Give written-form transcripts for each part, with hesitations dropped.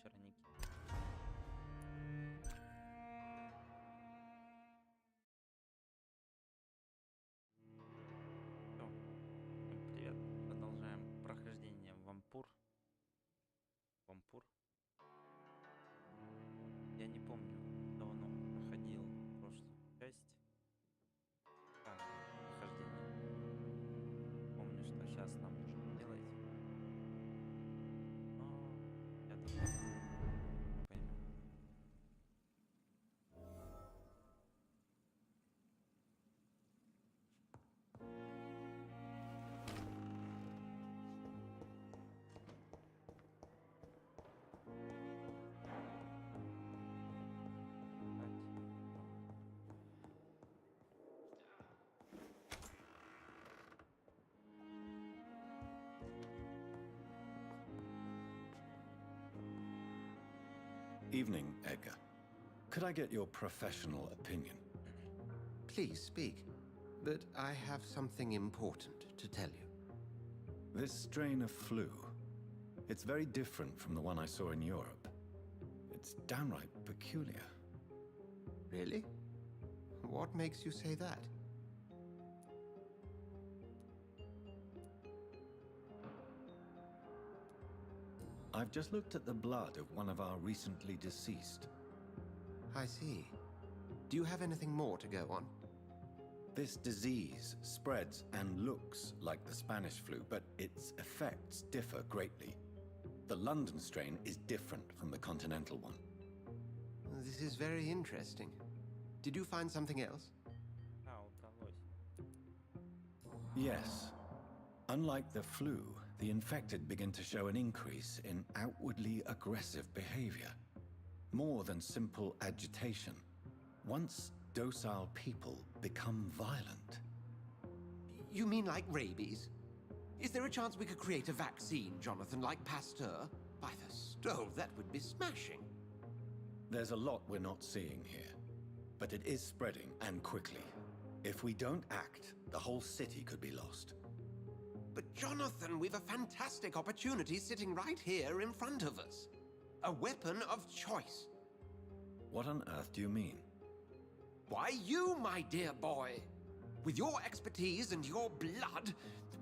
вечера, Ники. Всё. Всем привет. Продолжаем прохождение Вампур. Вампур. Я не помню, давно проходил прошлую часть. Прохождение. Помню, что сейчас нам нужно делать. Но я думаю, мы поймем. Evening, Edgar. Could I get your professional opinion? Please speak, but I have something important to tell you. This strain of flu, it's very different from the one I saw in Europe. It's downright peculiar. Really? What makes you say that? I've just looked at the blood of one of our recently deceased. I see. Do you have anything more to go on? This disease spreads and looks like the Spanish flu, but its effects differ greatly. The London strain is different from the continental one. This is very interesting. Did you find something else? Удалось. Yes. Unlike the flu, the infected begin to show an increase in outwardly aggressive behavior. More than simple agitation. Once docile people become violent. You mean like rabies? Is there a chance we could create a vaccine, Jonathan, like Pasteur? By the stove, that would be smashing. There's a lot we're not seeing here. But it is spreading, and quickly. If we don't act, the whole city could be lost. But Jonathan, we've a fantastic opportunity sitting right here in front of us. A weapon of choice. What on earth do you mean? Why, you, my dear boy. With your expertise and your blood,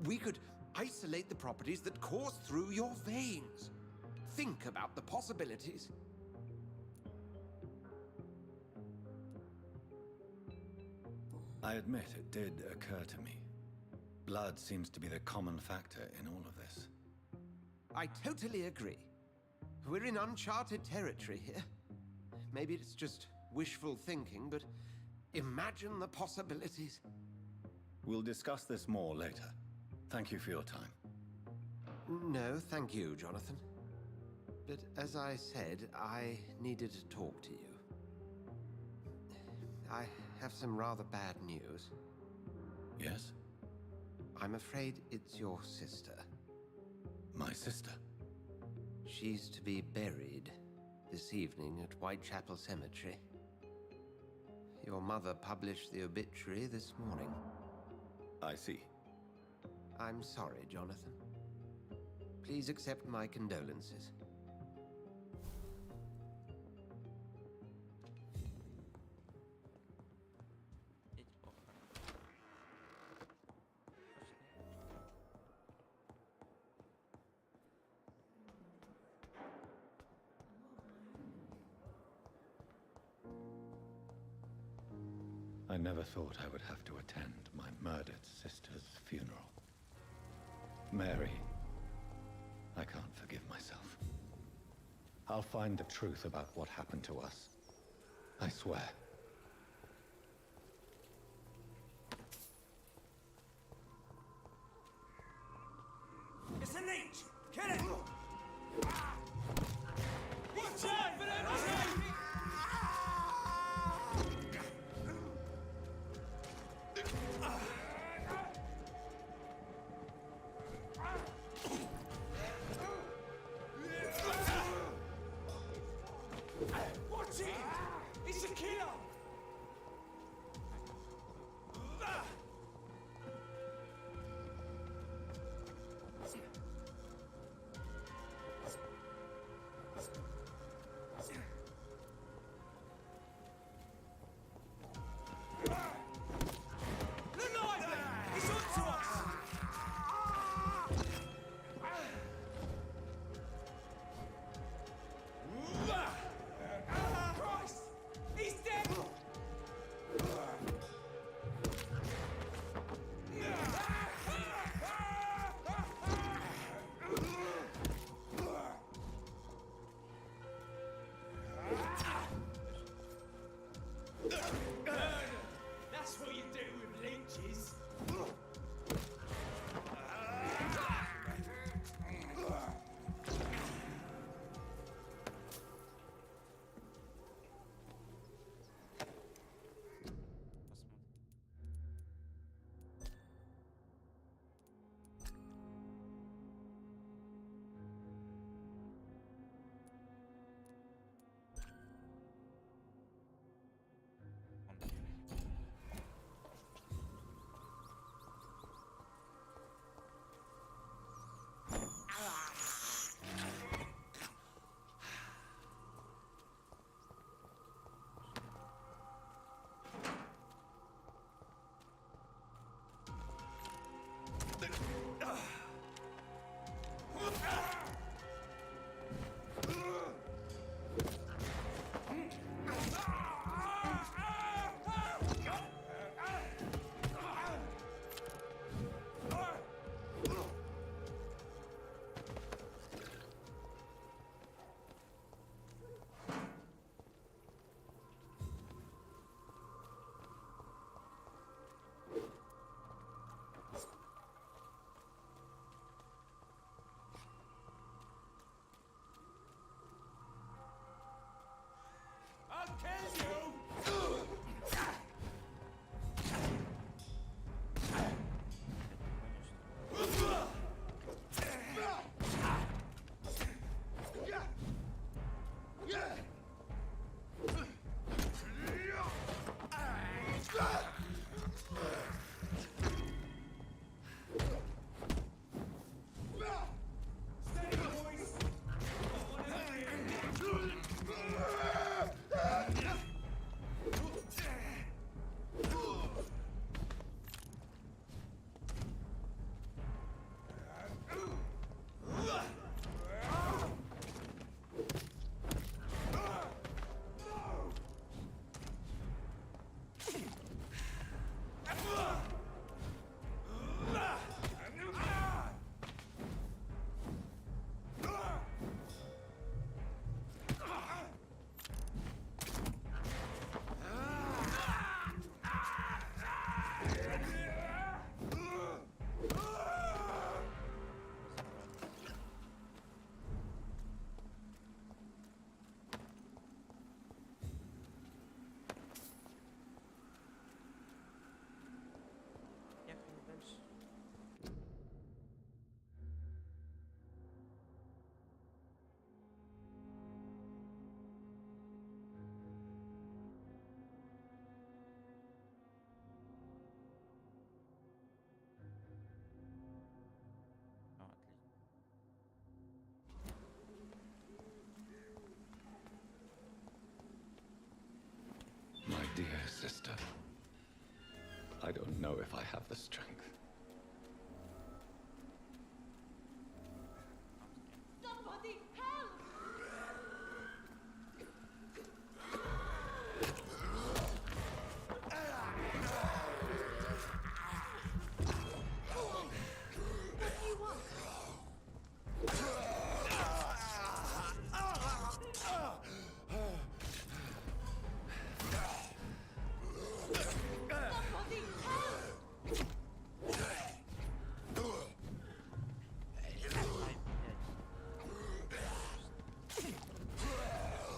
we could isolate the properties that course through your veins. Think about the possibilities. I admit it did occur to me. Blood seems to be the common factor in all of this. I totally agree. We're in uncharted territory here. Maybe it's just wishful thinking, but imagine the possibilities. We'll discuss this more later. Thank you for your time. No, thank you, Jonathan. But as I said, I needed to talk to you. I have some rather bad news. Yes? I'm afraid it's your sister. My sister? She's to be buried this evening at Whitechapel Cemetery. Your mother published the obituary this morning. I see. I'm sorry, Jonathan. Please accept my condolences. Идти похорон. Пошли. I never thought I would have to attend my murdered sister's funeral. Mary, I can't forgive myself. I'll find the truth about what happened to us. I swear. It's an H! Kill it! Watch out for them! Watch it! He's a killer! if I have the strength. Somebody help! What do you want? Somebody help!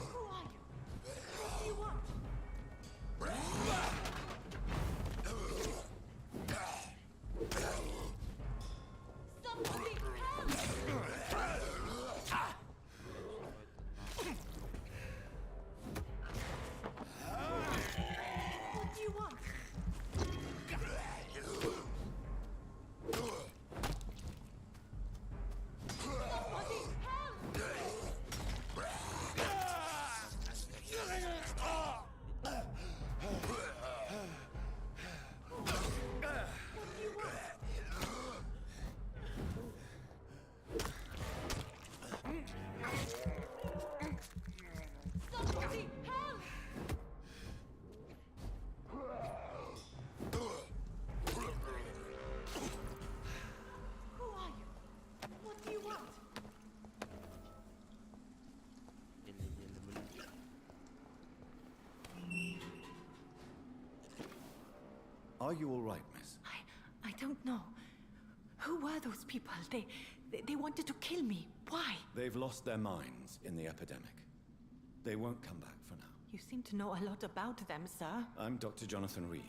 Who are you? What do you want? Somebody help! What do you want? Somebody help! What do you want? Somebody help! Who are you? What do you want? Are you all right, miss? I don't know. Who were those people? They wanted to kill me. Why? They've lost their minds in the epidemic. They won't come back for now. You seem to know a lot about them, sir. I'm Dr. Jonathan Reed.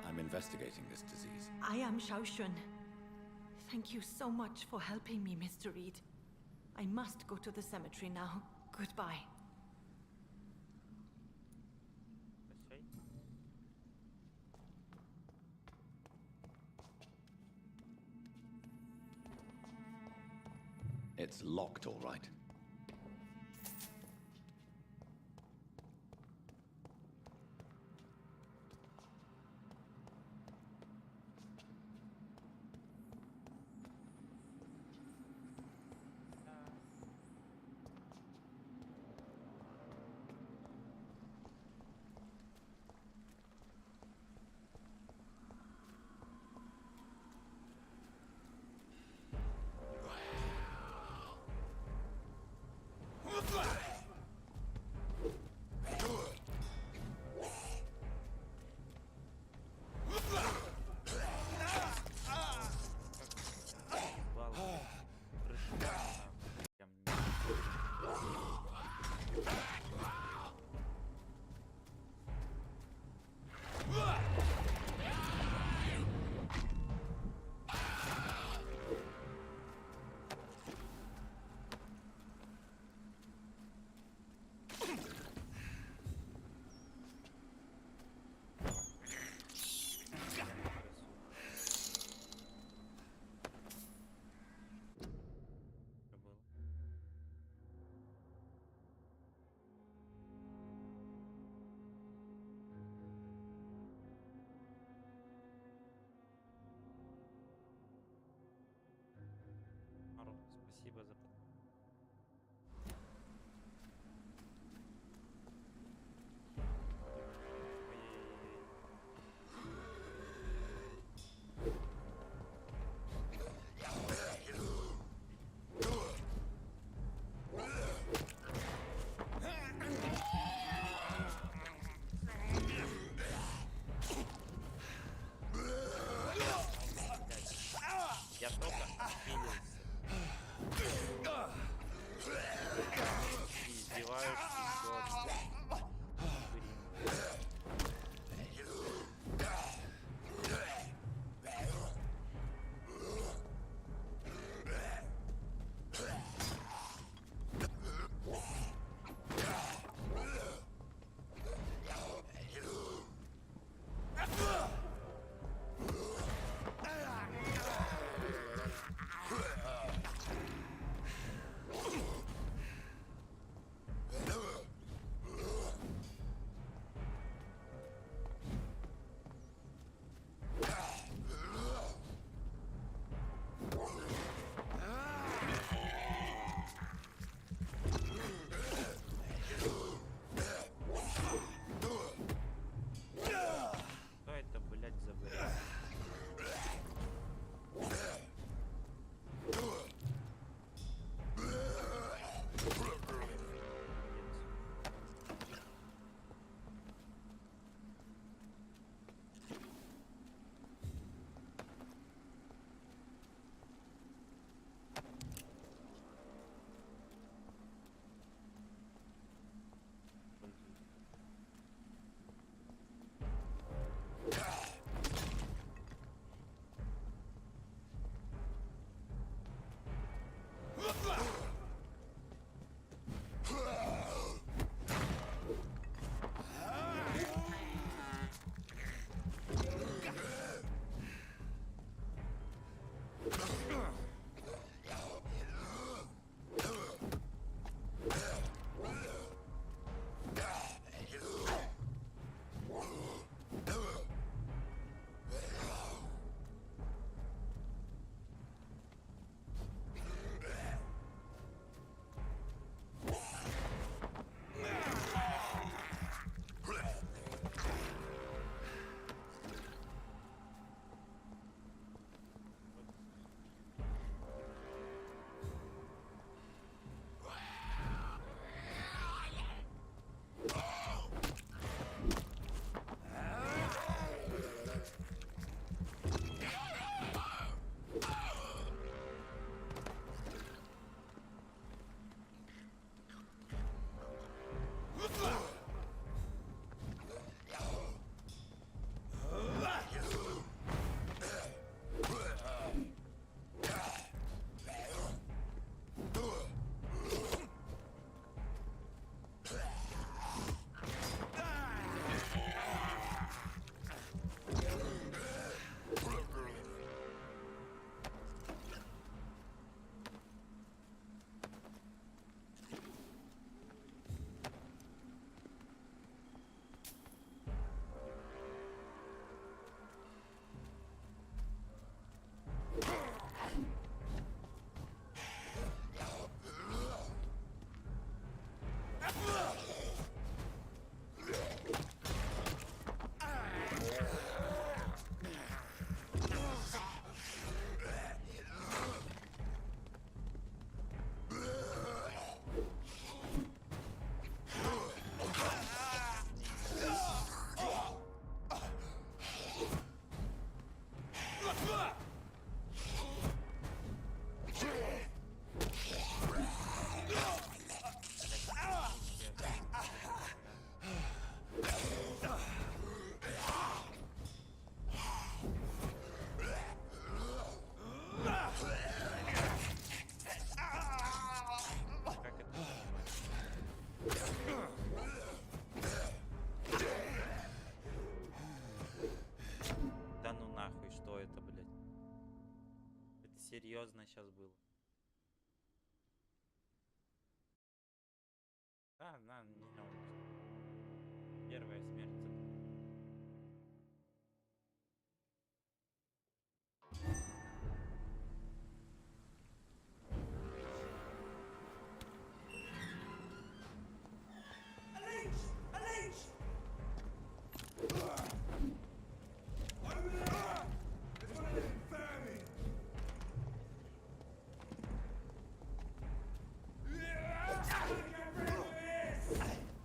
I'm investigating this disease. I am Xiaoxun. Thank you so much for helping me, Mr. Reed. I must go to the cemetery now. Goodbye. Прощай. It's locked, all right. Вал. Прошу. Прям не- Что было? Народ, спасибо за Я только пилился. серьезно сейчас было. Да, на, не знаю. Первая смерть. A leech! A leech! Over there! There's one of them vermin! Get rid of this!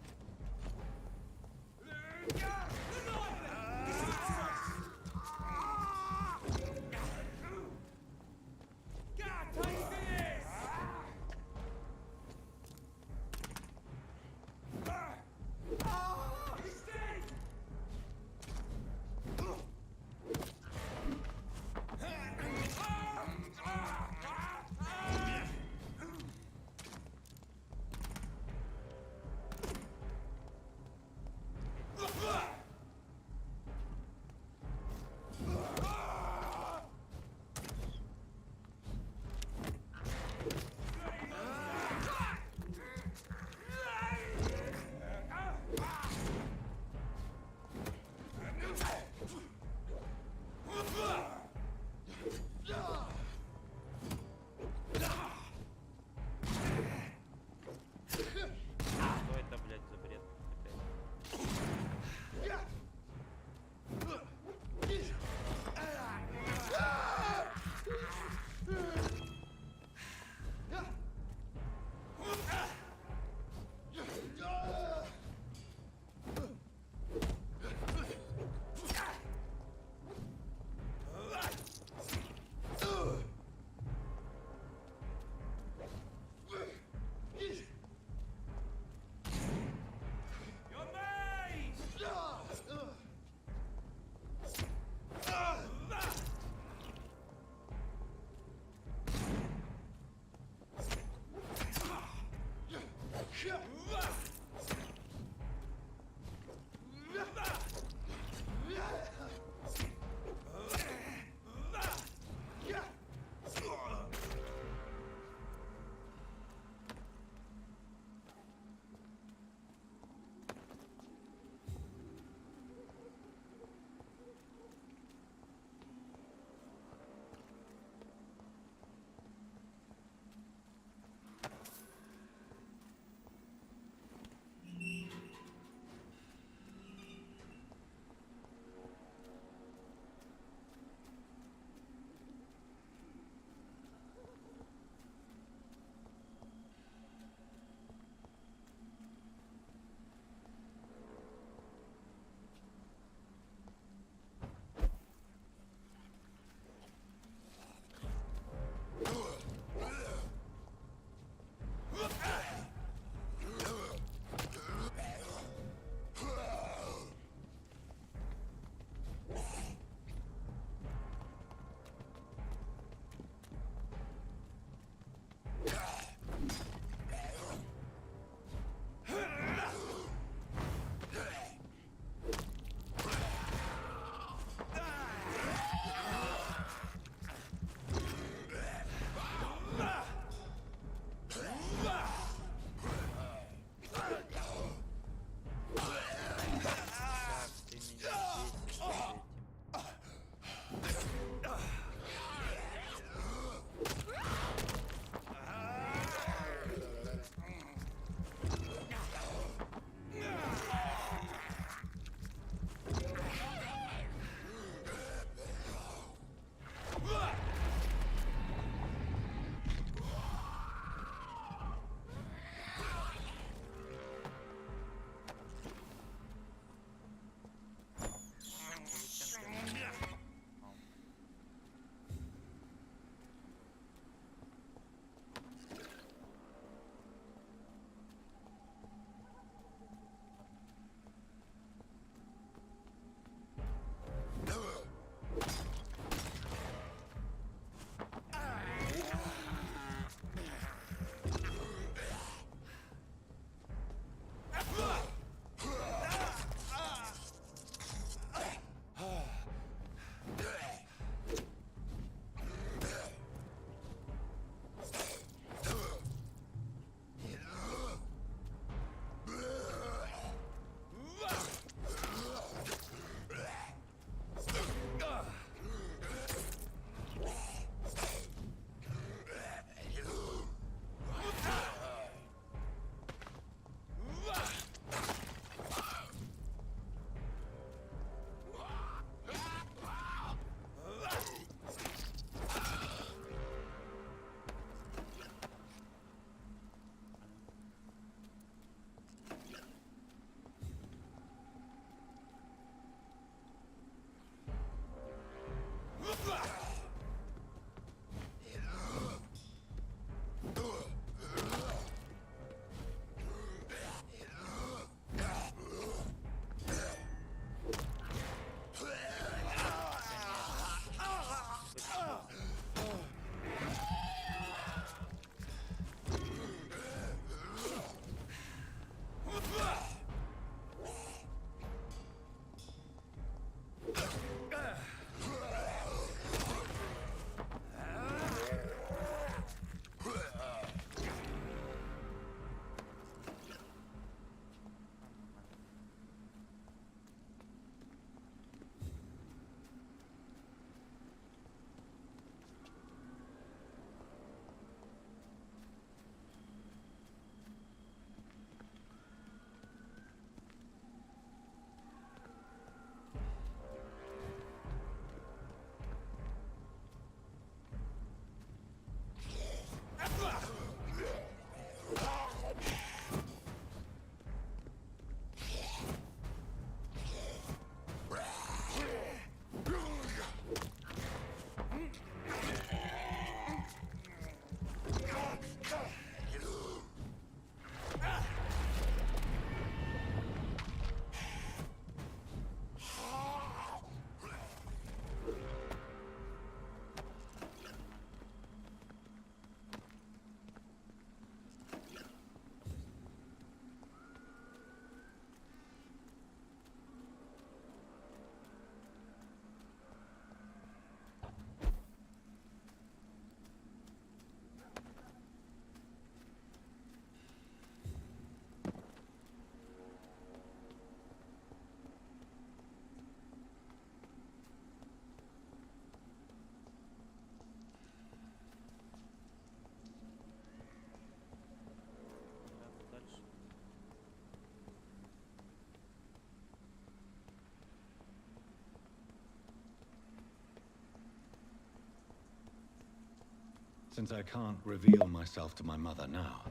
Since I can't reveal myself to my mother now,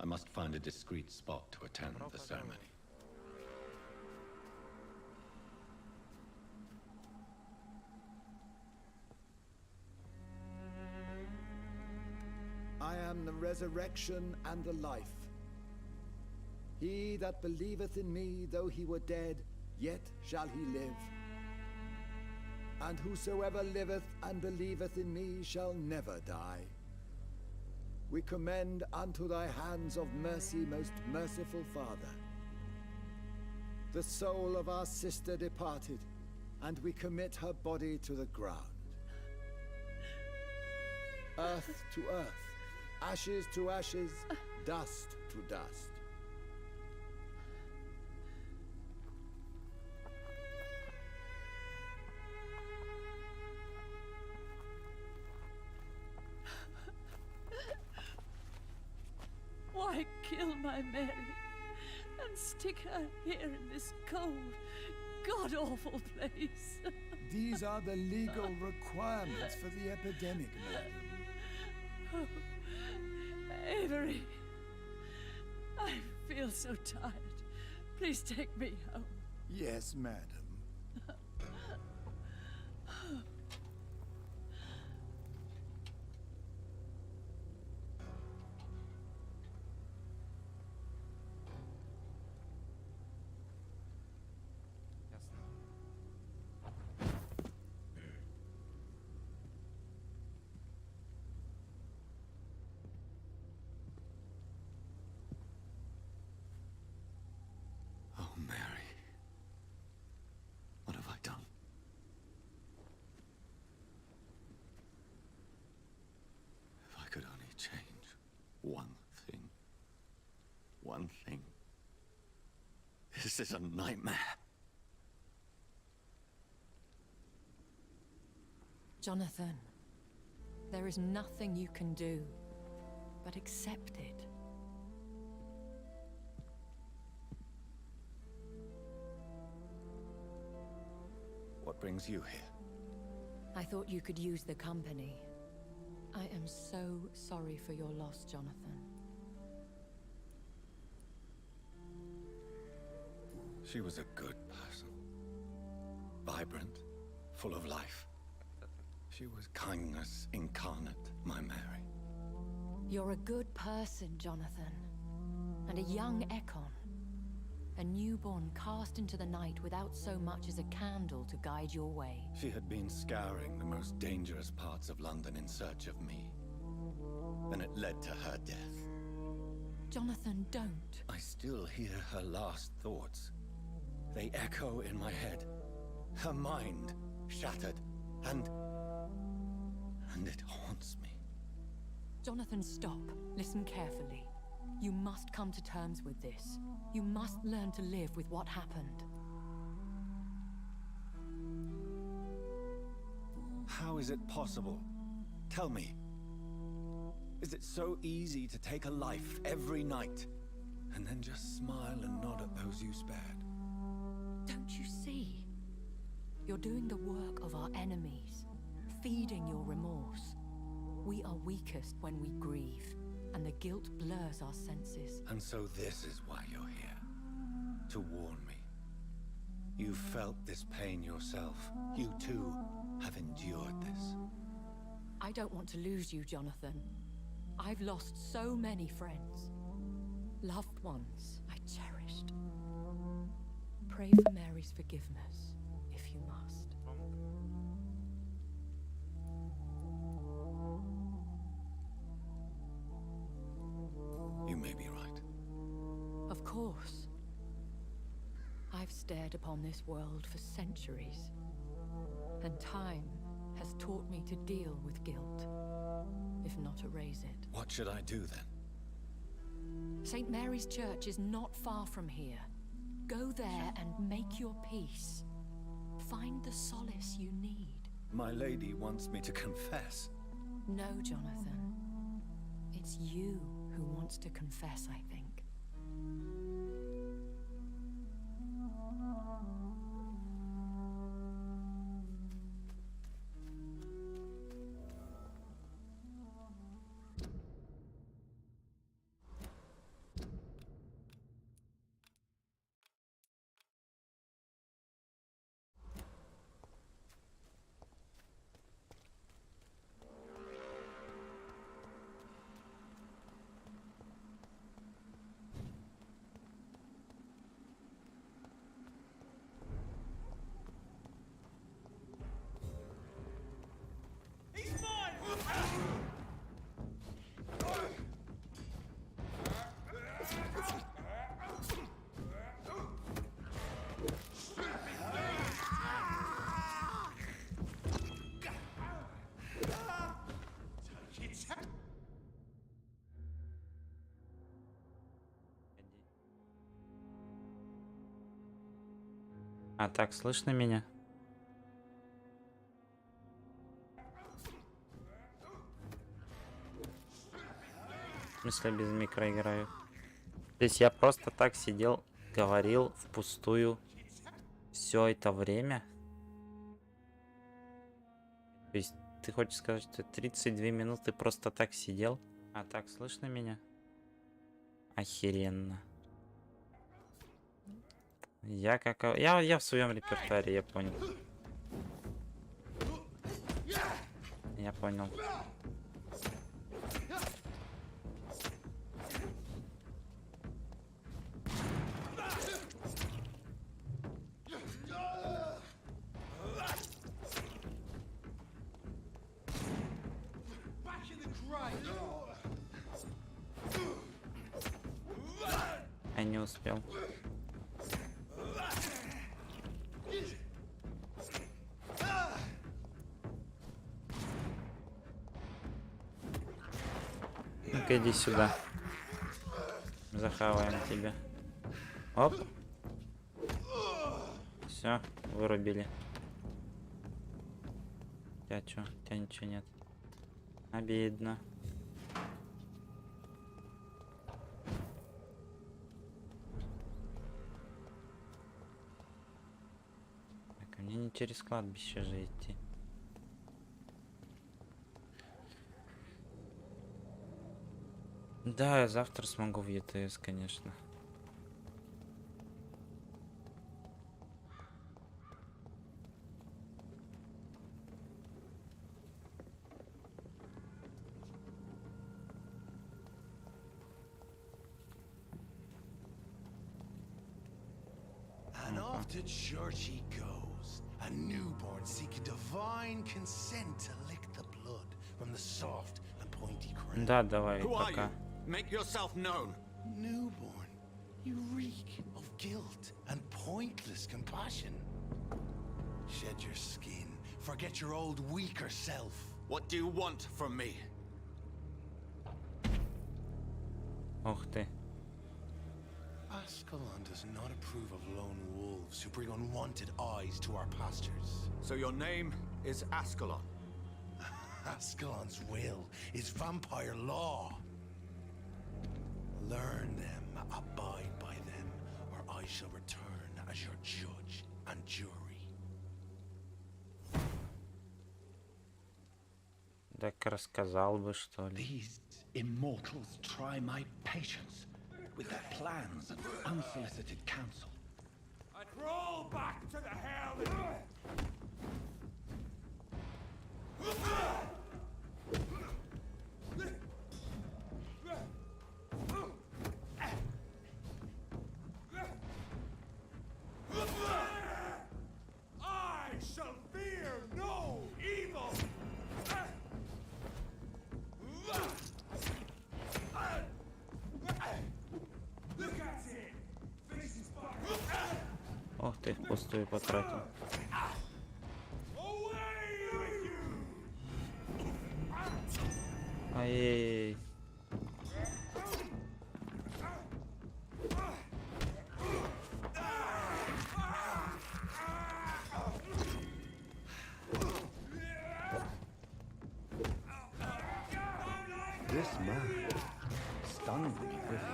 I must find a discreet spot to attend the ceremony. I am the resurrection and the life. He that believeth in me, though he were dead, yet shall he live. And whosoever liveth and believeth in me shall never die. We commend unto thy hands of mercy, most merciful Father, the soul of our sister departed, and we commit her body to the ground. Earth to earth, ashes to ashes, dust to dust. Why kill my Mary and stick her here in this cold, god-awful place? These are the legal requirements for the epidemic, madam. Oh, Avery, I feel so tired. Please take me home. Yes, madam. Oh, Mary. What have I done? If I could only change one thing. One thing. This is a nightmare. Jonathan, there is nothing you can do but accept it. What brings you here? I thought you could use the company. I am so sorry for your loss, Jonathan. She was a good person. Vibrant, full of life. She was kindness incarnate, my Mary. You're a good person, Jonathan. And a young Ekon. A newborn cast into the night without so much as a candle to guide your way. She had been scouring the most dangerous parts of London in search of me. And it led to her death. Jonathan, don't. I still hear her last thoughts. They echo in my head. Her mind shattered, and it haunts me. Jonathan, stop. Listen carefully. You must come to terms with this. You must learn to live with what happened. How is it possible? Tell me. Is it so easy to take a life every night, and then just smile and nod at those you spared? Don't you see? You're doing the work of our enemies, feeding your remorse. We are weakest when we grieve, and the guilt blurs our senses. And so this is why you're here. To warn me. You felt this pain yourself. You too have endured this. I don't want to lose you, Jonathan. I've lost so many friends. Loved ones I cherished. Pray for Mary's forgiveness, if you must. You may be right. Of course. I've stared upon this world for centuries, and time has taught me to deal with guilt, if not erase it. What should I do then? St. Mary's Church is not far from here. Go there and make your peace. Find the solace you need. My lady wants me to confess. No, Jonathan. It's you who wants to confess, I think. А так слышно меня? В смысле без микро играю? Здесь я просто так сидел, говорил впустую все это время. То есть ты хочешь сказать, что 32 минуты просто так сидел? А так слышно меня? Охеренно. Я в своем репертуаре, я понял. Я понял. Я не успел. Ну-ка иди сюда. Захаваем тебя. Оп. Все, вырубили. У тебя чё? У тебя ничего нет. Обидно. Так, а мне не через кладбище же идти. Да, я завтра смогу в ЕТС, конечно. And off to church he goes, a newborn seeking divine consent to lick the blood from the soft and pointy crown. Да, давай, Who are you? пока. Make yourself known. Newborn, you reek of guilt and pointless compassion. Shed your skin, forget your old weaker self. What do you want from me? Ух ты. Ascalon does not approve of lone wolves who bring unwanted eyes to our pastures. So your name is Ascalon. Ascalon's will is vampire law. Learn them, abide by them, or I shall return as your judge and jury. Так рассказал бы, что ли. These immortals try my patience with their plans and unsolicited counsel. And crawl back to the hell I shall fear no evil. Look at him. Face is fire. Ох ты, впустую потратил. Away with you. Ай-яй-яй. This man stunned me with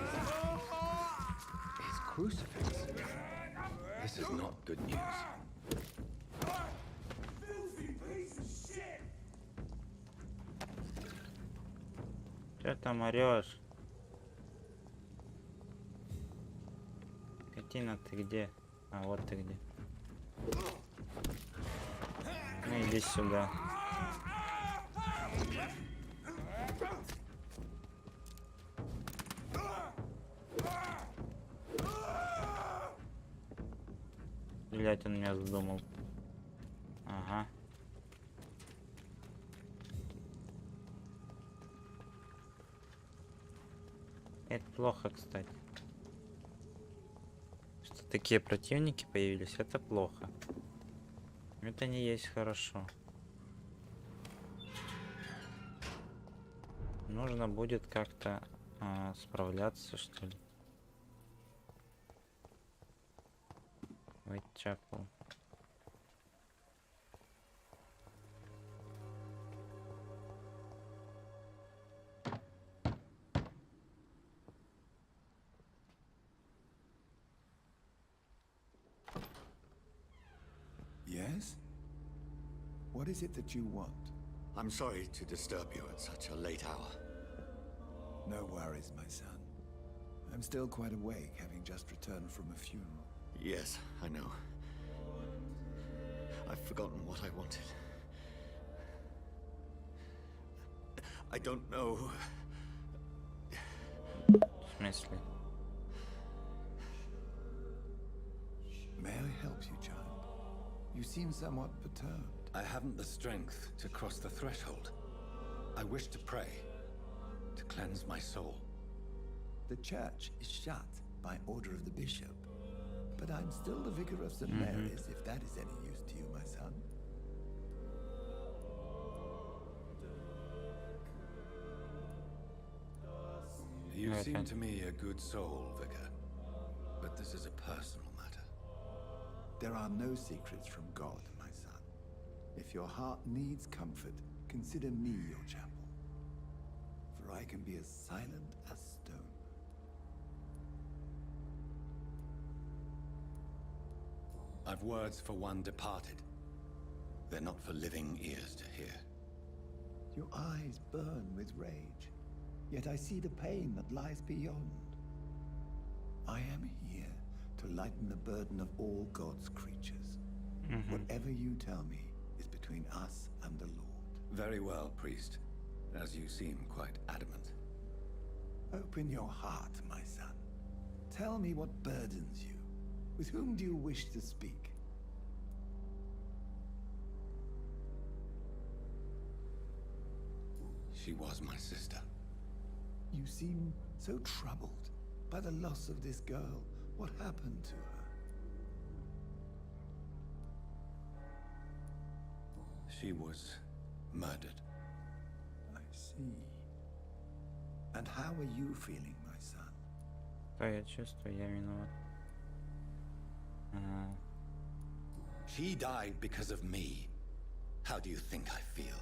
his crucifix. This is not good news. Filthy piece of shit. Че там орешь? Катина, ты где? А, вот ты где. Ну иди сюда. Стрелять он меня задумал. Ага. Это плохо, кстати. Что такие противники появились, это плохо. Это не есть хорошо. Нужно будет как-то справляться, что ли. Whitechapel. Yes? What is it that you want? I'm sorry to disturb you at such a late hour. No worries, my son. I'm still quite awake, having just returned from a funeral. Yes, I know. I've forgotten what I wanted. I don't know. В смысле? May I help you, child? You seem somewhat perturbed. I haven't the strength to cross the threshold. I wish to pray, to cleanse my soul. The church is shut by order of the bishop, but I'm still the vicar of St. Mary's, if that is any use to you, my son. You Okay. seem to me a good soul, Vicar. But this is a personal matter. There are no secrets from God, my son. If your heart needs comfort, consider me your chapel, for I can be as silent as stone. I've words for one departed. They're not for living ears to hear. Your eyes burn with rage, yet I see the pain that lies beyond. I am here to lighten the burden of all God's creatures. Whatever you tell me is between us and the Lord. Very well, priest. As you seem quite adamant. Open your heart, my son. Tell me what burdens you. With whom do you wish to speak? She was my sister. You seem so troubled by the loss of this girl. What happened to her? She was murdered. I see. And how are you feeling, my son? Что я чувствую, я виноват. She died because of me. How do you think I feel?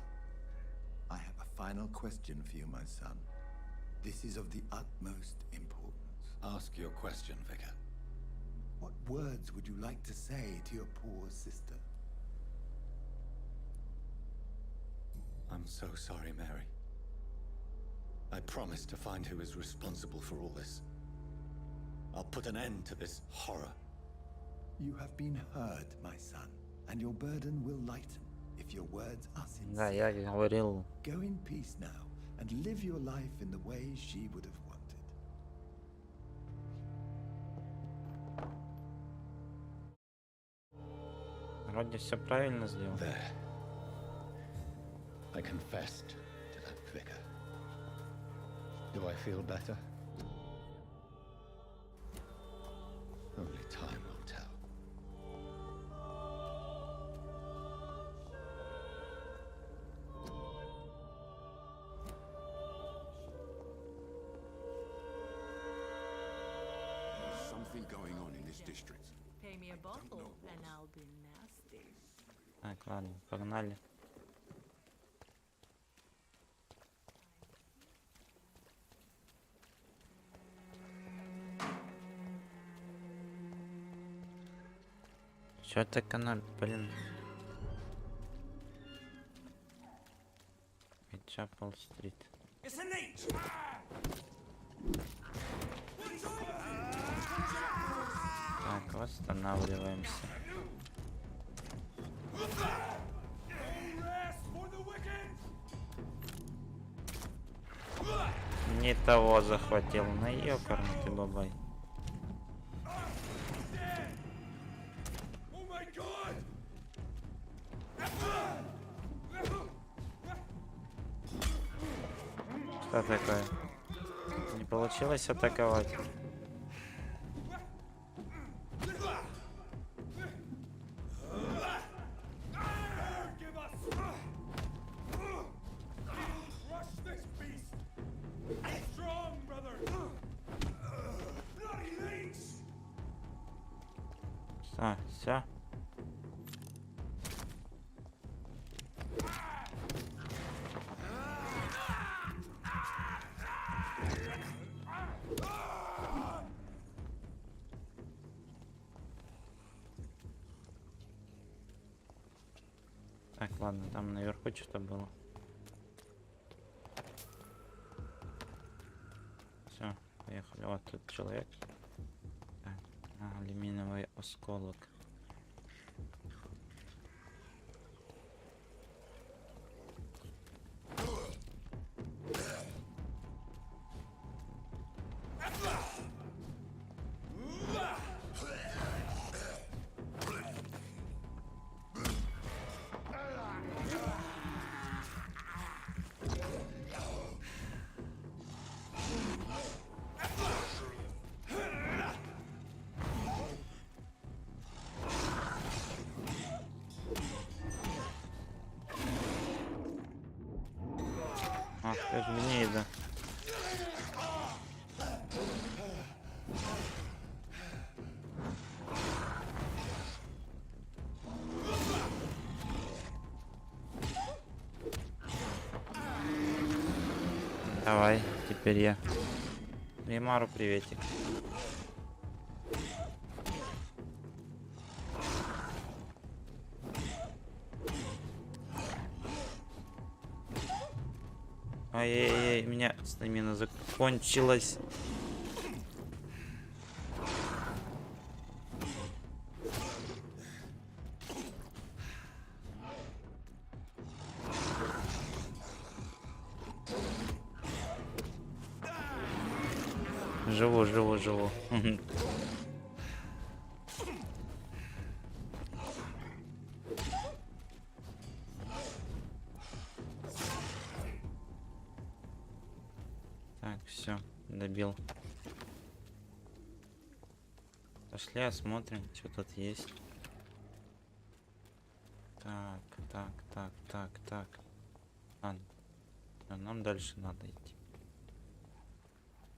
I have a final question for you, my son. This is of the utmost importance. Ask your question, Vicar. What words would you like to say to your poor sister? I'm so sorry, Mary. I promise to find who is responsible for all this. I'll put an end to this horror. You have been heard, my son, and your burden will lighten if your words are Да, sincere. я говорил. Go in peace now and live your life in the way she would have wanted. Вроде все правильно сделал. There. I confessed to that vicar. Do I feel better? Only time will tell. There's something going on in this district. Pay me a bottle and I'll be nasty. Так, ладно, погнали. Чё это канал, блин? Whitechapel Street. Так, восстанавливаемся. Не того захватил, на ёкарный ты бабай. Что такое? Не получилось атаковать? Все. Так, ладно, там наверху что-то было. Все, поехали. Вот тут человек. Так, алюминиевый осколок. Ах, ты ж гнида. Давай, теперь я. Римару приветик. Ай-яй-яй, у меня стамина закончилась. Живу. Так, все, добил. Пошли осмотрим, что тут есть. Так. Ладно. Нам дальше надо идти.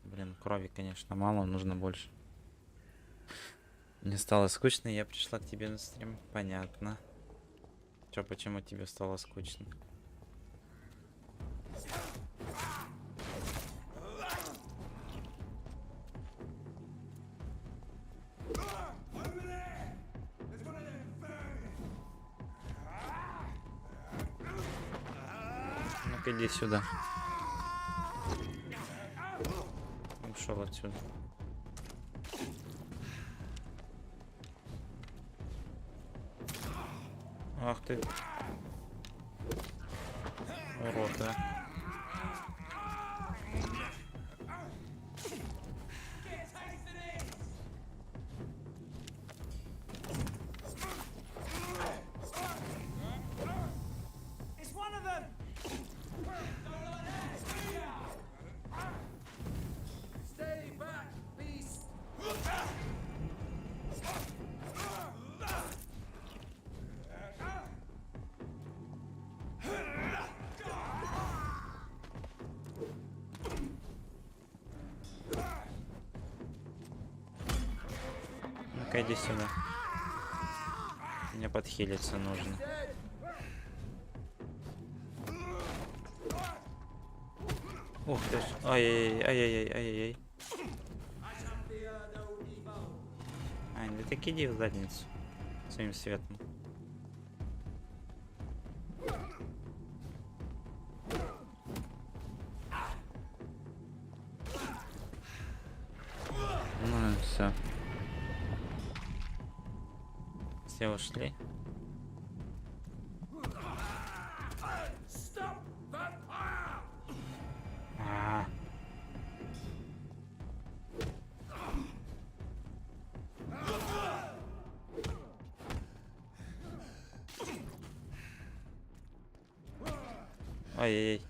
Блин, крови, конечно, мало, нужно больше. Мне стало скучно, и я пришла к тебе на стрим. Понятно. Чё, почему тебе стало скучно? Ну-ка иди сюда. Ушел отсюда. Ах ты. Урод, да. Ну-ка иди сюда. Мне подхилиться нужно. Ух ты ж. Ай-яй-яй. Ань, да так иди в задницу. Своим светом. Ну и все. Все ушли. Ой-ой-ой.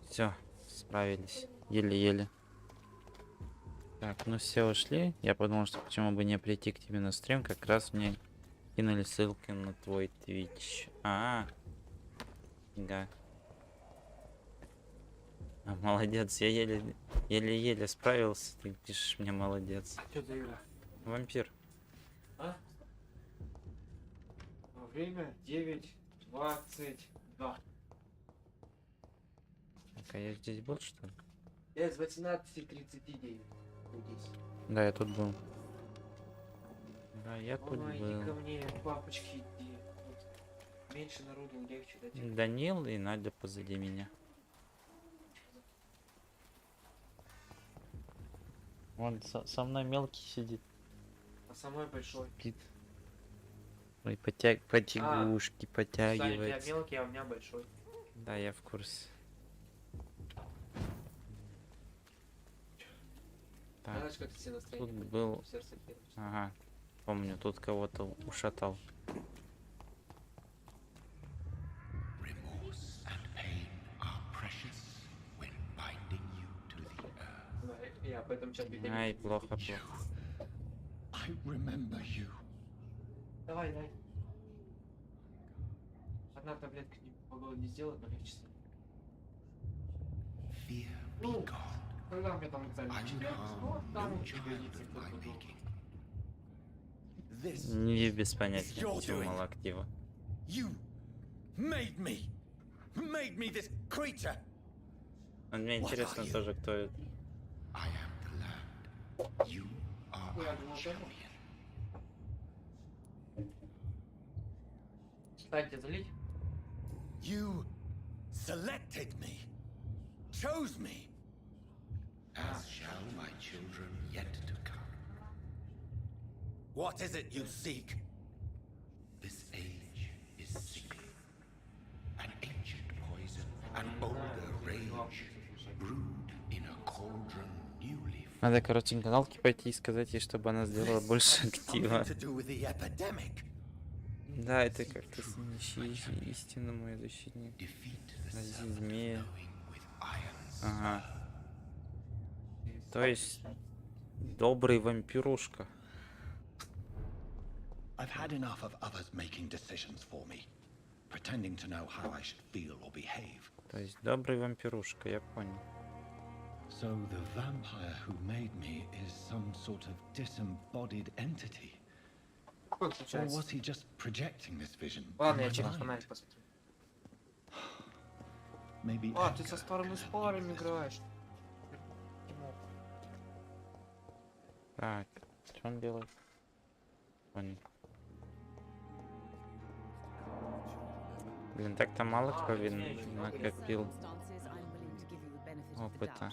Все, справились. Еле-еле. Так, ну все ушли. Я подумал, что почему бы не прийти к тебе на стрим. Как раз мне кинули ссылки на твой Twitch. Да. А, молодец, я еле-еле справился. Ты пишешь мне молодец. Что за игра? Вампир. А? Время 9:22. Так, а я здесь был, что ли? Я с 18:39. Здесь. Да, я тут был. Да, я тут Ой, иди ко был. мне, папочки, иди. Вот. Меньше народу, легче, да? тебе? Данил и Надя позади меня. Вон со мной мелкий сидит. А самый большой. Спит. Ой, потягушки, Саня, у тебя подтягивается. мелкий, а у меня большой. Да, я в курсе. Так, Знаешь, как все настроения тут был... сердце кинуть. Ага, помню, тут кого-то ушатал. Remorse and pain are precious when binding you to the earth. Да, я об этом сейчас Ай, плохо, плохо. I remember you. Давай, дай. Одна таблетка не помогла не сделать, но легче станет. Fear be Ну, gone. когда у меня там экзамен? I would Четверг, harm вот там no у тебя child есть of my кто-то был. making. This Не без понятия, You're почему doing- мало актива. You made me this creature. Но мне What интересно are you? тоже, кто это. I am the land. You are Я our думал, champion. Кстати, залить? You selected me, chose me. As shall my children yet to come. What is it you seek? This age is sickly. An ancient poison, an older rage, brewed in a cauldron newly. Надо, короче, к каналке пойти и сказать ей, чтобы она сделала больше актива. Something to do with the epidemic. Да, это как-то ищи истину, мой защитник. Defeat the Рази serpent змея. knowing with iron Ага. То есть, добрый вампирушка. I've had enough of others making decisions for me, pretending to know how I should feel or behave. То есть, добрый вампирушка, я понял. So the vampire who made me is some sort of disembodied entity? Какой Or случается? was he just projecting this vision in Ладно, my я через mind? фонарик посмотрю. Maybe А, ты со Edgar старым can help me испаром with this. играешь. Тимок. Так, что он делает? Понял. Блин, так-то мало крови накопил. Опыта.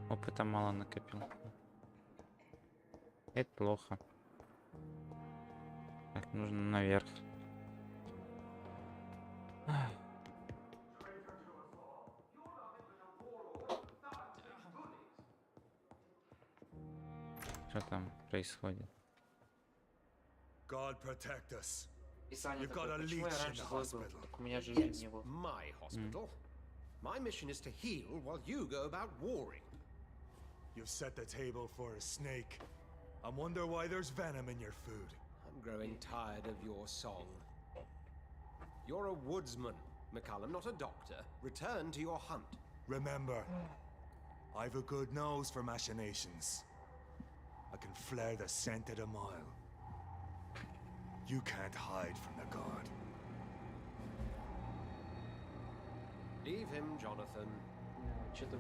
Опыта мало накопил. Это плохо. Так, нужно наверх. Что там происходит? God protect us. И Саня We've got такой, a почему я leech in раньше the злой был? hospital. Так у меня же жизни Yes, не было. my hospital. My mission is to heal while you go about warring. You've set the table for a snake. I wonder why there's venom in your food. I'm growing tired of your song. You're a woodsman, McCallum, not a doctor. Return to your hunt. Remember, I've a good nose for machinations. I can flare the scent at a mile. You can't hide from the god. Leave him, Jonathan. Что-то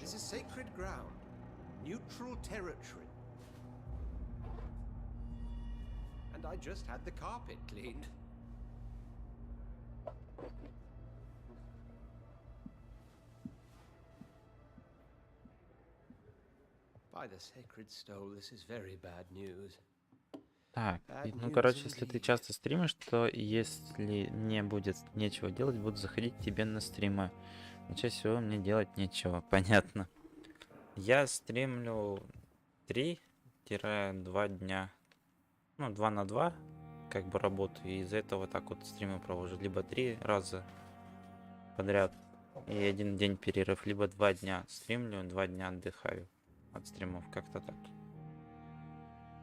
This is sacred ground. Neutral territory. And I just had the carpet cleaned. By the sacred stole, this is very bad news. Так, ну короче, если ты часто стримишь, то если мне будет нечего делать, буду заходить к тебе на стримы. Но чаще всего мне делать нечего, понятно. Я стримлю 3-2 дня. Ну, 2 на 2, как бы работаю, и из-за этого так вот стримы провожу. Либо 3 раза подряд и 1 день перерыв, либо 2 дня стримлю, 2 дня отдыхаю от стримов, как-то так.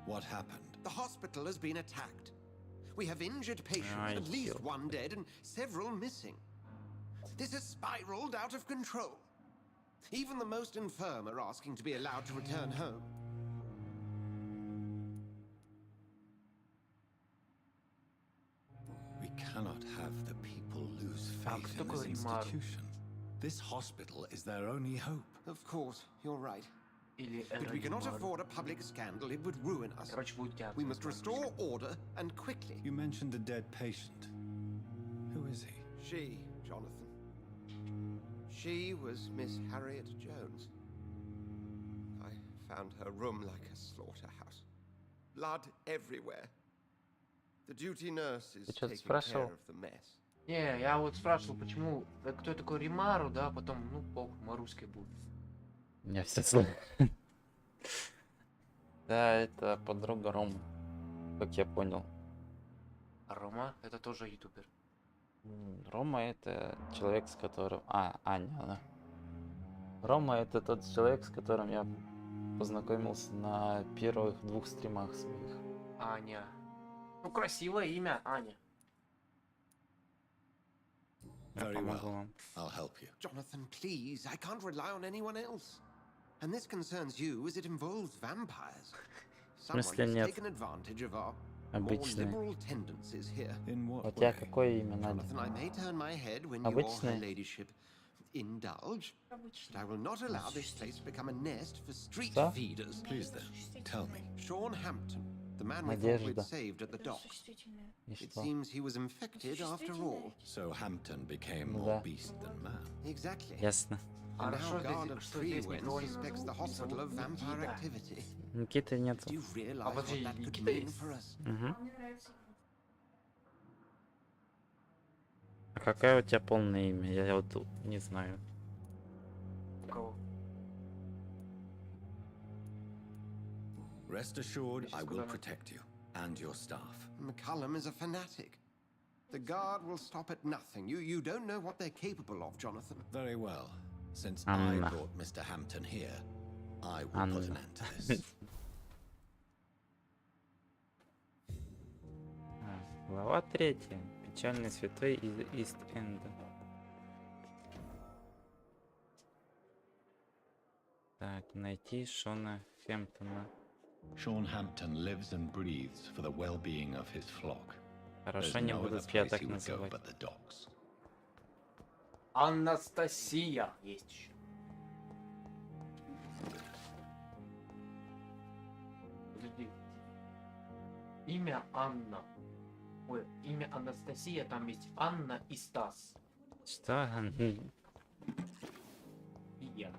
What happened? The hospital has been attacked. We have injured patients, at least one dead and several missing. This has spiraled out of control. Even the most infirm are asking to be allowed to return home. We cannot have the people lose faith in this institution. This hospital is their only hope. Of course, you're right. Или But we cannot afford a public scandal. It would ruin us. Короче, будет театр. We must restore order and quickly. You mentioned a dead patient. Who is he? She, Jonathan. She was Miss Harriet Jones. I found her room like a slaughterhouse. Blood everywhere. The duty nurse is что-то taking care спрашивал? of the mess. Не, я вот спрашивал, почему, кто такой Римару, да, потом, ну, похуй, Марусской будет. Я все слышу. Да, это подруга Ромы, как я понял. А Рома, это тоже ютубер. Рома это человек, с которым... Аня, да. Рома это тот человек, с которым я познакомился на первых 2 стримах своих. Аня. Ну, красивое имя, Аня. Very well. I'll help you. Jonathan, please, I can't rely on anyone else. And this concerns you as it involves vampires. Someone смысле has нет? taken advantage of our more Обычный. liberal tendencies here. In what У тебя way? какое имя, Надя? Jonathan, I may turn my head when your Обычный. ladyship indulge, but I will not allow this place to become a nest for street Что? feeders. Please then, tell me. Sean Hampton, the man we thought we'd Надежда. saved at the docks. И It что? seems he was infected after all. So Hampton became Ну more да. beast than man. Exactly. Ясно. And А now что guard здесь, of что здесь Freewind никого не suspects the hospital of vampire Никита. activity. Никиты нету. Do you realize подожди, what that could Никита mean есть. for us? Угу. А какое у тебя полное имя? Я вот не знаю. У кого? Rest assured, I will Куда? protect you and your staff. McCullum is a fanatic. The guard will stop at nothing. You don't know what they're capable of, Jonathan. Very well. Since Anna. I brought Mr. Hampton here, I will put an Anna. end to this. Глава 3. Печальный святой из Ист-Энда. Так, найти Шона Хэмптона. Sean Hampton lives and breathes for the well-being of his flock. Хорошо, There's не no буду other тебя place так he would go называть. but the docks. Анастасия есть еще. Подожди. Имя Анна. Ой, имя Анастасия, там есть Анна и Стас. Что? И я.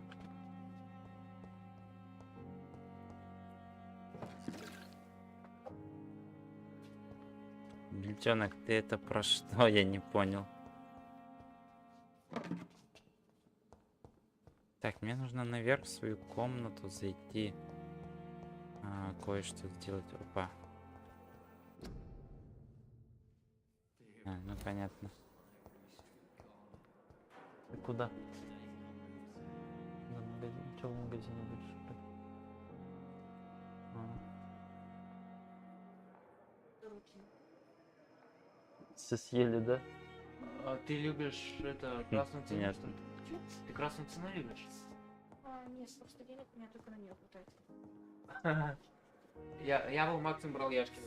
Бельтенок, ты это про что? Я не понял. Так, мне нужно наверх в свою комнату зайти. Кое-что сделать. Опа. Ну понятно. Ты куда? На магазин. Чё в магазине будешь брать? Все съели, да? А ты любишь это красную цену? Нет. Что ли? Ты красную цену любишь? Нет, просто денег у меня только на нее хватает. Я был Максим брал Яшкин.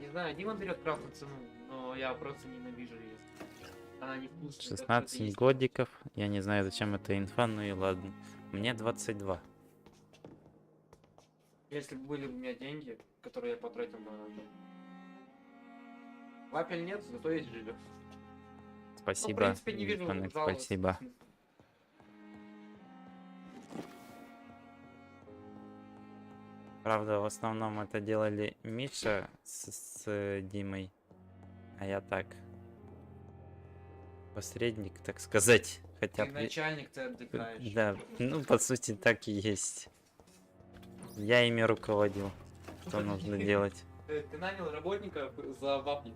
Не знаю, Дима берет красную цену, но я просто ненавижу ее. Она невкусная. 16 годиков. Я не знаю, зачем эта инфа, ну и ладно. Мне 22. Если бы были у меня деньги, которые я потратил на... Вапель нет, зато есть жидов. Спасибо. Ну, в принципе, не вижу Бельтенок, жаловаться. спасибо. Правда, в основном это делали Миша с Димой. А я так. Посредник, так сказать. Хотя Ты начальник, ты отдыхаешь. Да, ну по сути так и есть. Я ими руководил. Что нужно делать. Ты нанял работника за вапник.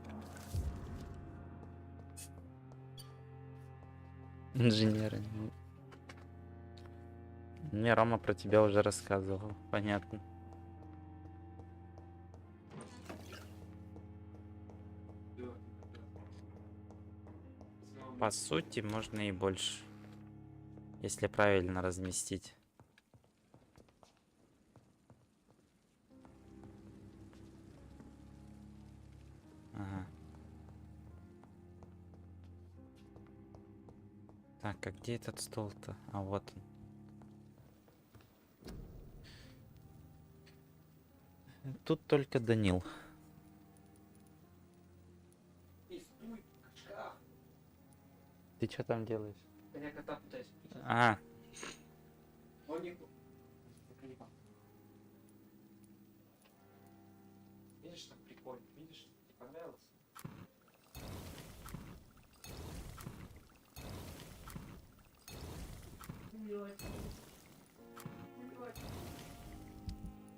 Инженеры. Мне Рома про тебя уже рассказывал. Понятно. По сути, можно и больше. Если правильно разместить. Ага. Так, а где этот стол-то? А вот он. Тут только Данил. Ты что там делаешь? Я кота пытаюсь. А, Он не... Видишь, так прикольно. Видишь? Тебе понравилось? Убивать. Убивать.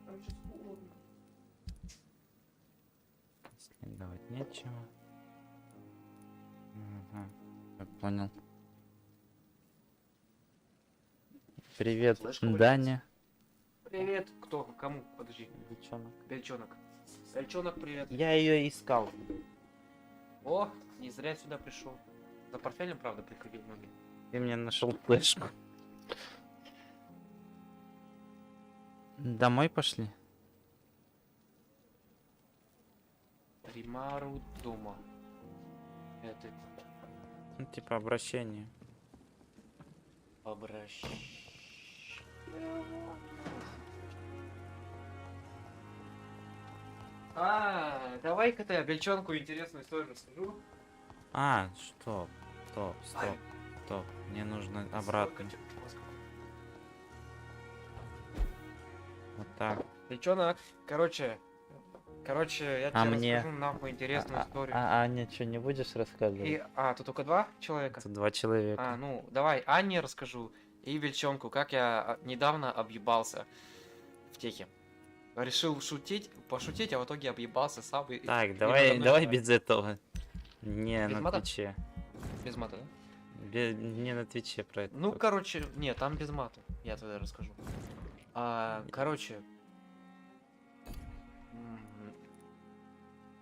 Там сейчас холодно. исследовать нечего. Ага, я понял. Привет, Флешка Даня. Привет. Кто? Кому? Подожди. Девчонок. Бельчонок. Бельчонок, привет. Я ее искал. О, не зря сюда пришел. За портфелем, правда, приходил ноги. Ты мне нашел флешку. Домой пошли? Римару дома. Это Ну, типа обращение. Давай-ка я Бельчонку интересную историю расскажу. А, стоп. Стоп. Мне нужно обратно. Вот так. Бельчонок, короче, я А тебе мне? расскажу нахуй интересную историю. Аня, что, не будешь рассказывать? Тут только 2 человека? Тут 2 человека. Ну, давай Анне расскажу и Бельчонку, как я недавно объебался в техе. Решил пошутить, а в итоге объебался сам. Так, и давай надо мной без этого. Не Без на мата? Твиче. Без мата, да? Не на Твиче про это. Ну, короче, нет, там без мата. Я тогда расскажу. Короче,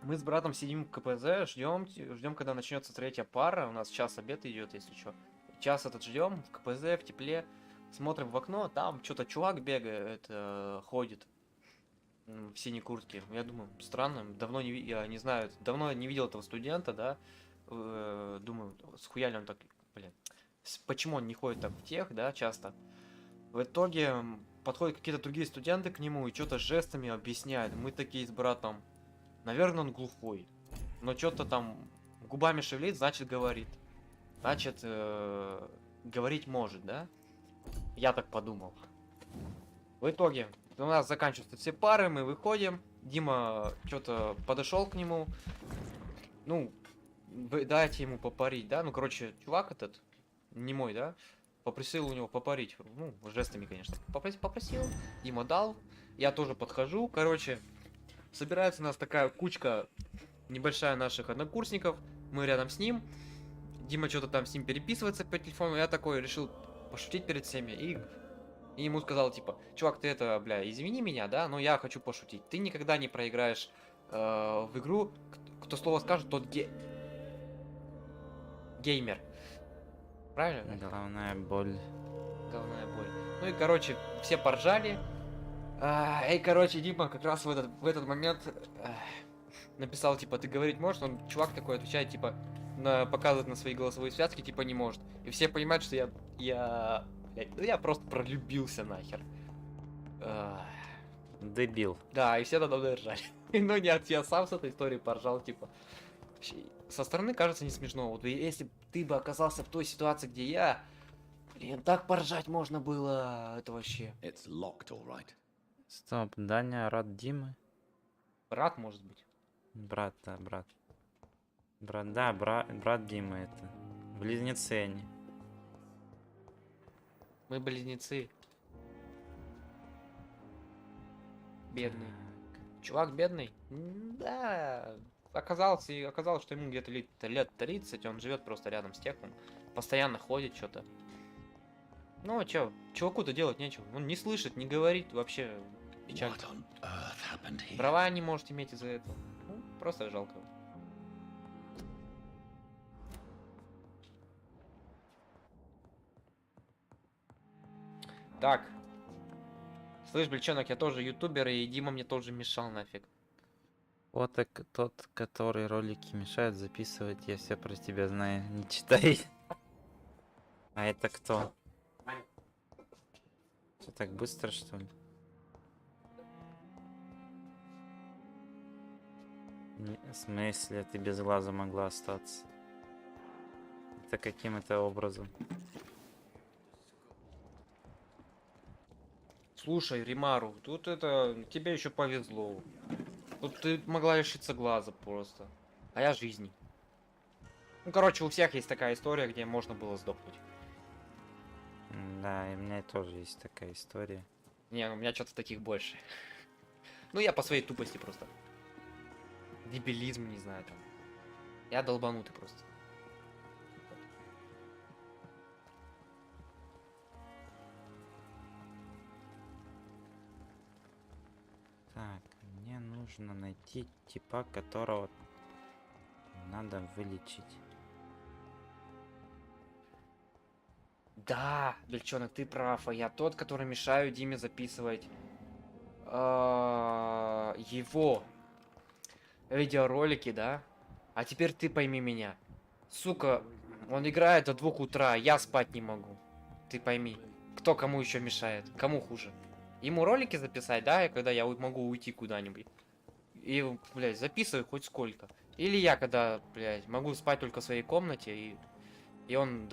мы с братом сидим в КПЗ, ждем, когда начнется 3-я пара. У нас час обед идет, если что. Час этот ждем в КПЗ, в тепле. Смотрим в окно, там что-то чувак бегает, ходит в синей куртке. Я думаю, странно, я не знаю, давно не видел этого студента, да. Думаю, схуяли он так, блин. Почему он не ходит так в тех, да, часто. В итоге подходят какие-то другие студенты к нему и что-то жестами объясняют. Мы такие с братом. Наверное, он глухой. Но что-то там губами шевелит, значит говорит. Значит, говорить может, да? Я так подумал. В итоге у нас заканчиваются все пары, мы выходим. Дима что-то подошел к нему. Ну, дайте ему попарить, да? Ну, короче, чувак этот, не мой, да? Попросил у него попарить. Ну, жестами, конечно. Попросил. Дима дал. Я тоже подхожу. Короче, собирается у нас такая кучка небольшая наших однокурсников. Мы рядом с ним. Дима что-то там с ним переписывается по телефону. Я такой решил пошутить перед всеми. И ему сказал, типа, чувак, ты это, бля, извини меня, да, но я хочу пошутить. Ты никогда не проиграешь в игру. Кто слово скажет, тот геймер. Правильно? Головная боль. Головная боль. Ну и, короче, все поржали. И, короче, Дима как раз в этот момент написал, типа, ты говорить можешь? Он, чувак такой отвечает, типа, показывает на свои голосовые связки, типа, не может. И все понимают, что я просто пролюбился нахер. Дебил. Да, и все надо мной ржали. Ну нет, я сам с этой историей поржал, типа. Со стороны кажется не смешно. Вот если бы ты бы оказался в той ситуации, где я, блин, так поржать можно было. Это вообще. It's locked, all right. Стоп, Даня рад Димы. Брат, может быть. Брат, да, брат. Брат Димы это. Близнецы они. Мы близнецы. Бедный. Чувак бедный? Да. Оказалось, что ему где-то лет 30, он живет просто рядом с техом. Постоянно ходит что-то. Ну, а чё, чуваку-то делать нечего. Он не слышит, не говорит, вообще печаль. Права не может иметь из-за этого. Ну, просто жалко. Так. Слышь, Бельчонок, я тоже ютубер, и Дима мне тоже мешал нафиг. Вот так тот, который ролики мешает записывать, я все про тебя знаю, не читай. А это кто? Все так быстро, что ли? В смысле, ты без глаза могла остаться? Это каким это образом? Слушай, Римару, тут это... Тебе еще повезло. Тут ты могла лишиться глаза просто. А я жизни. Ну, короче, у всех есть такая история, где можно было сдохнуть. Да, и у меня тоже есть такая история. Не, у меня что-то таких больше. Ну, я по своей тупости просто. Дебилизм, не знаю, там. Я долбанутый просто. Так, мне нужно найти типа, которого надо вылечить. Да, Бельчонок, ты прав, а я тот, который мешаю Диме записывать его видеоролики, да? А теперь ты пойми меня. Сука, он играет до 2 утра, я спать не могу. Ты пойми, кто кому еще мешает, кому хуже. Ему ролики записать, да, и когда я могу уйти куда-нибудь. И, блядь, записывай хоть сколько. Или я, когда, блядь, могу спать только в своей комнате, и он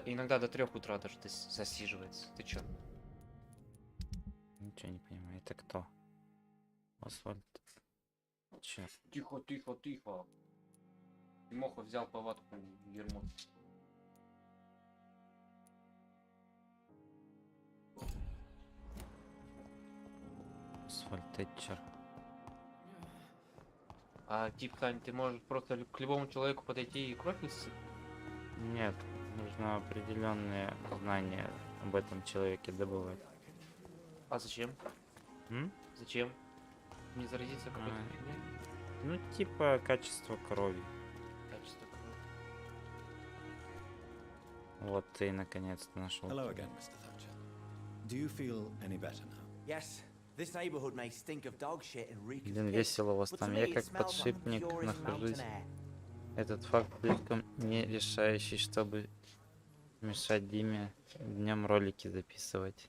иногда до 3 утра даже засиживается. Ты чё? Ничего не понимаю, это кто? Асфальт. Че? Тихо, тихо, тихо. Тимоха взял повадку дерьмо. Асфальт Тэтчер. А, тип, Тань, ты можешь просто к любому человеку подойти и кровь высосать? Нет, нужно определенные знания об этом человеке добывать. А зачем? Зачем? Не заразиться какой-то фигней? Ну, типа качество крови. Качество крови. Вот ты наконец-то нашел. Hello again, Mr. Thatcher. Do you feel any better now? Yes, this neighborhood may stink of dog shit and reek of Блин, piss, весело у вас but там. to me Я it как smells like the подшипник purest нахожусь. mountain air. Этот факт слишком не решающий, чтобы мешать Диме днем ролики записывать.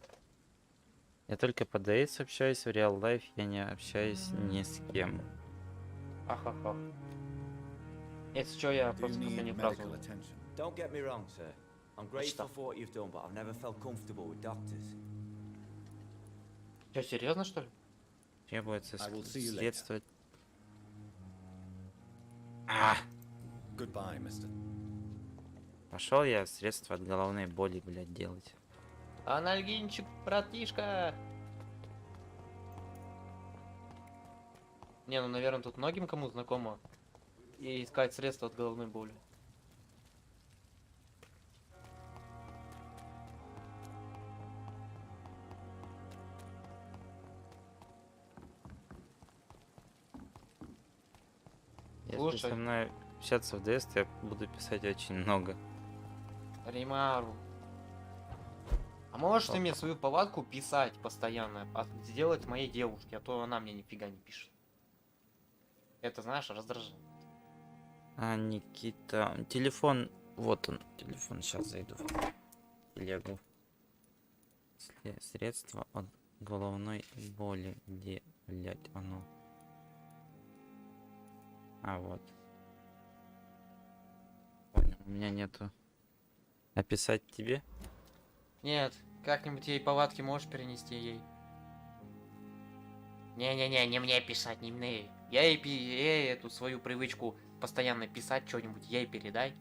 Я только по ДС общаюсь, в реал лайф я не общаюсь ни с кем. Ахаха. Если что, я Do you просто need последнюю medical фразу. attention? Don't get me wrong, sir. I'm grateful for what you've done, but I've never felt comfortable with doctors. Что, серьезно, что ли? Требуется I will see you later. средства. Goodbye, Mr. Пошел я средства от головной боли, блядь, делать. Анальгинчик, братишка! Не, ну, наверное, тут многим кому знакомо и искать средства от головной боли. Если Слушай. со мной общаться в ДС, то я буду писать очень много. Римару. А можешь ты мне свою повадку писать постоянно, сделать моей девушке, а то она мне нифига не пишет. Это, знаешь, раздражает. А, Никита, телефон, вот он, телефон, сейчас зайду в телегу. Средства от головной боли, где, блядь, оно? А, вот. Понял, у меня нету. Написать тебе? Нет, как-нибудь ей повадки можешь перенести ей. Не-не-не, не мне писать, не мне. Ей эту свою привычку постоянно писать что-нибудь, ей передай.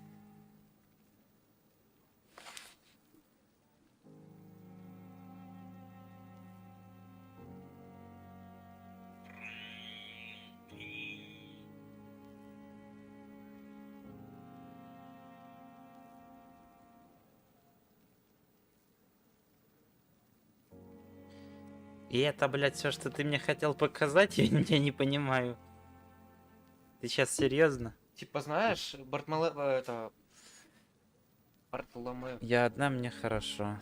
И это, блядь, все, что ты мне хотел показать, я не понимаю. Ты сейчас серьезно? Типа, знаешь, Бартоломео. Я одна, мне хорошо.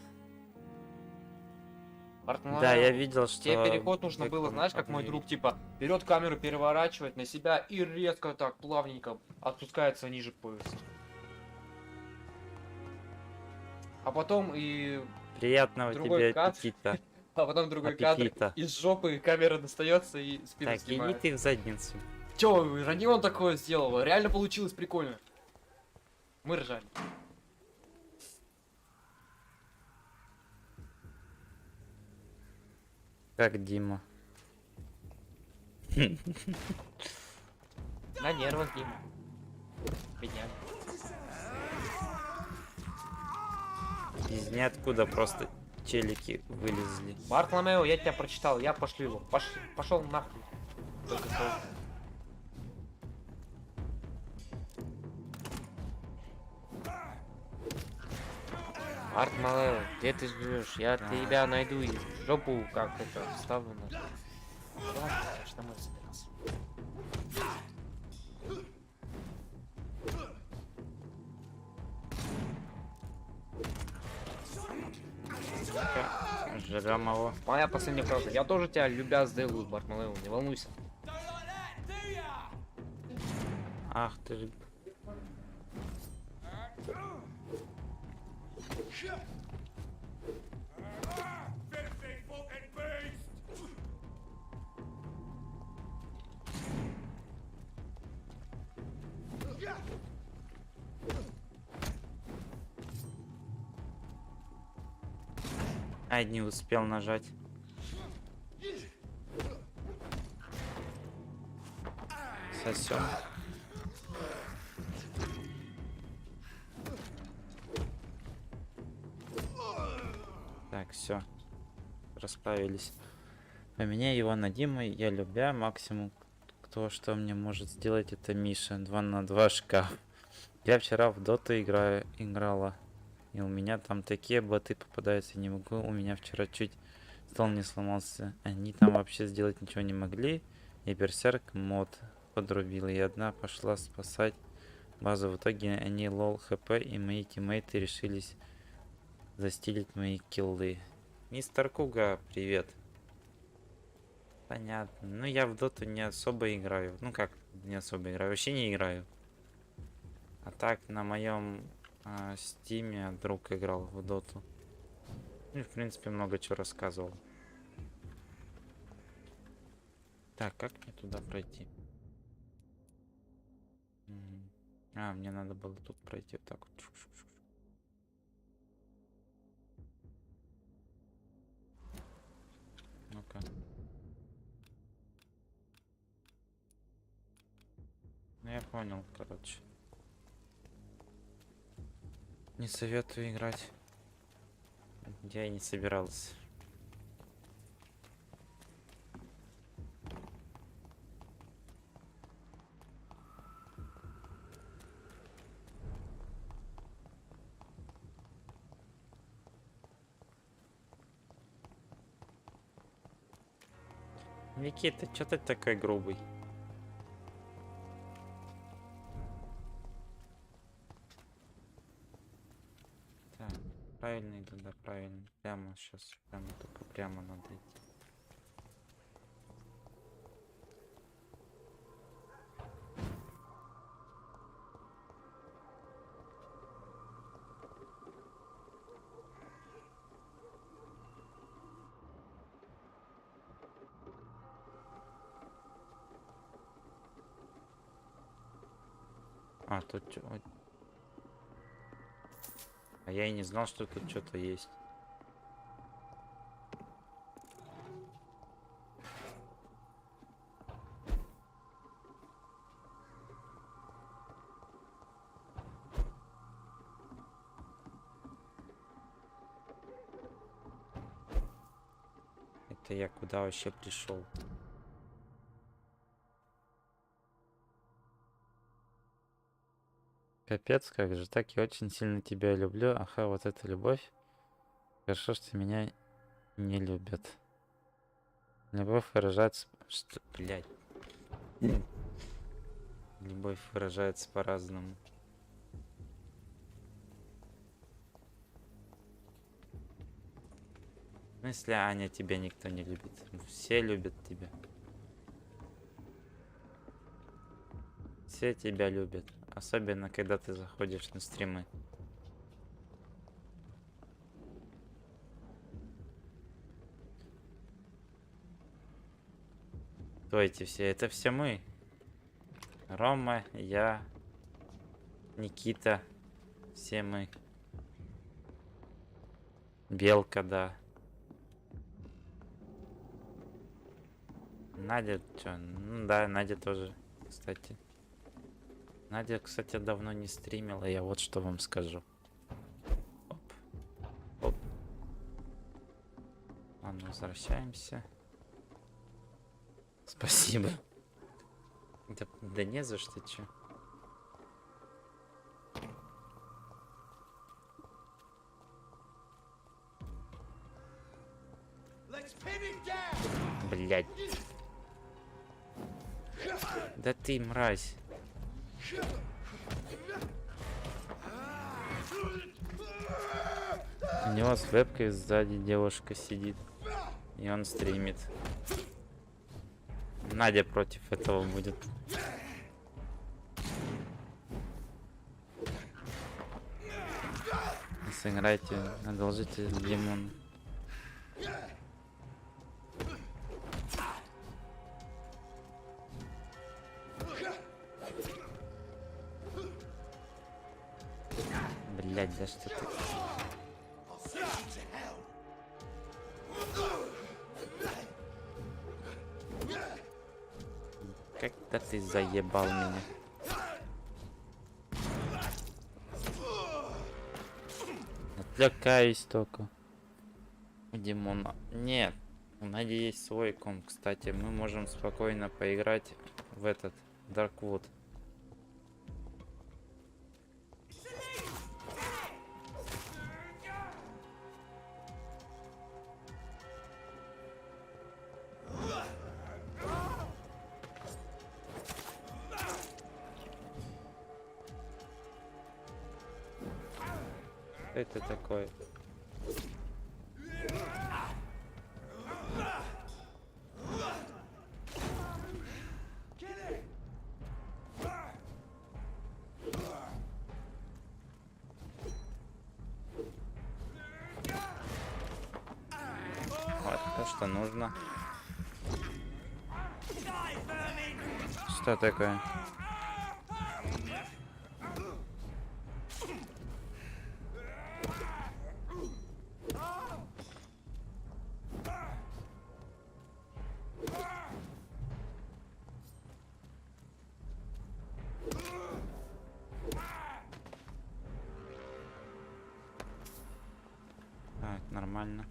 Да, я видел, что... Тебе переход нужно было, знаешь, как мой друг, типа, берет камеру, переворачивает на себя и резко так, плавненько опускается ниже пояса. А потом и Приятного другой тебе кадр, аппетита. а потом другой кадр, Аппетита. из жопы камера достается и спину Так, иди снимает. ты в задницу. Чё, Родион такое сделал? Реально получилось прикольно. Мы ржали. Как Дима. На нервах, Дима. Бедняга. Из ниоткуда просто челики вылезли. Бартоломео, я тебя прочитал, я пошлю его. Пошел нахуй. Только слово. Бартоломео, где ты живешь? Я тебя найду и в жопу как это вставлю на. Ладно, я ж домой собирался. Жрем его. Моя последняя фраза. Я тоже тебя любя сделаю, Бартоломео, не волнуйся. Ах ты ж... Ай, не успел нажать. Сосем. Так, все. Расправились. Поменяй его на Диму, я любя. Максимум, кто что мне может сделать, это Миша. 2 на 2 шкаф. Я вчера в доту играла. И у меня там такие боты попадаются, не могу. У меня вчера чуть стол не сломался. Они там вообще сделать ничего не могли. И берсерк мод подрубил. И одна пошла спасать базу. В итоге они лол хп и мои тиммейты решились застилить мои киллы. Мистер Куга, привет. Понятно. Ну я в доту не особо играю. Ну как не особо играю? Вообще не играю. А так на моем стиме друг играл в доту. Ну, в принципе, много чего рассказывал. Так, как мне туда пройти? А, мне надо было тут пройти вот так вот. Ну-ка. Ну, я понял, короче. Не советую играть. Я и не собирался. Никита, что ты такой грубый? Так, правильно иду, да, правильно. Прямо сейчас, прямо только прямо надо идти. А, тут чё? А я и не знал, что тут что-то есть. Это я куда вообще пришел? Капец, как же, так я очень сильно тебя люблю. Ага, вот эта любовь. Хорошо, что меня не любят. Любовь выражается... Что, блядь? Любовь выражается по-разному. В смысле, Аня, тебя никто не любит? Все любят тебя. Все тебя любят. Особенно, когда ты заходишь на стримы. Кто эти все? Это все мы. Рома, я, Никита. Все мы. Белка, да. Надя, что? Ну да, Надя тоже, кстати. Надя, кстати, давно не стримила, я вот что вам скажу. Оп. Оп. Ладно, возвращаемся. Спасибо. Да не за что, чё. Блять. Да ты мразь. У него с вебкой сзади девушка сидит. И он стримит. Надя против этого будет. Сыграйте, одолжите лимон. Блять, да что ты? Как-то ты заебал меня. Отвлекаюсь только. У Димона. Нет. У Нади есть свой комп, кстати. Мы можем спокойно поиграть в этот Darkwood. Это такое. Вот то, что нужно. Что такое? Так, нормально.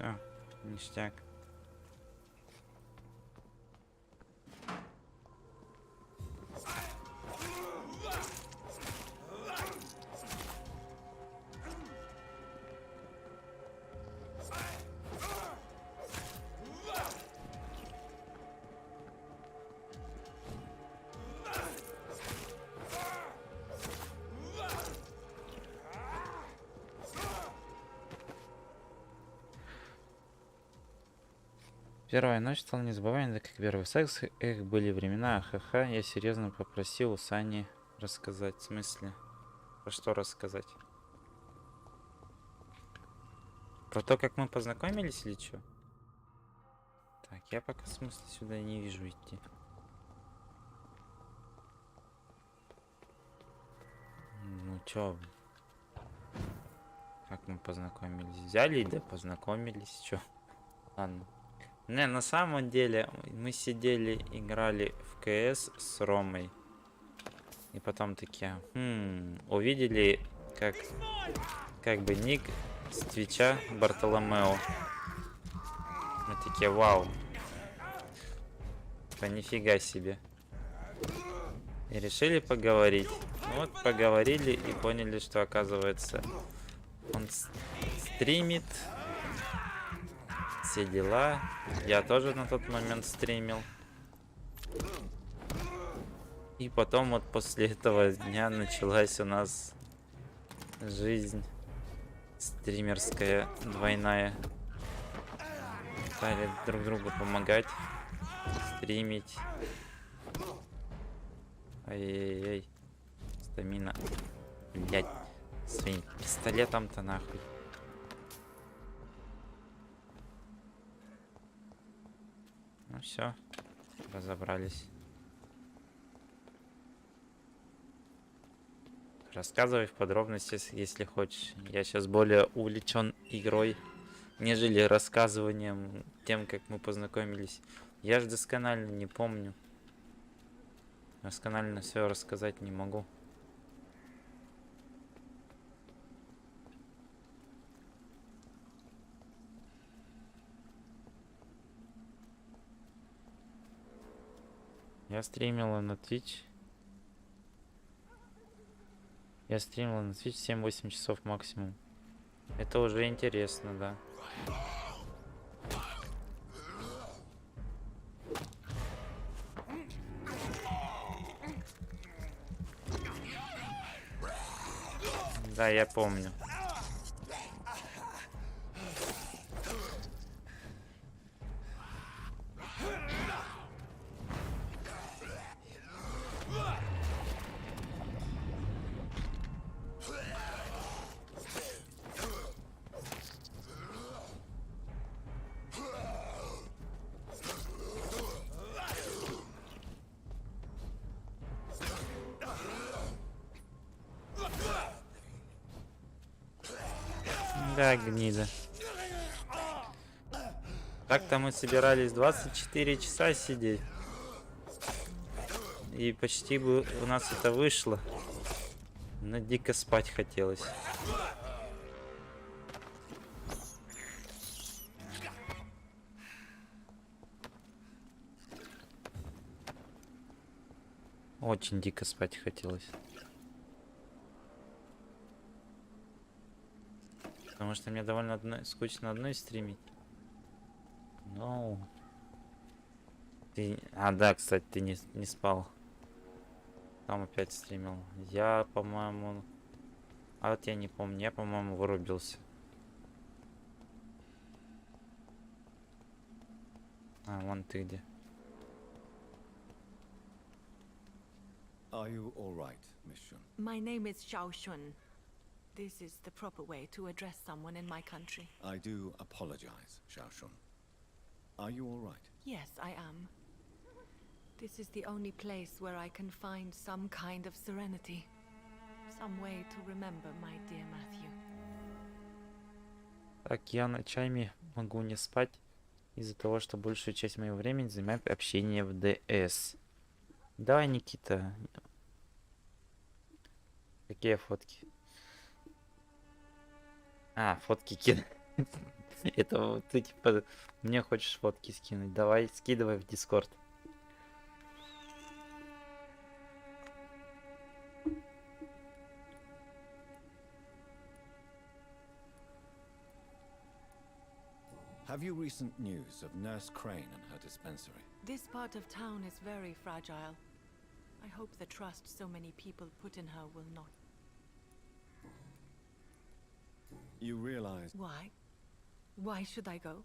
Всё, ништяк. Первая ночь стала незабываемой, так как первый секс. Эх, были времена, ха-ха. Я серьезно попросил у Сани рассказать. В смысле? Про что рассказать? Про то, как мы познакомились или что? Так, я пока смысла сюда не вижу идти. Ну чё? Как мы познакомились? Взяли и да познакомились, чё? Ладно. Не, на самом деле, мы сидели, играли в КС с Ромой. И потом такие, увидели, как как бы ник с Твича Бартоломео. Мы такие, вау. Да нифига себе. И решили поговорить. Ну вот поговорили и поняли, что оказывается он стримит. Все дела. Я тоже на тот момент стримил. И потом вот после этого дня началась у нас жизнь стримерская двойная. Стали друг другу помогать, стримить. Ай-яй-яй. Стамина. Блять. Своим пистолетом-то нахуй. Ну все. Разобрались. Рассказывай в подробностях, если хочешь. Я сейчас более увлечен игрой, нежели рассказыванием тем, как мы познакомились. Я же досконально не помню. Досконально все рассказать не могу. Я стримила на Twitch. Я стримила на Twitch 7-8 часов максимум. Это уже интересно, да. Да, я помню. Да, гнида. Так-то мы собирались 24 часа сидеть. И почти бы у нас это вышло. Но дико спать хотелось. Очень дико спать хотелось. Потому что мне довольно скучно одной стримить. Ну. Ты... А, да, кстати, ты не спал. Там опять стримил. Я, по-моему... А вот я не помню. Я, по-моему, вырубился. А, вон ты где. Are you all right, Miss Shun? My name is Xiao Shun. This is the proper way to address someone in my country. I do apologize, Xiao Shun. Are you all right? Yes, I am. This is the only place where I can find some kind of serenity. Some way to remember my dear Matthew. Так, я ночами могу не спать из-за того, что большую часть моего времени занимает общение в ДС. Давай, Никита. Какие фотки? А, фотки кидать. Это ты типа мне хочешь фотки скинуть. Давай, скидывай в Дискорд. Have you recent news of Nurse Crane and her dispensary? This part of town is very fragile. I hope the trust so many people put in her will not. You realize... Why? Why should I go?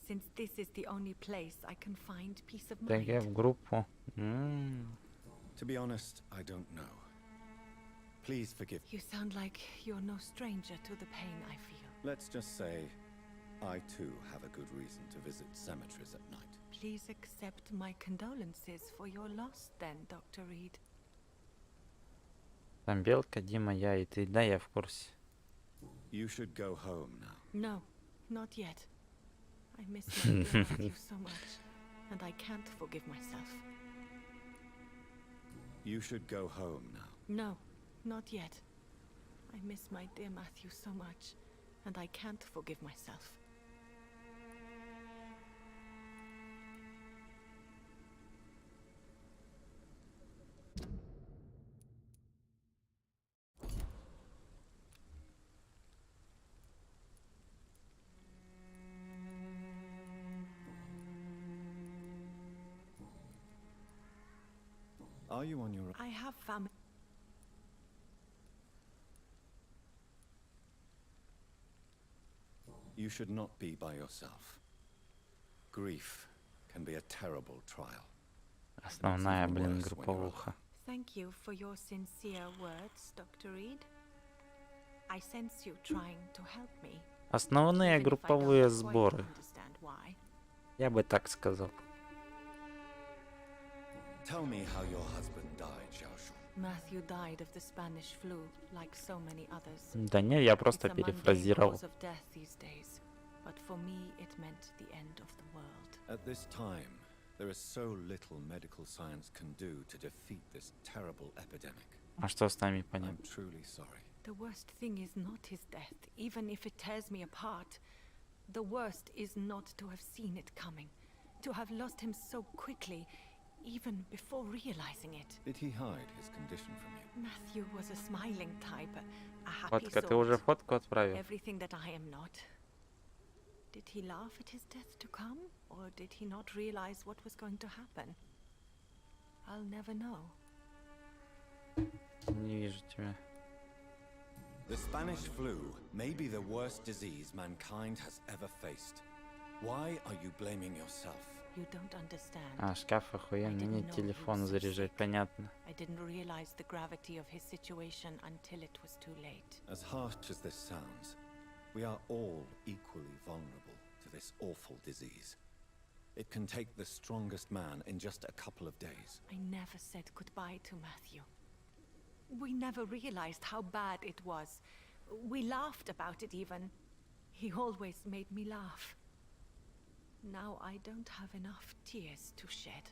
Since this is the only place I can find peace of Так, я mind. в группу. To be honest, I don't know. Please forgive. You sound like you're no stranger to the pain I feel. Let's just say, I too have a good reason to visit cemeteries at night. Please accept my condolences for your loss then, Dr. Reed. Там Белка, Дима, я и ты. Да, я в курсе. You should go home now. No, not yet. I miss my dear Matthew so much, and I can't forgive myself. You should go home now. No, not yet. I miss my dear Matthew so much, and I can't forgive myself. Are you on your I have family. You should not be by yourself. Grief can be a terrible trial. Основная, блин, групповуха. Thank you for your sincere words, Dr. Reed. I sense you trying to help me. Основные even if I don't групповые quite сборы. understand why. Я бы так сказал. Tell me how your husband died, Xiaoshu. Matthew died of the Spanish flu, like so many others. Да не, я просто It's a mundane перефразировал. cause of death these days, but for me it meant the end of the world. At this time, there is so little medical science can do to defeat this terrible epidemic. А что с нами понятно? I'm truly sorry. The worst thing is not his death, even if it tears me apart. The worst is not to have seen it coming, to have lost him so quickly, even before realizing it. Did he hide his condition from you? Matthew was a smiling type, a happy Фотка, ты уже sort. фотку отправил? Everything that I am not. Did he laugh at his death to come, or did he not realize what was going to happen? I'll never know. Не вижу тебя. The Spanish flu may be the worst disease mankind has ever faced. Why are you blaming yourself? You don't understand. А, шкаф охуенный, нет телефон заряжать, понятно. I didn't realize the gravity of his situation until it was too late. As harsh as this sounds, we are all equally vulnerable to this awful disease. It can take the strongest man in just a couple of days. I never said goodbye to Matthew. We never realized how bad it was. We laughed about it even. He always made me laugh. Now I don't have enough tears to shed.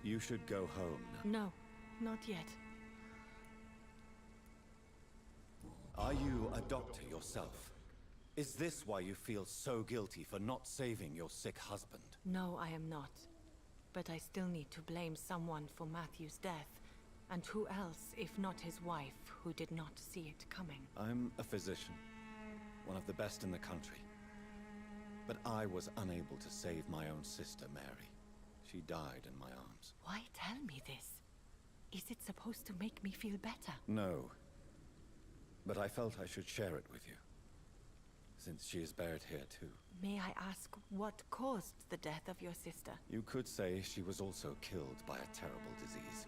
You should go home now. No, not yet. Are you a doctor yourself? Is this why you feel so guilty for not saving your sick husband? No, I am not. But I still need to blame someone for Matthew's death. And who else, if not his wife, who did not see it coming? I'm a physician, one of the best in the country. But I was unable to save my own sister, Mary. She died in my arms. Why tell me this? Is it supposed to make me feel better? No. But I felt I should share it with you, since she is buried here too. May I ask what caused the death of your sister? You could say she was also killed by a terrible disease.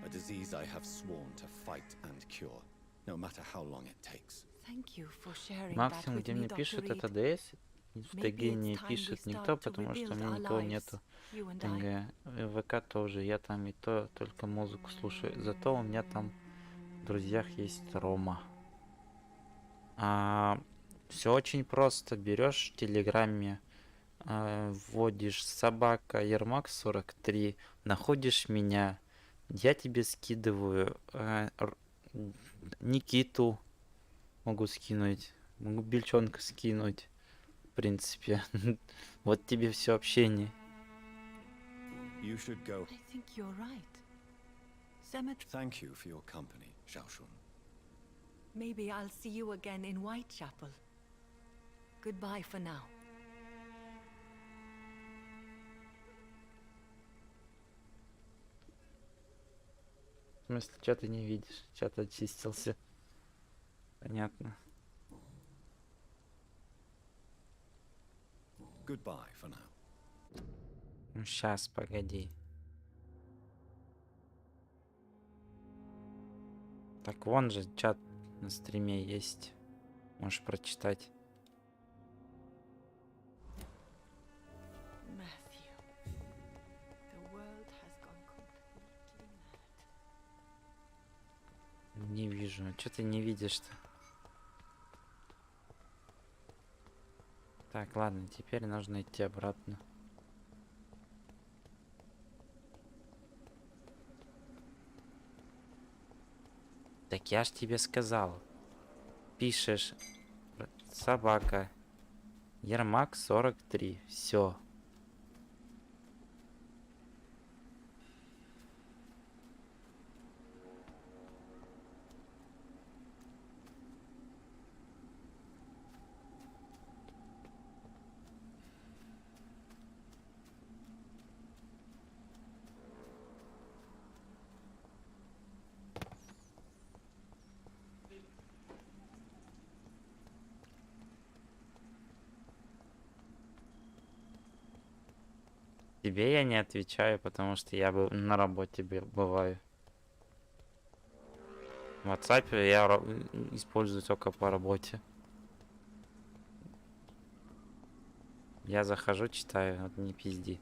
A disease I have sworn to fight and cure, no matter how long it takes. Thank you for sharing that Максимум, with где me, мне Dr. пишет, Reed. это ДС. В Maybe ТГ it's не time we пишет start никто, to потому что у rebuild меня our никого lives, нету. you and I. ТГ, ВК тоже, я там и то только музыку слушаю. Зато у меня там в друзьях есть Рома. Все очень просто. Берешь в Телеграме, вводишь собака Ермак 43, находишь меня, я тебе скидываю Никиту, могу скинуть, могу Бельчонка скинуть, в принципе. Вот тебе все общение. You should go. I think you're right. Cemetery. Thank you for your company, Xiaoshun. Maybe I'll see you again in Whitechapel. Goodbye for now. В смысле, что ты не видишь? Чат очистился. Понятно. Goodbye for now. Ну, сейчас, погоди. Так, вон же чат на стриме есть. Можешь прочитать. Matthew, the world has gone completely mad. Не вижу. Что ты не видишь-то? Так, ладно, теперь нужно идти обратно. Так я ж тебе сказал. Пишешь собака. Ермак 43. Все. Тебе я не отвечаю, потому что я на работе бываю. В WhatsApp я использую только по работе. Я захожу, читаю, вот не пизди.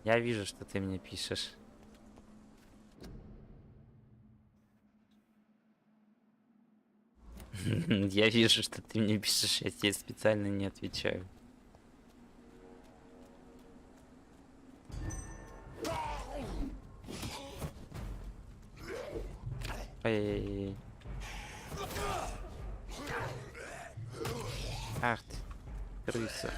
Я вижу, что ты мне пишешь. Я вижу, что ты мне пишешь, я тебе специально не отвечаю. Ай-яй-яй. Ах ты, крыса.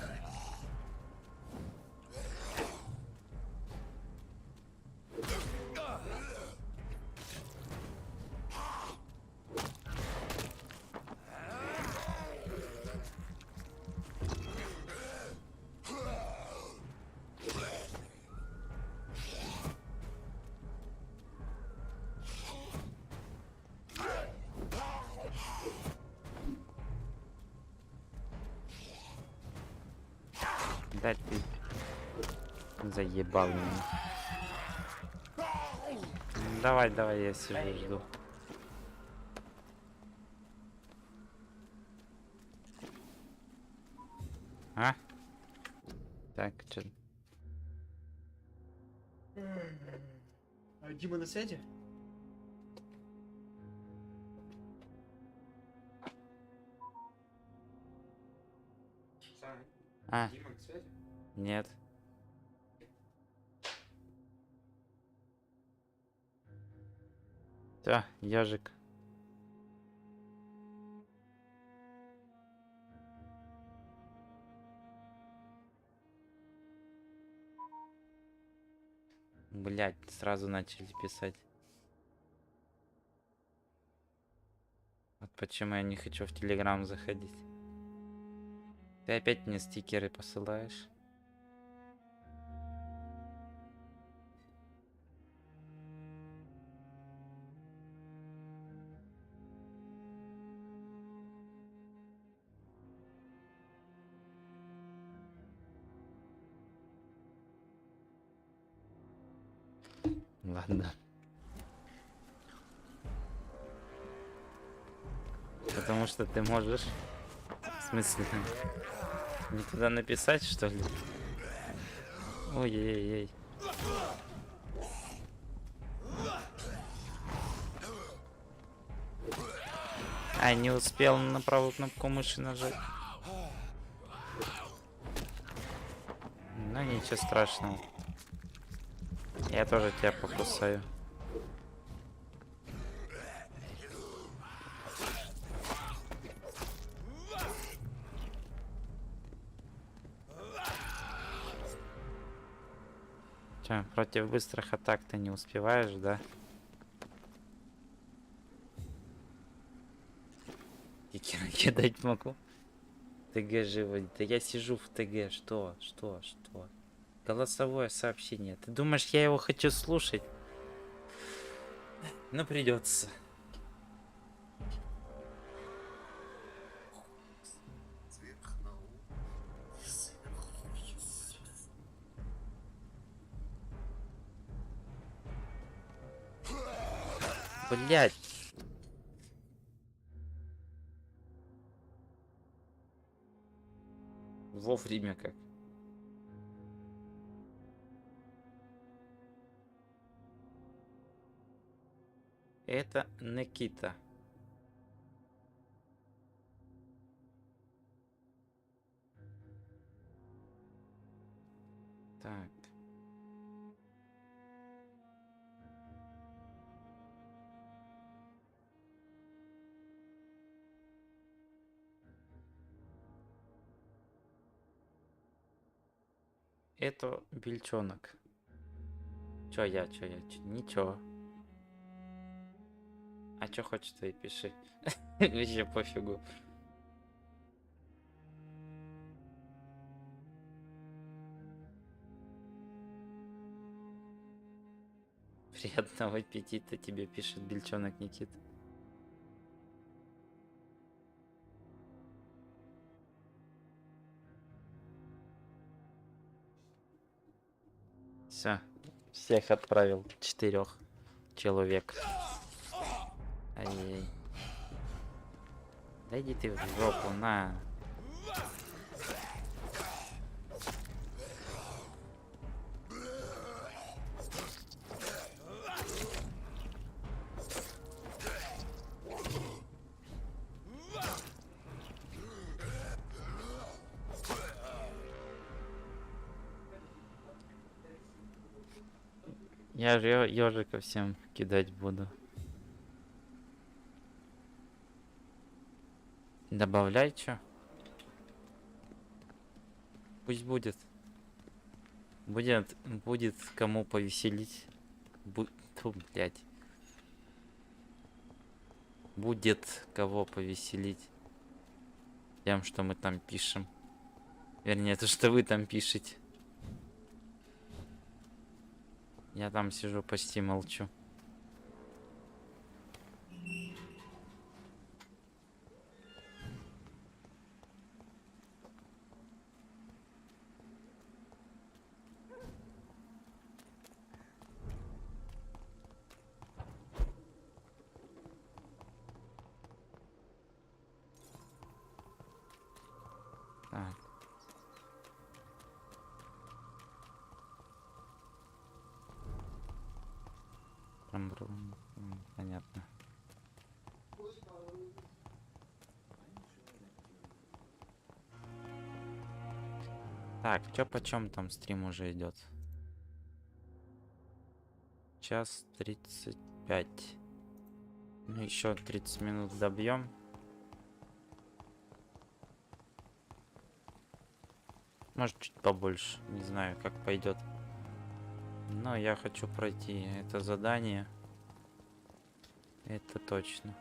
Да ты заебал меня. Давай, давай, я сижу, жду. А? Так, что? Дима на связи? А, Дима на связи? нет. Всё, ежик. Блять, сразу начали писать. Вот почему я не хочу в Телеграм заходить. Ты опять мне стикеры посылаешь? Ладно. Потому что ты можешь... В смысле? Не туда написать, что ли? Ой-ой-ой. А, не успел на правую кнопку мыши нажать. Ну, ничего страшного. Я тоже тебя покусаю. Че, против быстрых атак ты не успеваешь, да? И кидать могу. ТГ живо. Да я сижу в ТГ. Что? Голосовое сообщение. Ты думаешь, я его хочу слушать? Ну, придется. Блять. Вовремя как. Это Никита. Так. Это бельчонок. Чё я? Ничего. А чё хочешь, то и пиши. Вообще пофигу. Приятного аппетита тебе пишет бельчонок Никит. Все, всех отправил, 4 человек. Ай-яй. Да иди ты в жопу, на. Я же ежика всем кидать буду. Добавляй чё? Пусть будет. Будет кому повеселить. Тьфу, блядь. Будет кого повеселить. Тем, что мы там пишем. Вернее, то, что вы там пишете. Я там сижу, почти молчу. Так. Понятно. Так, чё почем там стрим уже идет? 1:35. Ну, еще 30 минут добьем. Может, чуть побольше. Не знаю, как пойдет. Но я хочу пройти это задание. Это точно.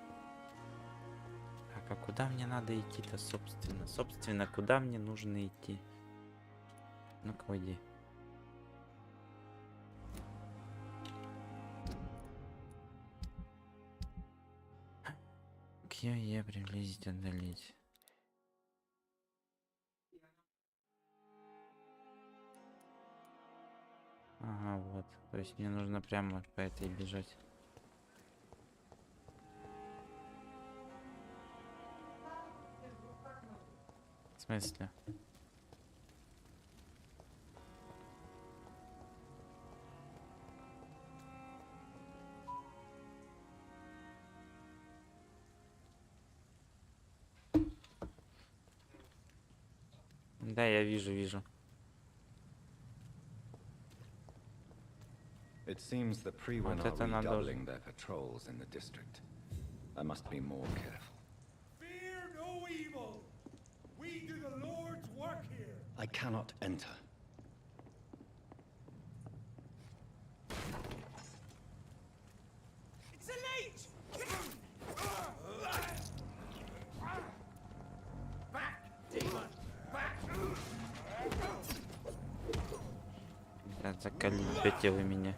Так, а куда мне надо идти-то, собственно? Собственно, куда мне нужно идти? Ну-ка, уйди. Q-E приблизить, отдалить. Ага, вот. То есть мне нужно прямо по этой бежать. В смысле? Да, я вижу. It seems the Freewen are redoubling their patrols in the district. I must be more careful. Fear no evil. We do the Lord's work here. I cannot enter. It's a leech. Back, demon. Back. Да, заколебете вы меня.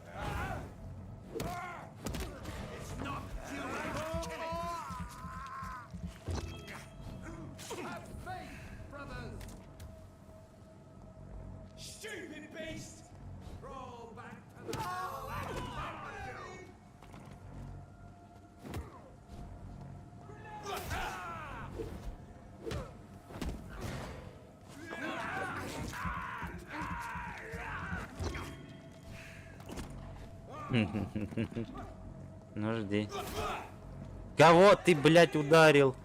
Ну жди. Кого ты, блядь, ударил?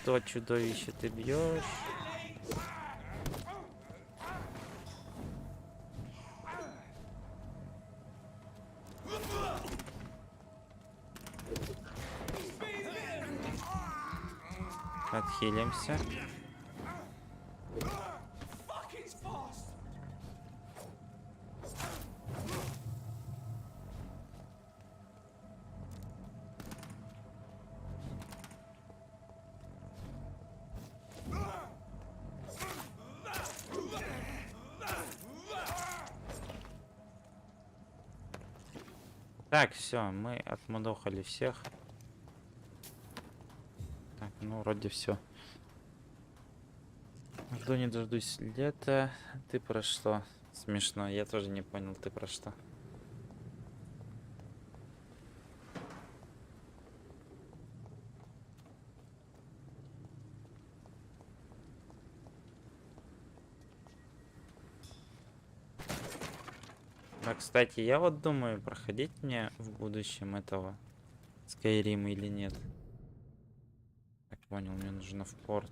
Что, чудовище, ты бьешь? Отхилимся. Так, все, мы отмудохали всех. Так, ну вроде все. Жду не дождусь лета. Ты про что? Смешно, я тоже не понял, ты про что. А, кстати, я вот думаю, проходить мне в будущем этого Skyrim или нет. Так, понял, мне нужно в порт.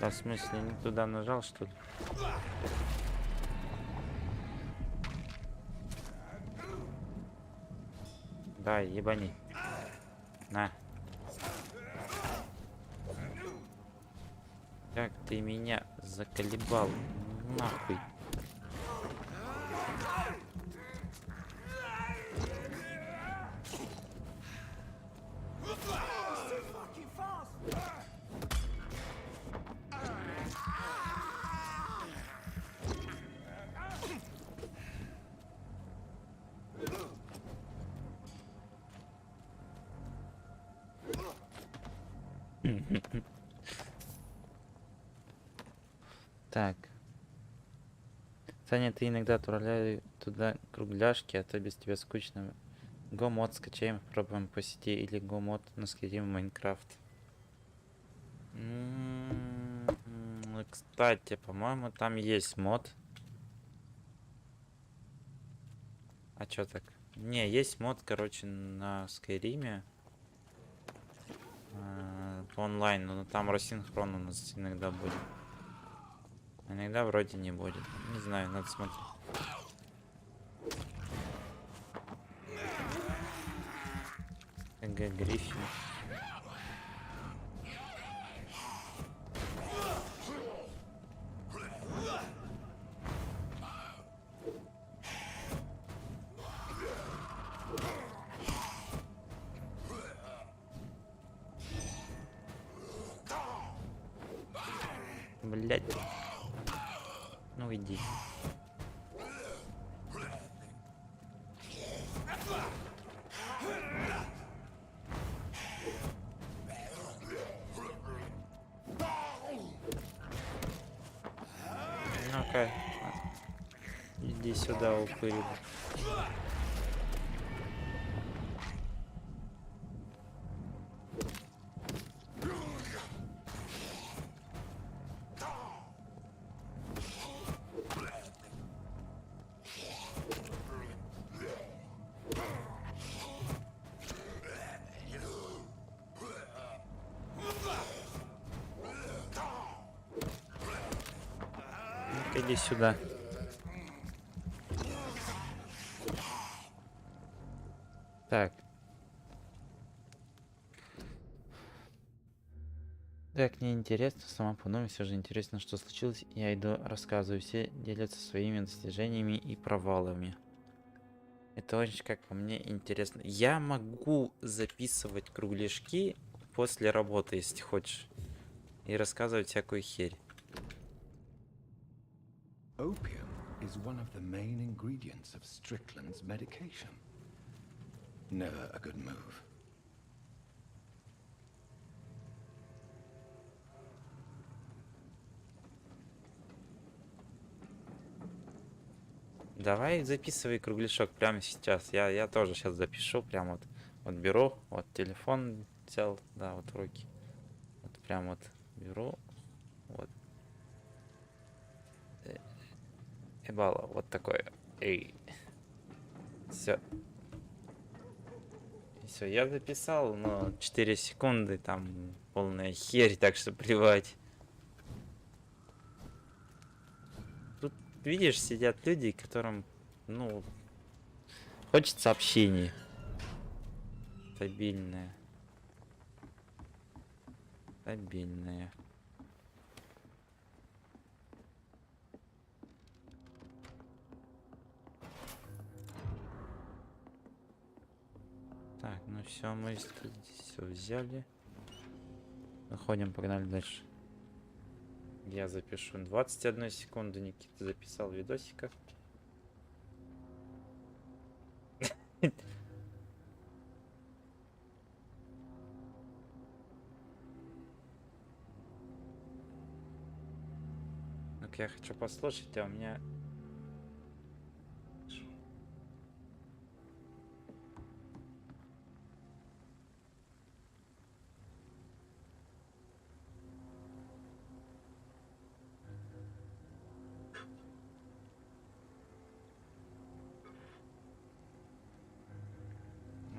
Да, в смысле, не туда нажал, что ли? Да, ебани. На. Как ты меня заколебал? Нахуй. Так. Саня, ты иногда отправляй туда кругляшки, а то без тебя скучно. Го-мод скачаем, попробуем по сети, или го-мод на Skyrim Майнкрафт. Кстати, по-моему, там есть мод. А чё так? Не, есть мод, короче, на Скайриме. По онлайну, но там рассинхрон у нас иногда будет. Иногда вроде не будет. Не знаю, надо смотреть. КГ Гриффин. Блять. Ну иди. Ну-ка. Иди сюда, упырь. Иди сюда. Так. Так, неинтересно, сама подумай, все же интересно, что случилось. Я иду, рассказываю, все делятся своими достижениями и провалами. Это очень, как по мне, интересно. Я могу записывать кругляшки после работы, если хочешь, и рассказывать всякую херь. Opium is one of the main ingredients of Strickland's medication. Never a good move. Давай записывай кругляшок прямо сейчас. Я тоже сейчас запишу прям вот Вот беру, вот телефон взял, да, вот в руки. Вот прям вот беру, вот. Ебало, вот такое. Эй. Все. Все, я записал, но 4 секунды, там полная херь, так что плевать. Тут, видишь, сидят люди, которым, ну, хочется общения. Стабильное. Стабильное. Так, ну все, мы все взяли. Выходим, погнали дальше. Я запишу 21 секунду. Никита записал видосика. Ну-ка, я хочу послушать, а у меня...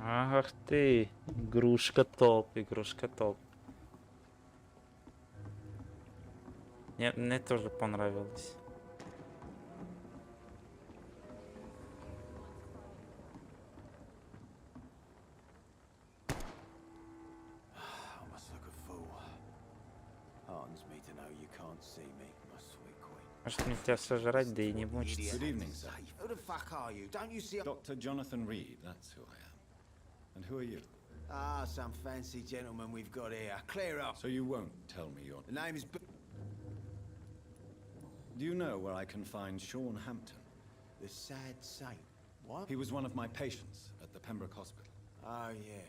Ах ты, игрушка топ, игрушка топ. Мне тоже понравилось. I must look a fool. Heartens me to know you can't see me, my sweet queen. Может мне тебя сожрать, да и не мучиться. Good evening, sir. Who the fuck are you? Don't you see? Dr. Jonathan Reed, that's who I am. And who are you? Ah, some fancy gentleman we've got here. Clear up. So you won't tell me your... The name is. Do you know where I can find Sean Hampton? The sad saint. What? He was one of my patients at the Pembroke Hospital. Oh yeah.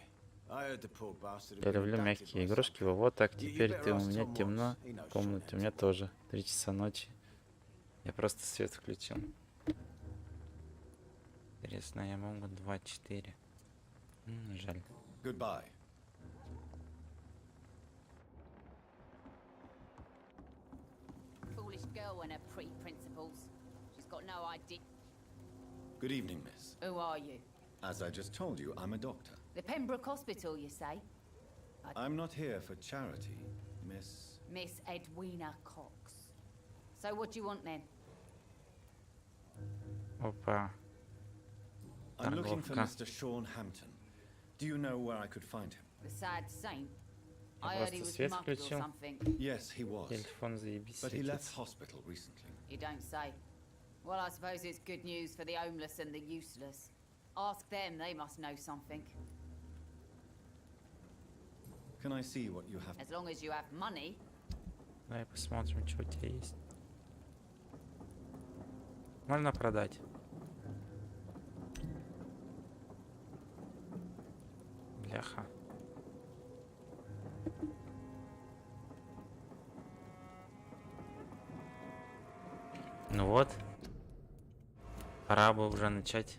I heard the poor bastard. Я люблю мягкие игрушки. Вот так теперь ты у меня темно в комнате. У меня тоже. 3 часа ночи. Я просто свет включил. Интересно, я могу 2-4. Жаль. Goodbye. Foolish girl and her pre-principles. She's got no idea. Good evening, miss. Who are you? As I just told you, I'm a doctor. The Pembroke Hospital, you say? I'm not here for charity, miss. Miss Edwina Cox. So what do you want then? Опа. I'm looking for Торговка. Mr. Sean Hampton. Do you know where I could find him? The sad saint? Я I heard he просто was свет mugged or включил. something. Yes, he was. Телефон заебись But he left светится. hospital recently. You don't say. Well, I suppose it's good news for the homeless and the useless. Ask them, they must know something. Can I see what you have? As long as you have money. Давай посмотрим, что у тебя есть. Можно продать. Бляха. Ну вот. Пора бы уже начать.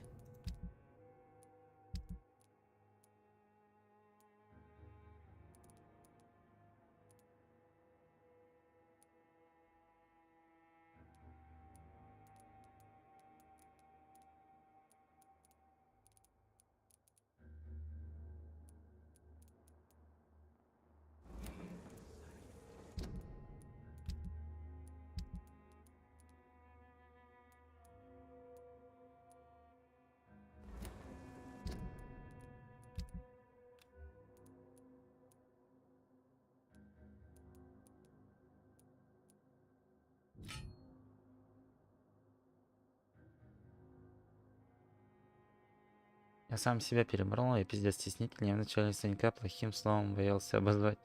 Я сам себя перебрал, я пиздец стеснительный. Я вначале Санька плохим словом боялся обозвать.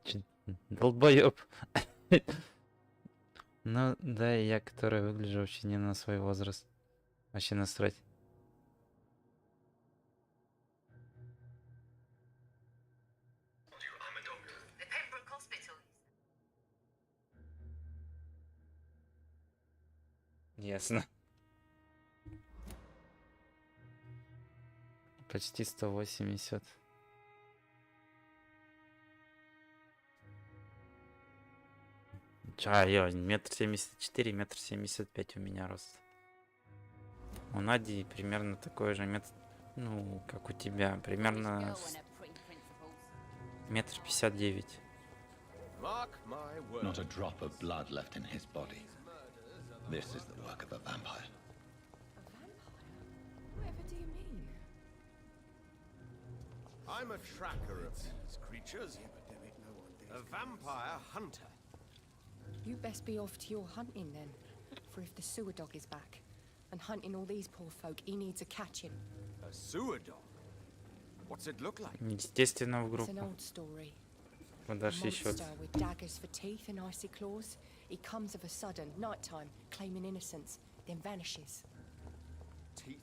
Ты чё, долбоёб. Ну, да, и я, который выгляжу вообще не на свой возраст. Вообще насрать. The Pembroke Hospital. Ясно. Почти 180. Метр 74, метр 75 у меня рост. У Нади примерно такой же метр, ну, как у тебя, примерно метр 59. Not a drop of blood left in his body. This is the work of a vampire. Whatever do you mean? I'm a tracker of these creatures. A vampire hunter. You best be off to your hunting then. For if the sewer dog is back and hunting all these poor folk, he needs a catching. A sewer dog? What's it look like? Естественно, в It's группу. an old story. A Подошли счет. monster with daggers for teeth and icy claws. He comes of a sudden, nighttime, claiming innocence, then vanishes. Teeth,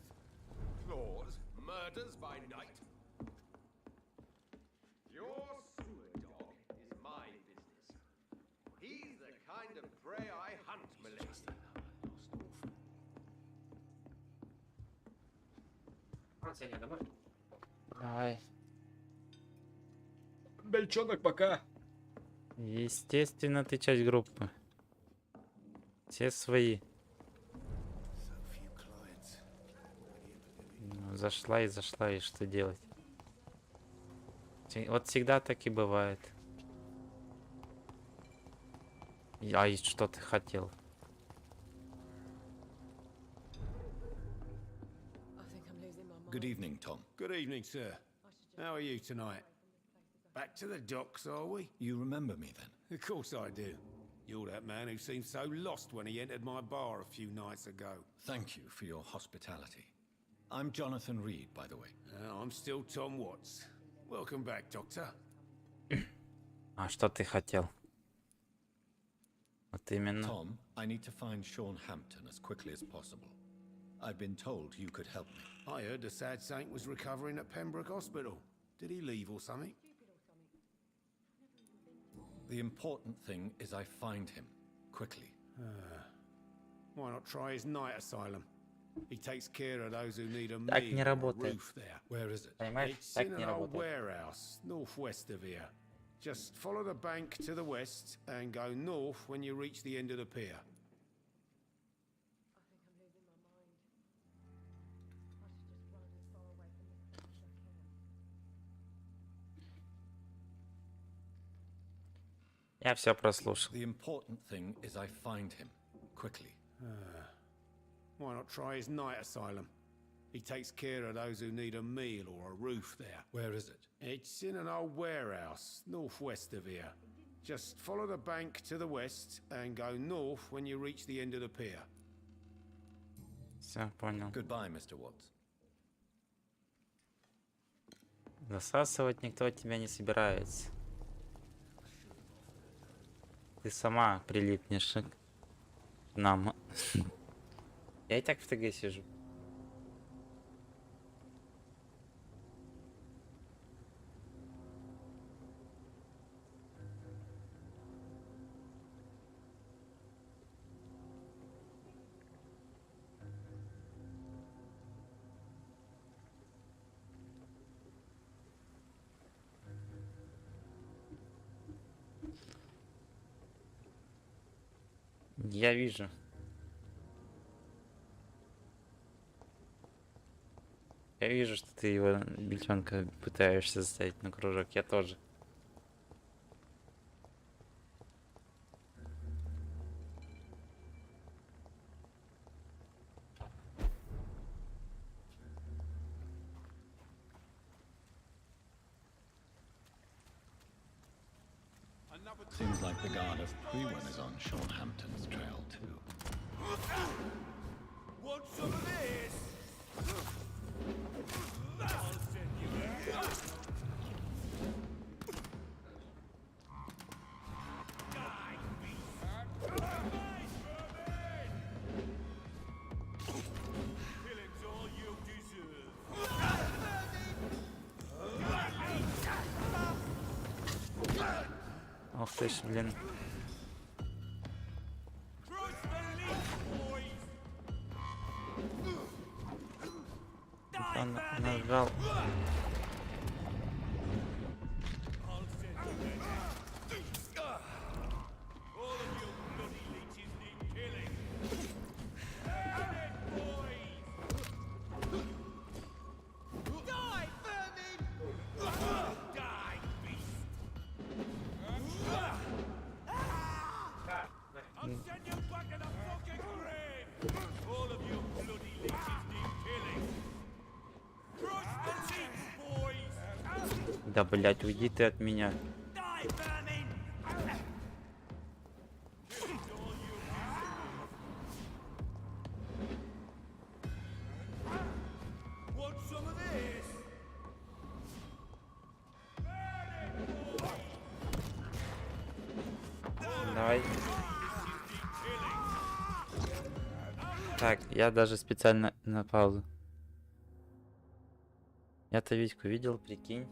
claws, murders by night. Your sewer dog is my business. He's the kind of prey I hunt, milady. Давай. Бельчонок, пока. Естественно, ты часть группы. Все свои. Ну, зашла, и что делать? Вот всегда так и бывает. И что ты хотел? Good evening, Tom. Good evening, sir. How are you tonight? Back to the docks, are we? You remember me then? Of course I do. You're that man who seemed so lost when he entered my bar a few nights ago. Thank you for your hospitality. I'm Jonathan Reed, by the way. I'm still Tom Watts. Welcome back, Doctor. А что ты хотел? Вот именно. Tom, I need to find Sean Hampton as quickly as possible. I've been told you could help me. I heard the sad saint was recovering at Pembroke Hospital. Did he leave or something? The important thing is I find him quickly. Why not try his night asylum? He takes care of those who need a Так не meal or a работает. roof there. Where is it? Понимаешь, It's так in не an old работает. warehouse northwest of here. Just follow the bank to the west and go north when you reach the end of the pier. Я все прослушал. The important thing is I find him quickly. Why not try his night asylum? He takes care of those who need a meal or a roof there. Where is it? It's in an old warehouse northwest of here. Just follow the bank to the west and go north when you reach the end of the pier. Все, понял. Goodbye, Mr. Watts. Засасывать никто от тебя не собирается. Ты сама прилипнешь к нам. Я и так в ТГ сижу. Я вижу. Я вижу, что ты его, бельчонка, пытаешься заставить на кружок. Я тоже. Seems like the guard of Prewin is on Sean Hampton's trail too. Want some of this? I'll send you there. Die, beast! Killing's all you deserve. Ох ты ж, блин. Trust the lead, boys! Die, нажал. Да, блять, уйди ты от меня. Давай. Так, я даже специально на паузу. Я-то Витьку видел, прикинь.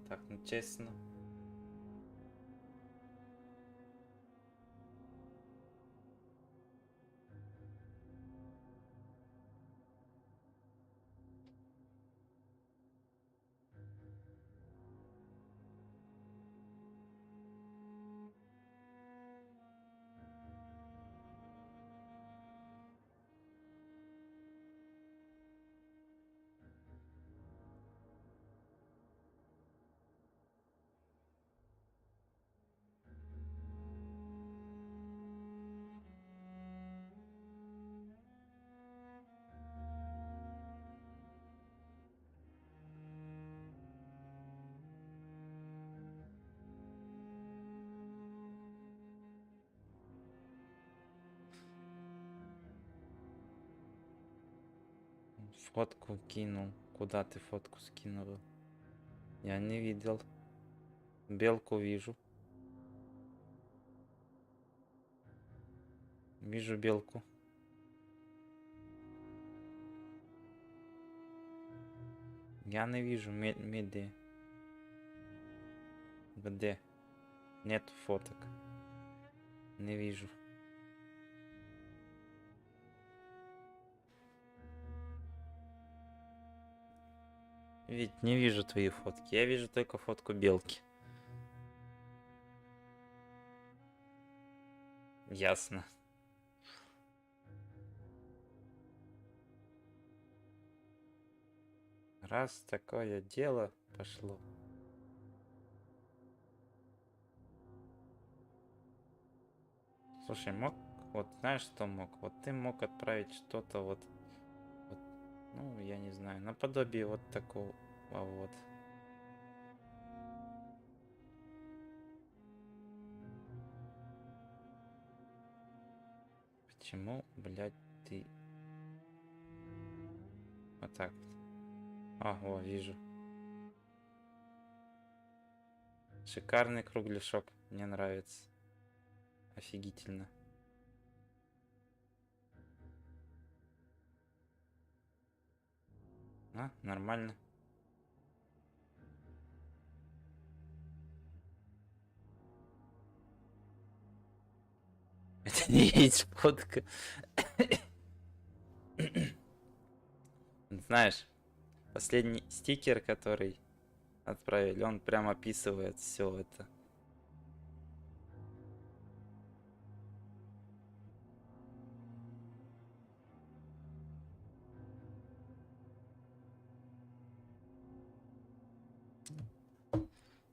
Так, ну честно. Фотку кинул. Куда ты фотку скинул? Я не видел. Белку вижу. Вижу белку. Я не вижу меди. Где? Нет фоток. Не вижу. Ведь не вижу твои фотки. Я вижу только фотку белки. Ясно. Раз такое дело пошло. Слушай, мог, вот знаешь, что мог? Вот ты мог отправить что-то вот, ну, я не знаю, наподобие вот такого вот. Почему, блядь, ты... Вот так вот. О, вижу. Шикарный кругляшок. Мне нравится. Офигительно. Нормально. Это не есть фотка. Знаешь, последний стикер, который отправили, он прям описывает все это.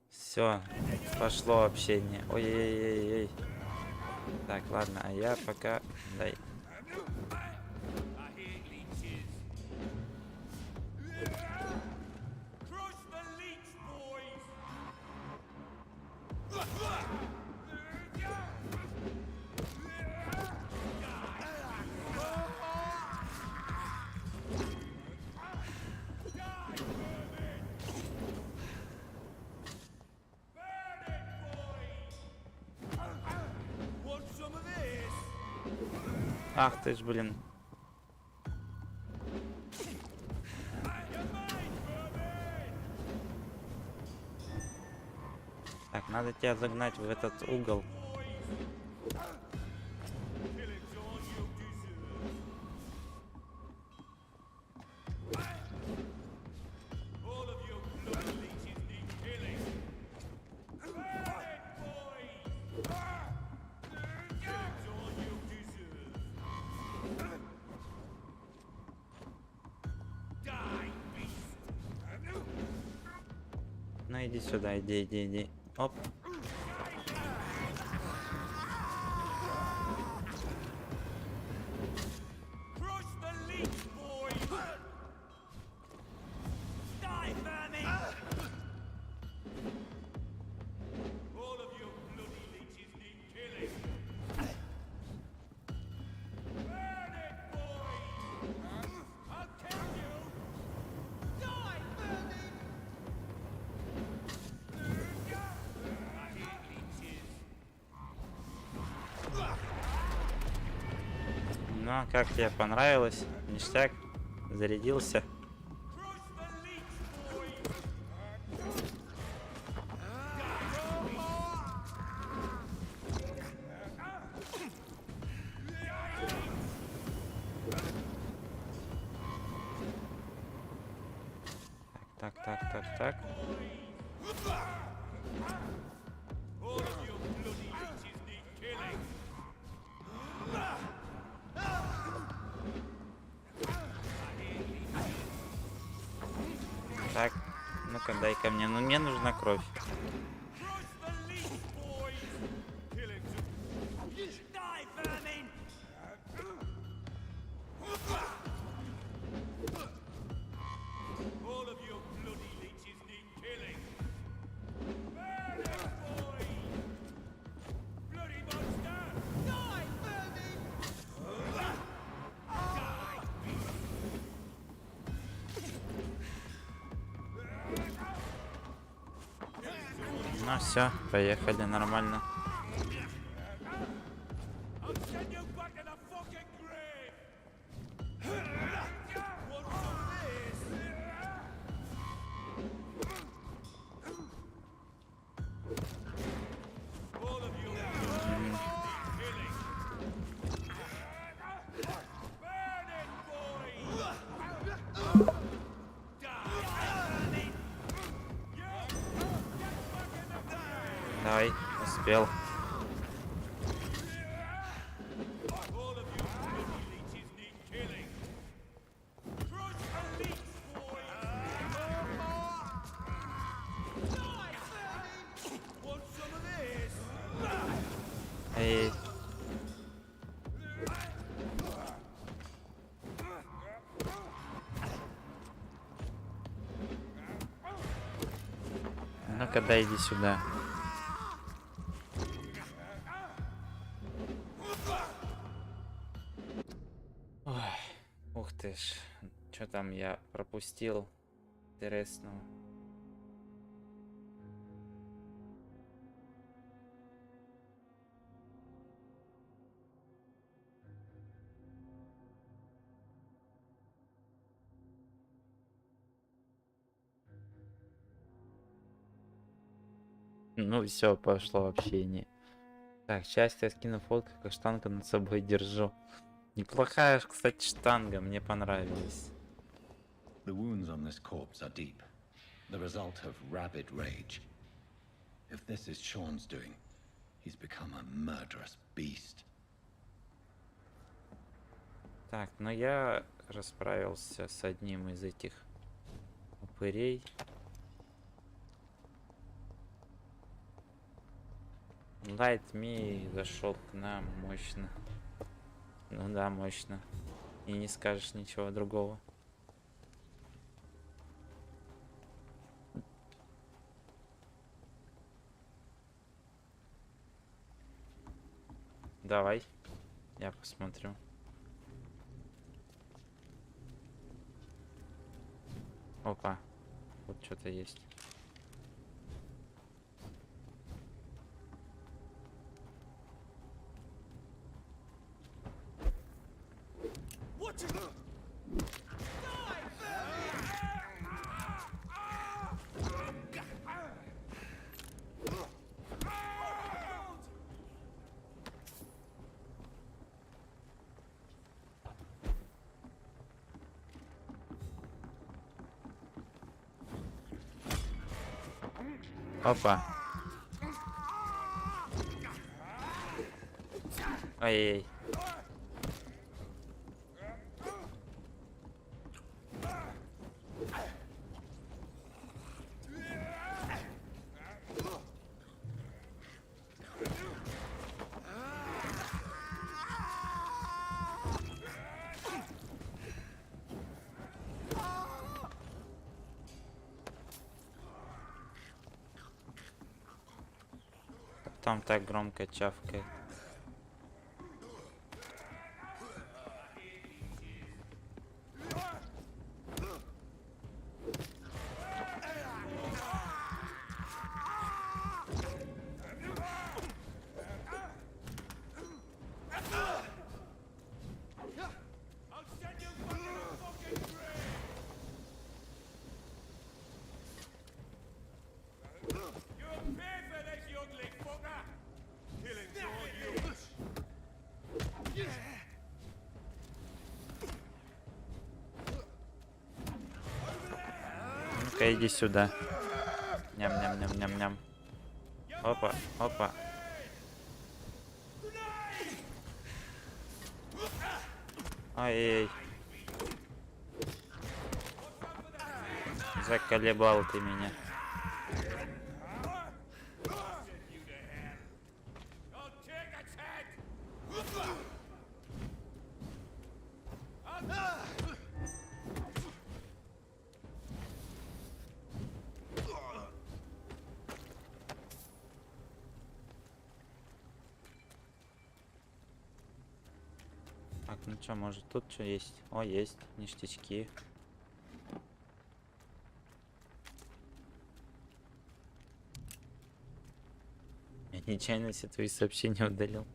Все, пошло общение. Ой-ой-ой-ой. Так, ладно, а я пока... Дай. Ах ты ж, блин. Так, надо тебя загнать в этот угол. Ну иди сюда, иди. Оп. Ну, как тебе понравилось? Ништяк? Зарядился? Так. Так, ну-ка дай-ка мне, ну мне нужна кровь. Ну все, поехали нормально. Давай, успел. Эй. Ну-ка, дай иди сюда. Ой, ух ты ж, что там я пропустил интересного? Ну все, пошло общение. Так, счастье, я скину фотку, как штанга над собой держу. Неплохая, кстати, штанга, мне понравилась. The wounds on this corpse are deep, the result of rabid rage. If this is Sean's doing, he's become a murderous beast. Так, ну я расправился с одним из этих упырей. Light Me зашел к нам мощно. Ну да, мощно. И не скажешь ничего другого. Давай, я посмотрю. Опа, вот что-то есть. Опа. Ай-яй. там так громко чавкает? Ну-ка, иди сюда. Ням-ням-ням-ням-ням. Опа, опа. Ай-яй. Заколебал ты меня. Так, ну что, может тут что есть? О, есть ништячки. Я нечаянно все твои сообщения удалил.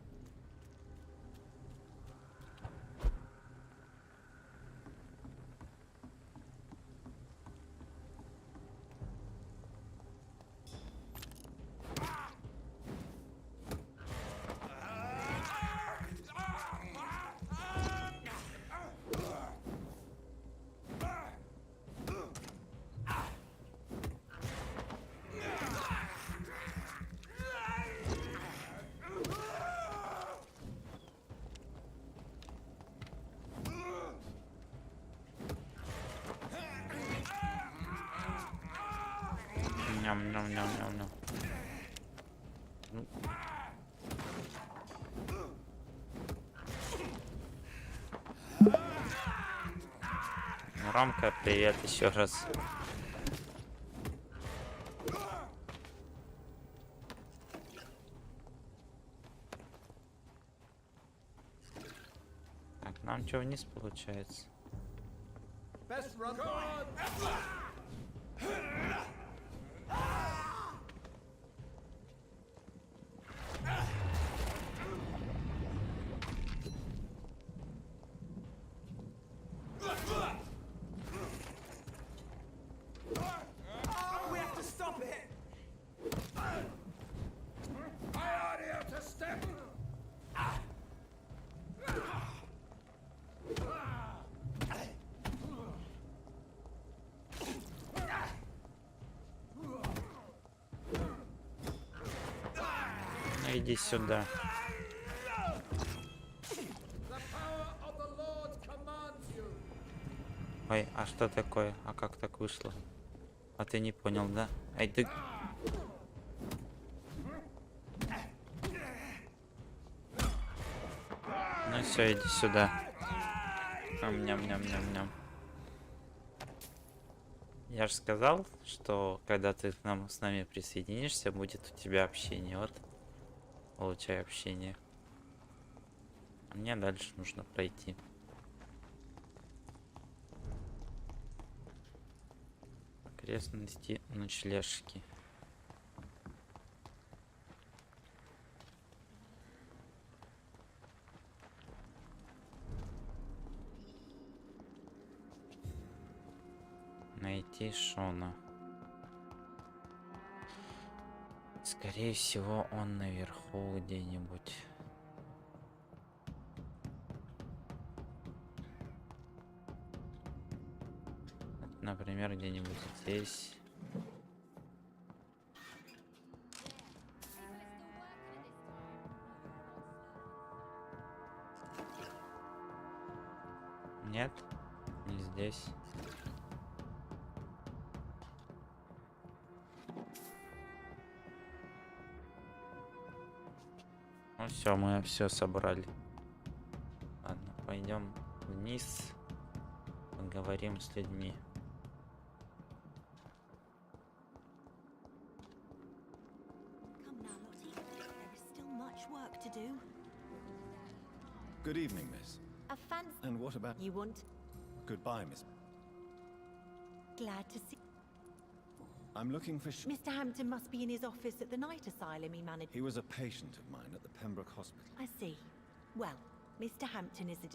Ням-ням-ням-ням-ням. Ну. Ну, Ромка, привет еще раз. Так, нам что вниз получается? Ну иди сюда. Ой, а что такое? А как так вышло? А ты не понял, да? Ай, ты... Ну все, иди сюда. Ням-ням-ням-ням-ням. Я же сказал, что когда ты к нам с нами присоединишься, будет у тебя общение. Вот. Получай общение. А мне дальше нужно пройти. Окрестности ночлежки. Найти Шона. Скорее всего, он наверху где-нибудь. Например, где-нибудь здесь. Нет, не здесь. Ну все, мы все собрали. Ладно, пойдем вниз, поговорим с людьми. do. Good evening, miss. A fancy. And what about... You want? Goodbye, miss. Glad to see. I'm looking for... Mr. Hampton must be in his office at the night asylum he managed. He was a patient of mine at the Pembroke Hospital. I see. Well, Mr. Hampton is a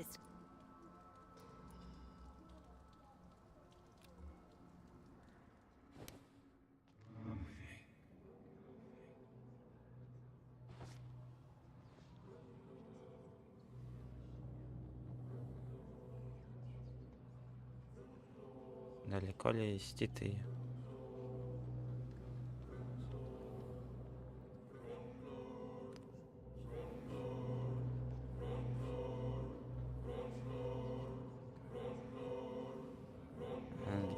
Далеко ли вести ты?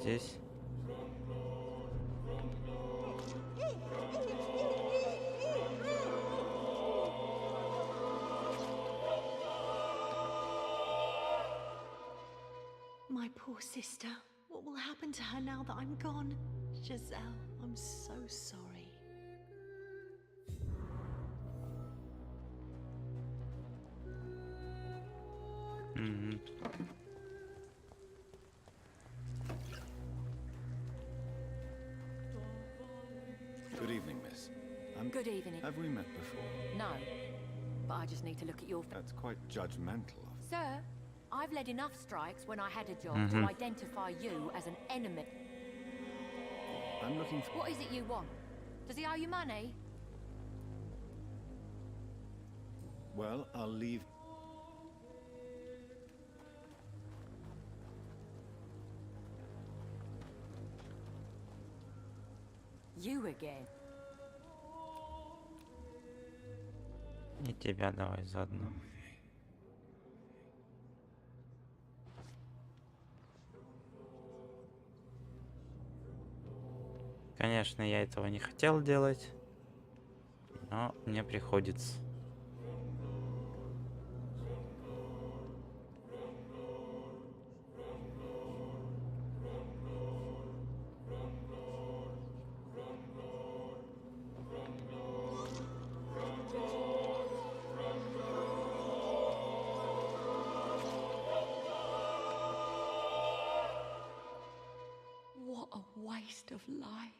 Здесь. My poor sister. What will happen to her now that I'm gone? Giselle, I'm so sorry. Good evening, miss. Good evening. Have we met before? No, but I just need to look at your... That's quite judgmental of you. Sir, I've led enough strikes when I had a job to identify you as an enemy. I'm looking for... What is it you want? Does he owe you money? Well, I'll leave... You again. И тебя давай заодно. Конечно, я этого не хотел делать, но мне приходится. What a waste of life.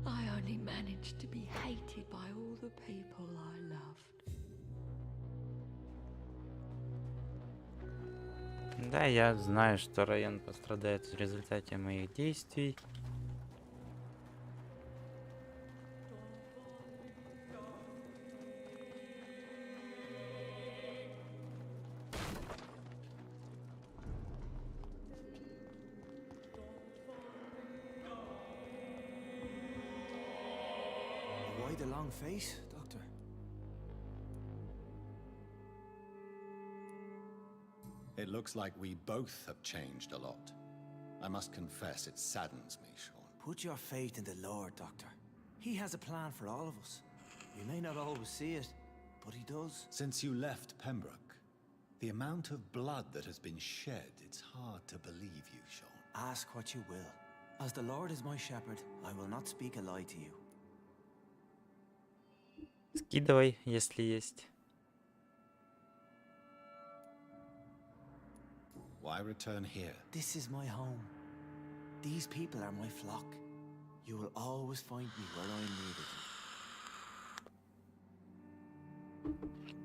I only managed to be hated by all the people I loved. Да, я знаю, что район пострадает в результате моих действий. Why the long face, Doctor? It looks like we both have changed a lot. I must confess, it saddens me, Sean. Put your faith in the Lord, Doctor. He has a plan for all of us. We may not always see it, but he does. Since you left Pembroke, the amount of blood that has been shed, it's hard to believe you, Sean. Ask what you will. As the Lord is my shepherd, I will not speak a lie to you. Скидывай, если есть. Why return here? This is my home. These people are my flock. You will always find me where I needed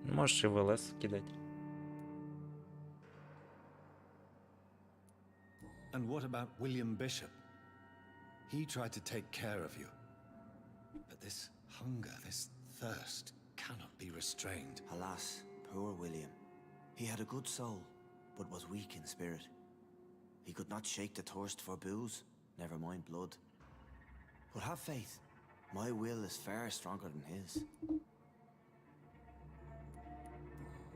you. Можешь и в ЛС кидать. And what about William Bishop? He tried to take care of you. But this hunger, this thirst, cannot be restrained. Alas, poor William. He had a good soul, but was weak in spirit. He could not shake the thirst for booze, never mind blood. But have faith. My will is far stronger than his.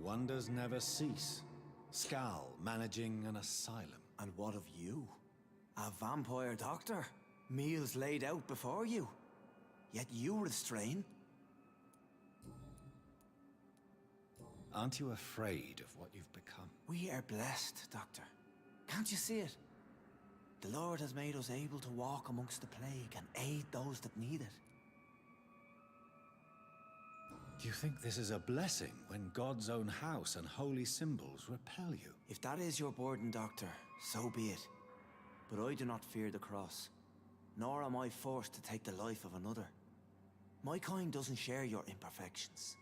Wonders never cease. Scal managing an asylum. And what of you? A vampire doctor? Meals laid out before you? Yet you restrain? Aren't you afraid of what you've become? We are blessed, Doctor. Can't you see it? The Lord has made us able to walk amongst the plague and aid those that need it. You think this is a blessing when God's own house and holy symbols repel you? If that is your burden, Doctor, so be it. But I do not fear the cross, nor am I forced to take the life of another. My kind doesn't share your imperfections.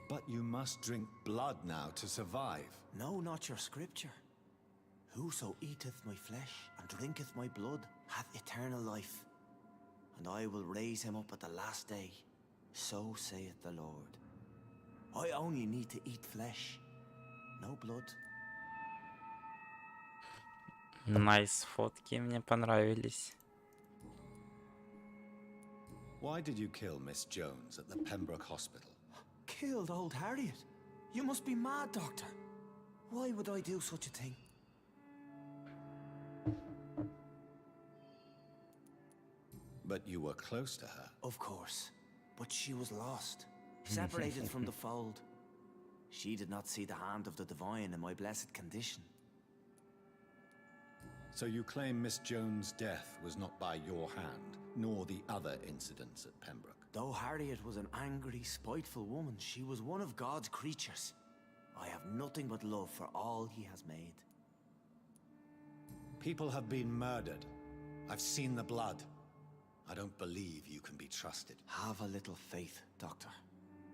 But you must drink blood now to survive. No, not your scripture. Whoso eateth my flesh and drinketh my blood hath eternal life, and I will raise him up at the last day. So saith the Lord. I only need to eat flesh, no blood. Найс, фотки мне понравились. Why did you kill Miss Jones at the Pembroke Hospital? Killed old Harriet? You must be mad, Doctor. Why would I do such a thing? But you were close to her. Of course. But she was lost, separated from the fold. She did not see the hand of the divine in my blessed condition. So you claim Miss Jones' death was not by your hand, nor the other incidents at Pembroke? Though Harriet was an angry, spiteful woman, she was one of God's creatures. I have nothing but love for all he has made. People have been murdered. I've seen the blood. I don't believe you can be trusted. Have a little faith, Doctor.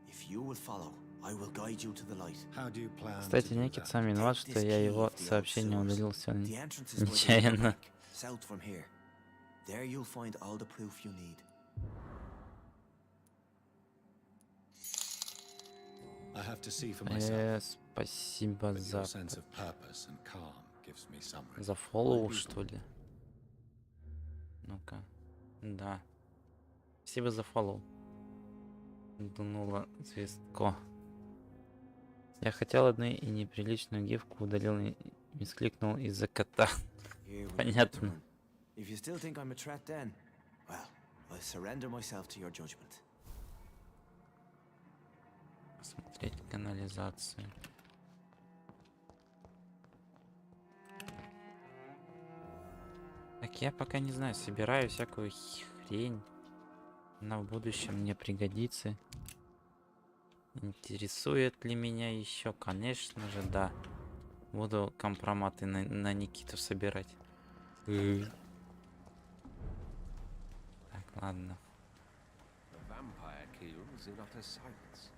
If you will follow, I will guide you to the light. How do you plan? Кстати, Никит сам виноват, что я его сообщение удалил сегодня нечаянно. South from here. There you'll find all the proof you need. I have to see for myself. Спасибо But за... your sense of purpose and calm gives me some За фоллоу, что ли? Ну-ка. Да. Спасибо за фоллоу. Дунула звездко. Я хотел одну и неприличную гифку, удалил и мискликнул из-за кота. Понятно. If you still think I'm a threat then, well, I surrender myself to your judgment. Посмотреть канализацию. Так я пока не знаю, собираю всякую хрень. Она в будущем мне пригодится. Интересует ли меня еще? Конечно же, да. Буду компроматы на Никиту собирать. Так, ладно. The vampire kills in utter silence.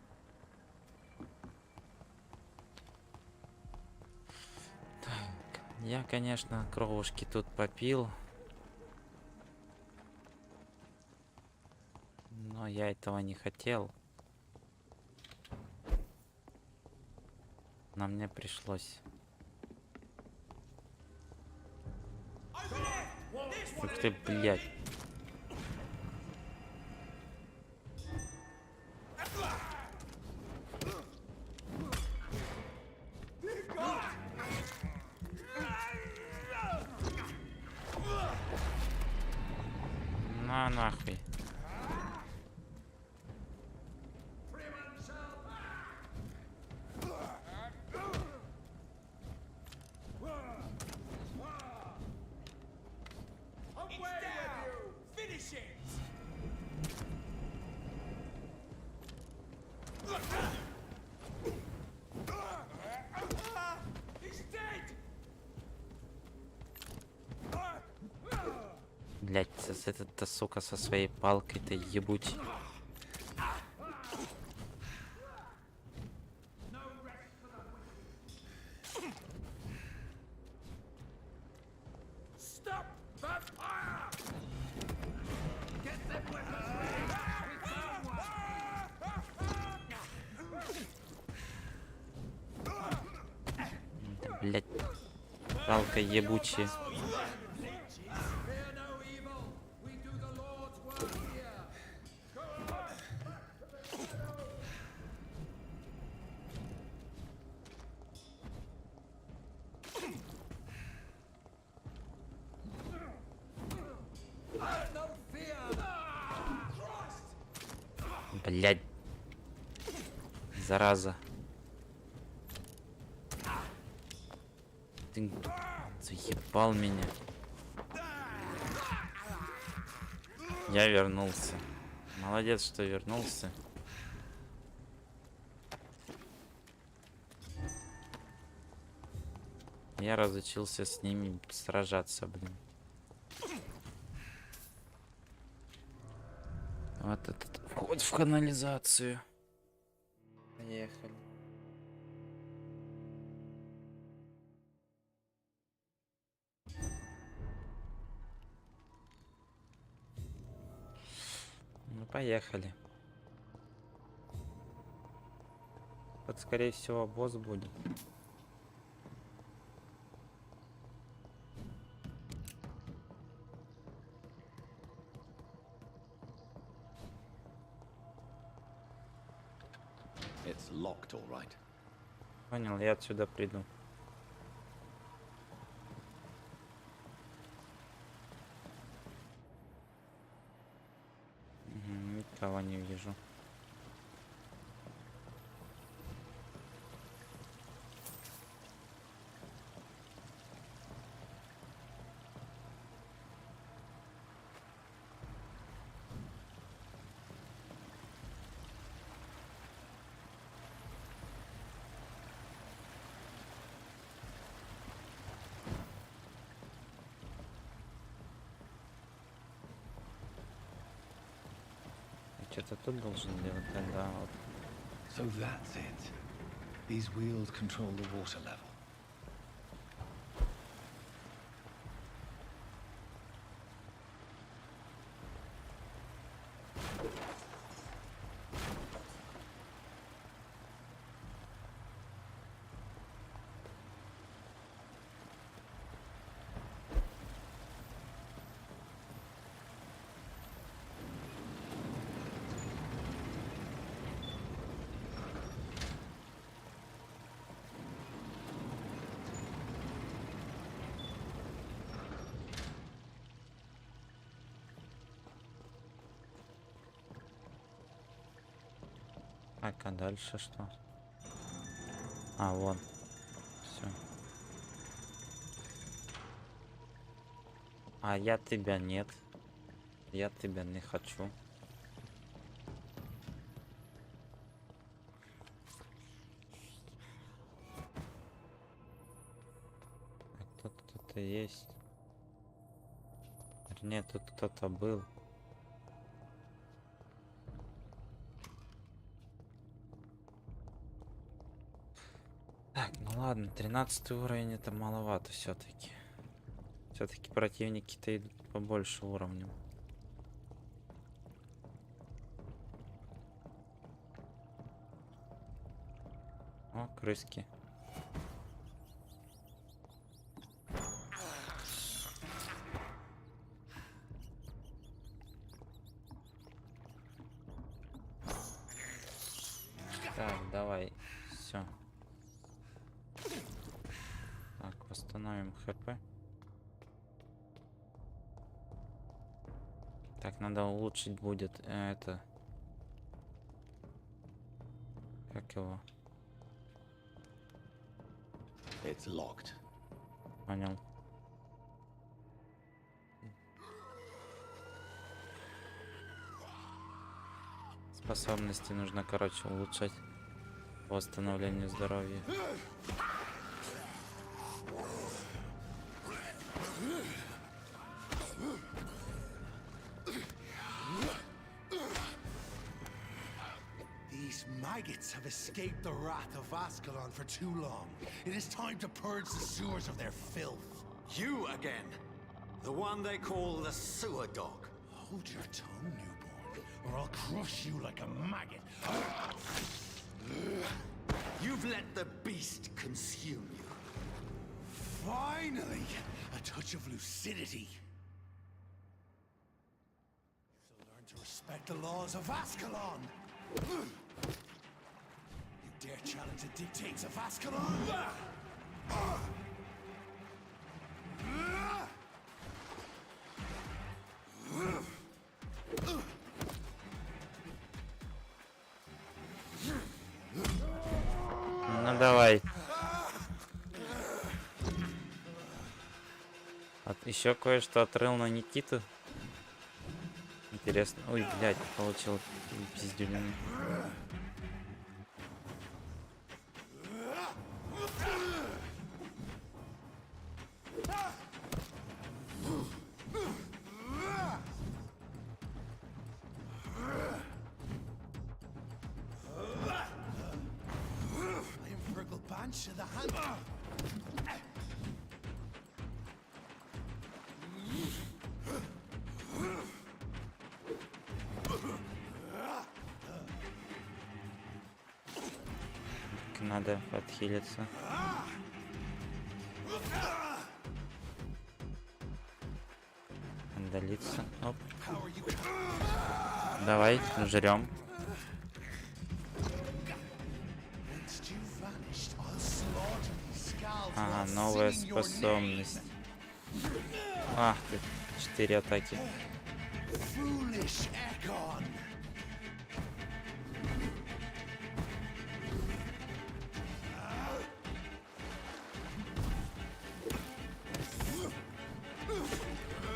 Так, я, конечно, кровушки тут попил. Но я этого не хотел. Но мне пришлось. Ух ты, блядь. На нахуй. Блять, этот-то сука со своей палкой-то ебуть. Блять, палка ебучая. Блять. Зараза. Ты заебал меня. Я вернулся. Молодец, что вернулся. Я разучился с ними сражаться, блин. Вот этот вход в канализацию. Поехали. Ну, поехали. Вот, скорее всего, босс будет. It's locked, all right. Понял, я отсюда приду. Никого не вижу. Что-то тут должен делать, да, вот. So that's it. These wheels control the water level. Так, а дальше что? А, вон. Все. А я тебя нет. Я тебя не хочу. Тут кто-то есть. Нет, тут кто-то был. Так, ну ладно, 13 уровень это маловато все-таки. Все-таки противники-то идут побольше уровнем. О, крыски. Так, давай, все. Так, восстановим хп. Так, надо улучшить будет это. Как его? It's locked. Понял. Способности нужно, короче, улучшать по восстановлению здоровья. These maggots have escaped the wrath of Ascalon for too long. It is time to purge the sewers of their filth. You again. The one they call the sewer dog. Hold your tongue, newborn, or I'll crush you like a maggot. You've let the beast consume you. Finally, a touch of lucidity. So learn to respect the laws of Ascalon. You dare challenge the dictates of Ascalon? Ну давай. Еще кое-что отрыл на Никиту. Интересно. Ой, блядь, получил пиздюлину. Bunch of the hunt. Надо подхилиться. Отдалиться. Оп. Давай, жрем. Ага, новая способность. Ах ты, 4 атаки.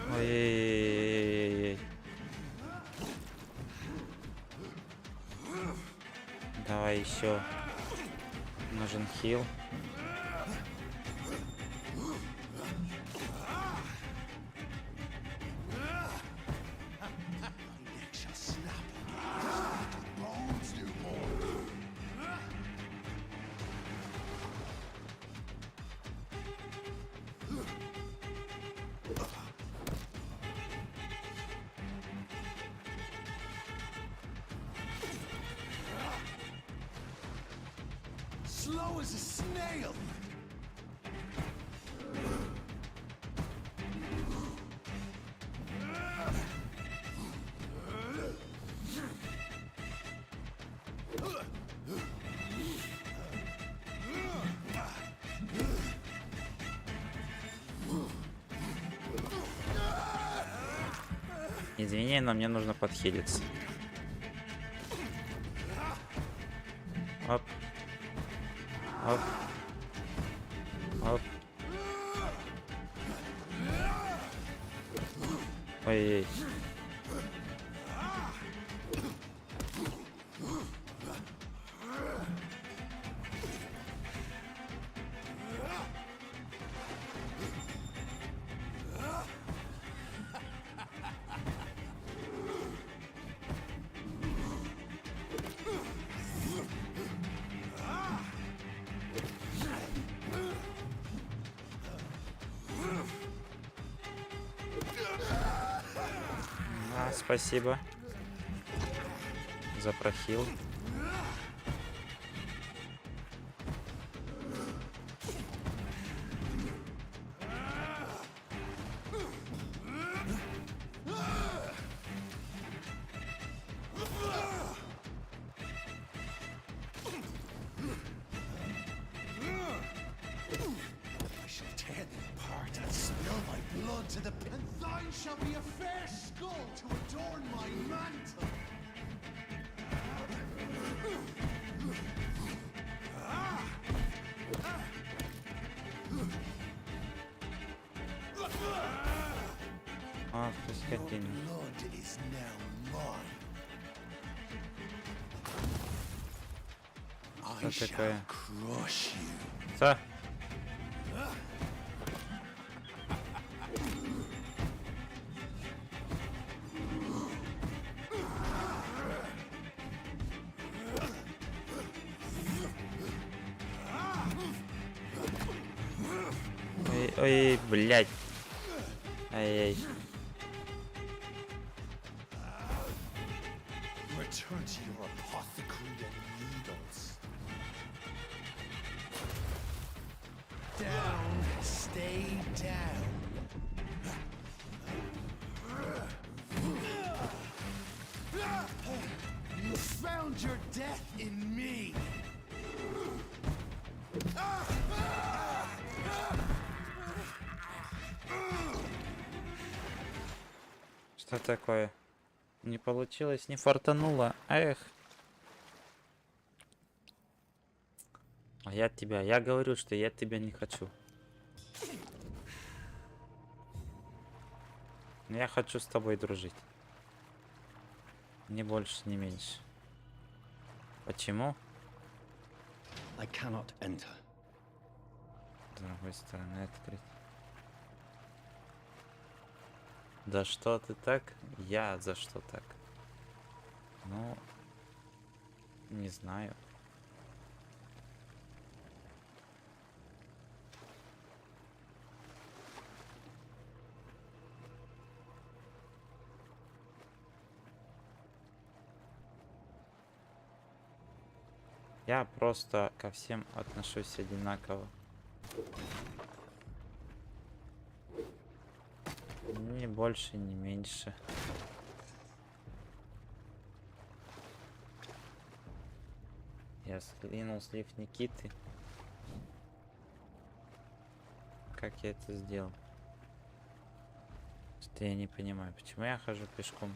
Ой-ой-ой-ой-ой. Давай еще. Нужен хил. Slow as a snail. Извини, но мне нужно подхилиться. Оп. Оп. Оп. Ой-ой. Спасибо за прохил. Ах ты скотина. Что такое? Что? Ой, блядь. Ай-яй. Return to your apothecary and needles. Down, stay down. You found your death in me. Что такое? Не получилось, не фартануло. Эх. А я говорю, что я тебя не хочу. Но я хочу с тобой дружить. Ни больше, ни меньше. Почему? I cannot enter. С другой стороны открыть. Да что ты так? Я за что так? Ну, не знаю. Я просто ко всем отношусь одинаково. Ни больше, ни меньше. Я скинул слив Никиты. Как я это сделал? Что я не понимаю, почему я хожу пешком.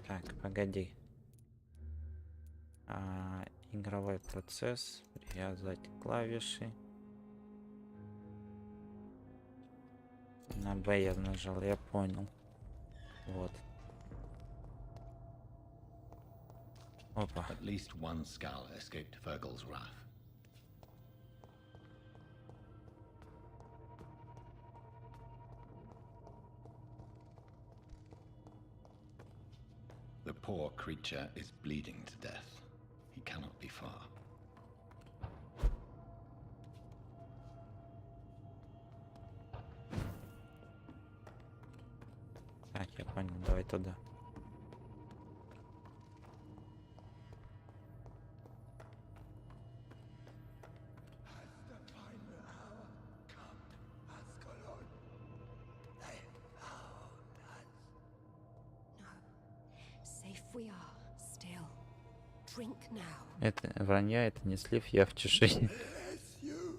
Так, погоди. Игровой процесс. Привязать клавиши. На Б я нажал, я понял. Вот. Опа. At least one skull escaped Fergal's wrath. The poor creature is bleeding to death. He cannot be far. Так, я понял, давай туда. Safe we are, still. Drink now. Это вранье, это не слив, я в чужие.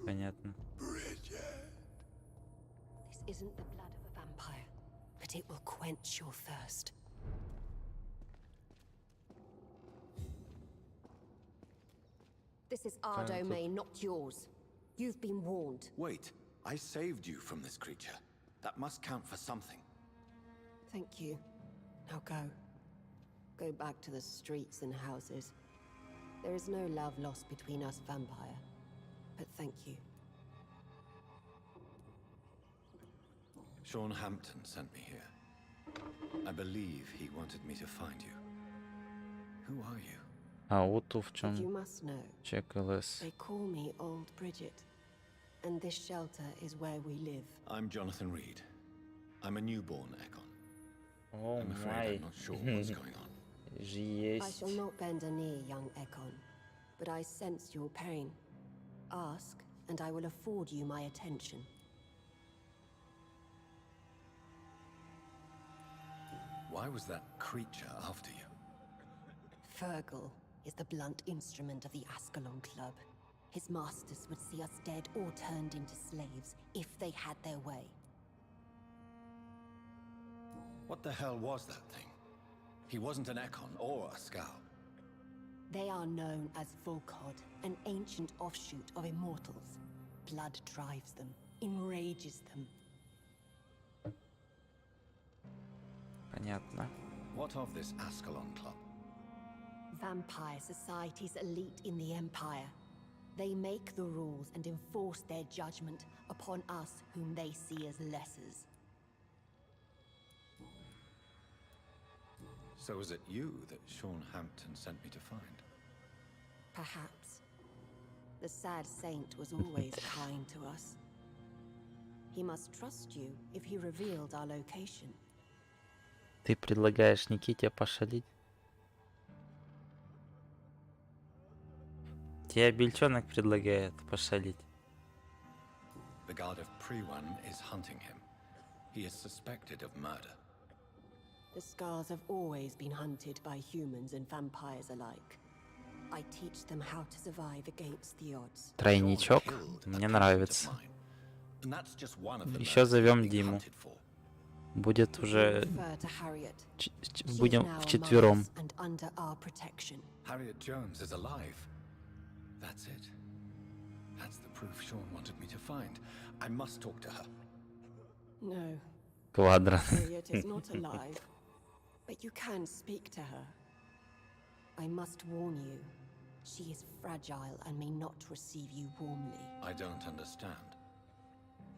Понятно. This isn't the blood of a vampire, but it will quench your thirst. This is our domain, not yours. You've been warned. Wait, I saved you from this creature. That must count for something. Thank you. Now go. Go back to the streets and houses. There is no love lost between us, Vampire. But thank you. Sean Hampton sent me here. I believe he wanted me to find you. Who are you? А вот в You чем must know. чек ЛС. They call me Old Bridget. And this shelter is where we live. I'm Jonathan Reed. I'm a newborn Ekon. О I'm afraid май. I'm not sure what's going on. I Есть. shall not bend a knee, young Ekon. But I sense your pain. Ask, and I will afford you my attention. Why was that creature after you? Fergal is the blunt instrument of the Ascalon Club. His masters would see us dead or turned into slaves if they had their way. What the hell was that thing? He wasn't an Ekon or a Scout. They are known as Volkod, an ancient offshoot of immortals. Blood drives them, enrages them. Понятно. What of this Ascalon Club? Vampire society's elite in the Empire. They make the rules and enforce their judgment upon us whom they see as lessers. So is it you that Sean Hampton sent me to find? Perhaps. The sad saint was always kind to us. He must trust you if he revealed our location. Ты предлагаешь Никите пошалить? Тебе бельчонок предлагает пошалить. The guard of Pre-One is hunting him. He is suspected of murder. The scars have always been hunted by humans and vampires alike. I teach them how to survive against the odds. Тройничок. Мне нравится. And that's just one of the Еще murders зовем he's being Диму. hunted for. Будет уже... Refer to Harriet. She is Будем now among вчетвером. us and under our protection. Harriet Jones is alive. That's it. That's the proof Sean wanted me to find. I must talk to her. No, Квадро. Harriet is not alive. But you can speak to her. I must warn you. She is fragile and may not receive you warmly. I don't understand.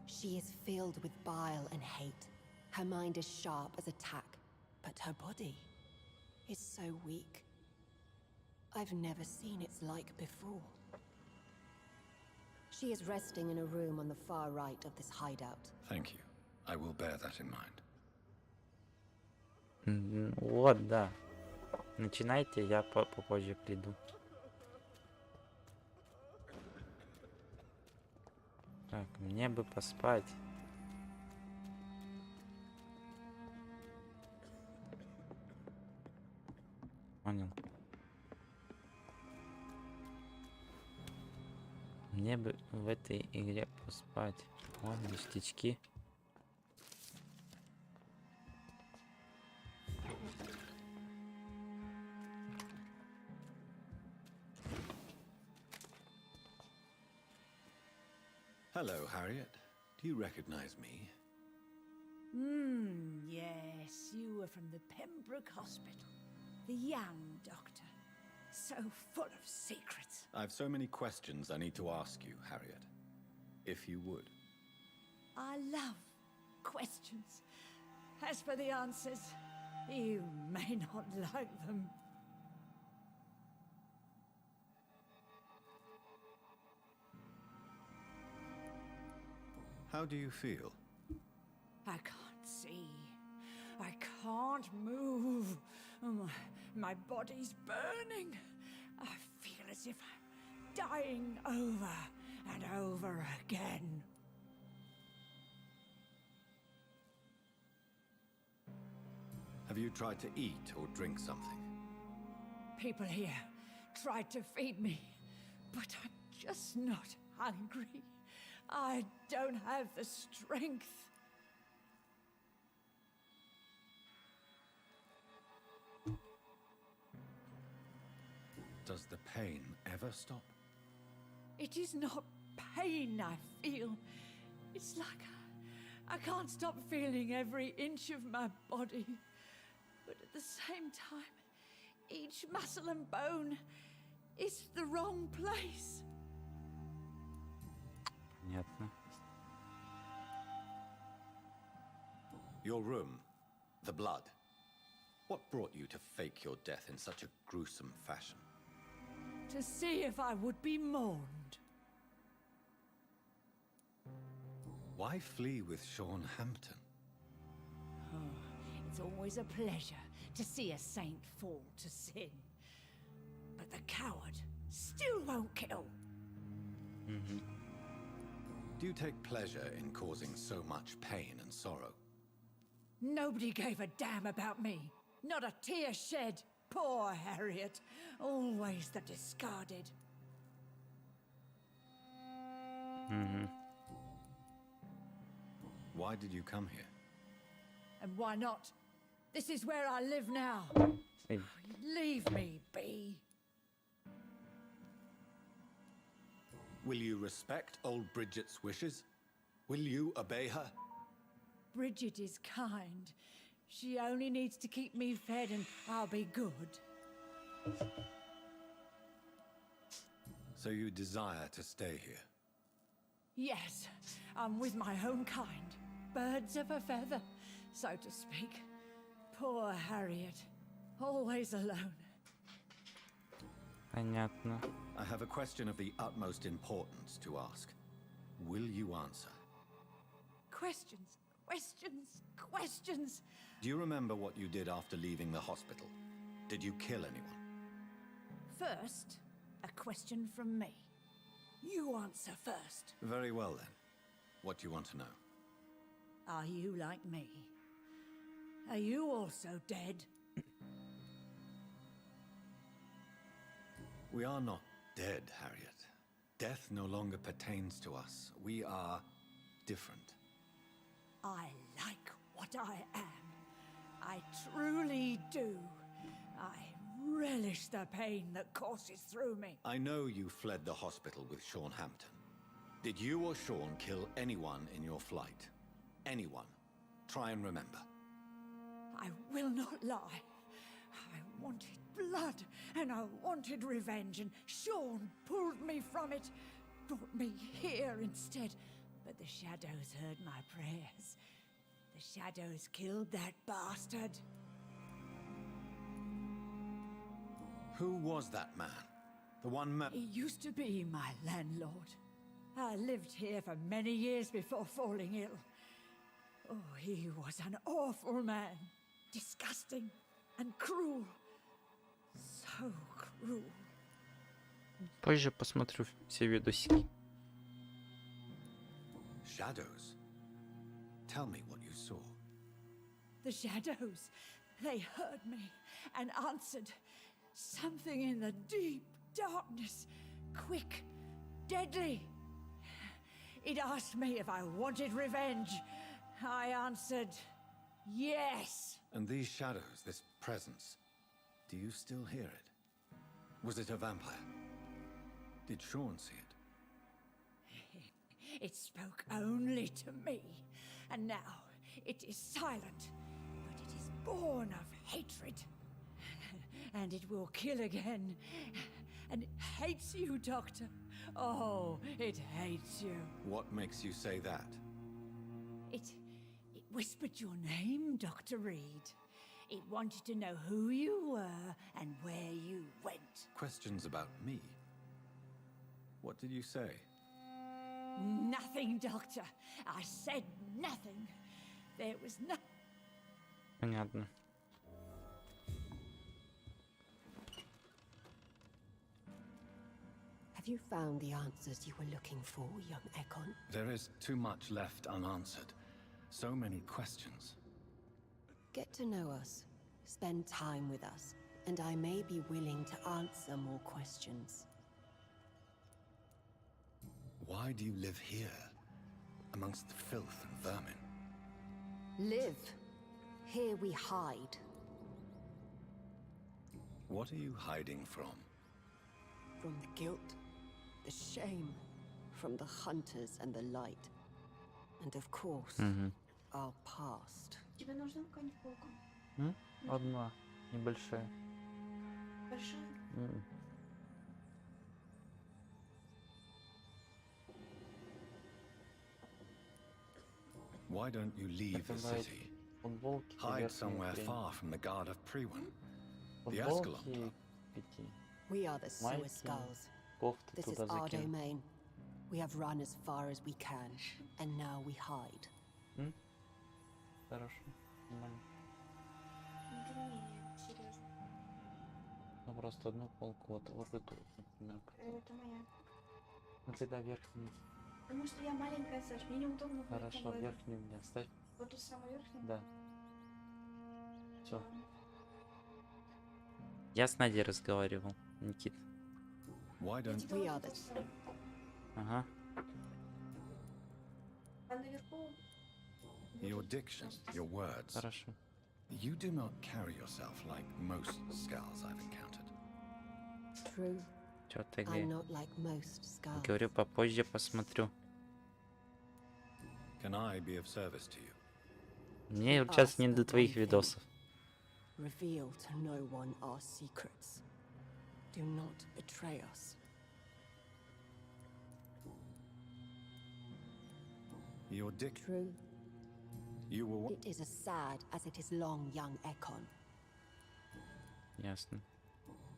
She is filled with bile and hate. Her mind is sharp as a tack, but her body is so weak. I've never seen its like before. She is resting in a room on the far right of this hideout. Thank you. I will bear that in mind. Вот, да. Начинайте, я попозже приду. Так, мне бы поспать. Понял. Мне бы в этой игре поспать. Вон ништячки. Hello, Harriet. Do you recognize me? Yes, you were from the Pembroke Hospital. The young doctor. So full of secrets. I've so many questions I need to ask you, Harriet. If you would. I love questions. As for the answers, you may not like them. How do you feel? I can't see. I can't move. My body's burning. I feel as if I'm dying over and over again. Have you tried to eat or drink something? People here tried to feed me, but I'm just not hungry. I don't have the strength. Does the pain ever stop? It is not pain I feel. It's like I can't stop feeling every inch of my body. But at the same time, each muscle and bone is the wrong place. Понятно. Your room, the blood. What brought you to fake your death in such a gruesome fashion? To see if I would be mourned. Why flee with Sean Hampton? It's always a pleasure to see a saint fall to sin. But the coward still won't kill. Do you take pleasure in causing so much pain and sorrow? Nobody gave a damn about me. Not a tear shed. Poor Harriet. Always the discarded. Why did you come here? And why not? This is where I live now. Leave me be. Will you respect old Bridget's wishes? Will you obey her? Bridget is kind. She only needs to keep me fed and I'll be good. So you desire to stay here? Yes, I'm with my own kind. Birds of a feather, so to speak. Poor Harriet. Always alone. Понятно. I have a question of the utmost importance to ask. Will you answer? Questions, questions, questions. Do you remember what you did after leaving the hospital? Did you kill anyone? First, a question from me. You answer first. Very well then. What do you want to know? Are you like me? Are you also dead? We are not dead, Harriet. Death no longer pertains to us. We are different. I like what I am. I truly do. I relish the pain that courses through me. I know you fled the hospital with Sean Hampton. Did you or Sean kill anyone in your flight? Anyone? Try and remember. I will not lie. I wanted blood, and I wanted revenge, and Sean pulled me from it, brought me here instead. But the shadows heard my prayers. The shadows killed that bastard. Who was that man? The one He used to be my landlord. I lived here for many years before falling ill. Oh, he was an awful man. Disgusting and cruel. So cruel. Позже посмотрю все видосики. Shadows. Tell me what you saw. The shadows, they heard me and answered. Something in the deep darkness, quick, deadly. It asked me if I wanted revenge. I answered, yes. And these shadows, this presence, do you still hear it? Was it a vampire? Did Sean see it? It spoke only to me, and now it is silent, but it is born of hatred. And it will kill again. And it hates you, Doctor. Oh, it hates you. What makes you say that? It whispered your name, Dr. Reed. It wanted to know who you were and where you went. Questions about me? What did you say? Nothing, Doctor. I said nothing. There was nothing. Понятно. Have you found the answers you were looking for, young Ekon? There is too much left unanswered. So many questions. Get to know us, spend time with us, and I may be willing to answer more questions. Why do you live here, amongst the filth and vermin? Live. Here we hide. What are you hiding from? From the guilt, the shame, from the hunters and the light. And of course, our past. Тебе нужна какая-нибудь полка? Одна, небольшая. Большая? Why don't you leave the city? Hide somewhere far from the guard of Priwen. The Ascalon Club. We are the Sewer Skulls. This is our domain. We have run as far as we can, and now we hide. Хорошо, нормально. Не, серьезно. Ну просто одну полку вот эту, например. Это моя. Ну тогда верхнюю. Потому что я маленькая, Саш, мне неудобно. Хорошо, верхнюю мне оставь. Вот ту самую верхнюю? Да. Все. Я с Надей разговаривал, Никит. Why don't we are the... Ага. А наверху? Your diction, your words. Хорошо. You do not carry yourself like most skulls I've encountered. True. Чё ты I'm где? not like most skulls. Говорю, попозже посмотрю. Can I be of service to you? Мне сейчас не до твоих видосов. Reveal to no one our secrets. Do not betray us. Your diction. True. You were. It is as sad as it is long, young Ekon. Ясно.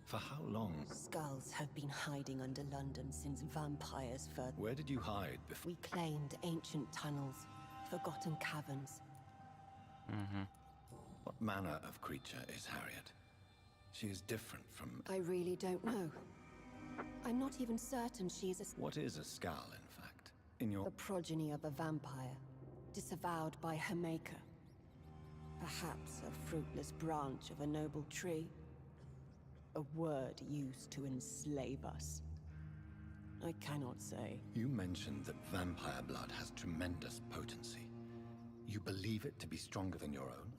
For how long? Skulls have been hiding under London since vampires first. Where did you hide before? We claimed ancient tunnels, forgotten caverns. What manner of creature is Harriet? She is different from. I really don't know. I'm not even certain she is What is a skull, in fact? In your. the progeny of a vampire, disavowed by her maker. Perhaps a fruitless branch of a noble tree. A word used to enslave us. I cannot say. You mentioned that vampire blood has tremendous potency. You believe it to be stronger than your own?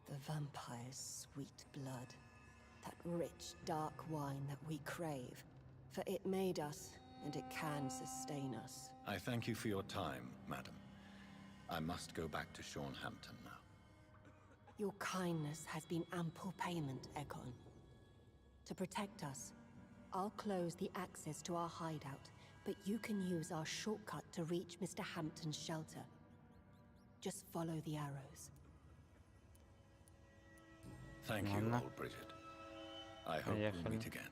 The vampire's sweet blood. That rich, dark wine that we crave. For it made us, and it can sustain us. I thank you for your time, madam. I must go back to Hampton now. Your kindness has been ample payment, Ekon. To protect us, I'll close the access to our hideout, but you can use our shortcut to reach Mr. Hampton's shelter. Just follow the arrows. Thank you, old Bridget. I hope we'll Поехали. meet again.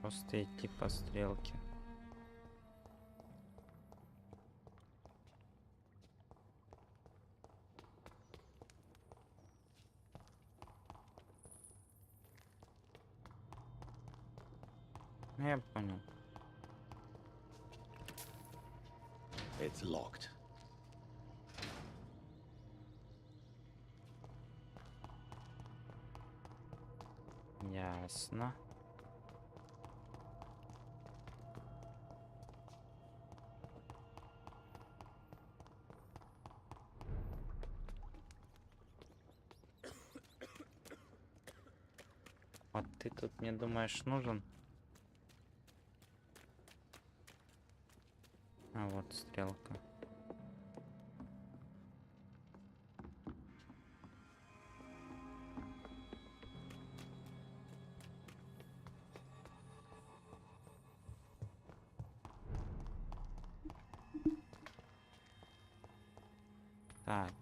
Просто идти по стрелке. Ну, я понял. It's locked. Ясно. Вот ты тут мне думаешь нужен? А вот стрелка. Так.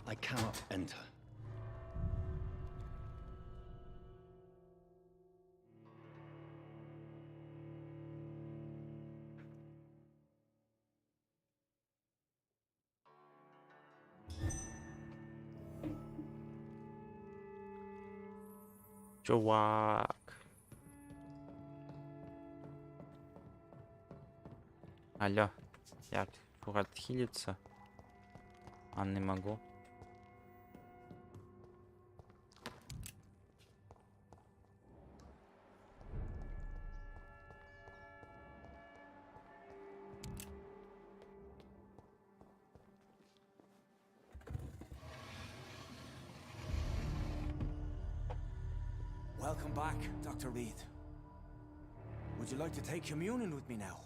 I cannot enter. Чувак. Алло. Я фух отхилиться. А не могу. Welcome back, Dr. Reed. Would you like to take communion with me now?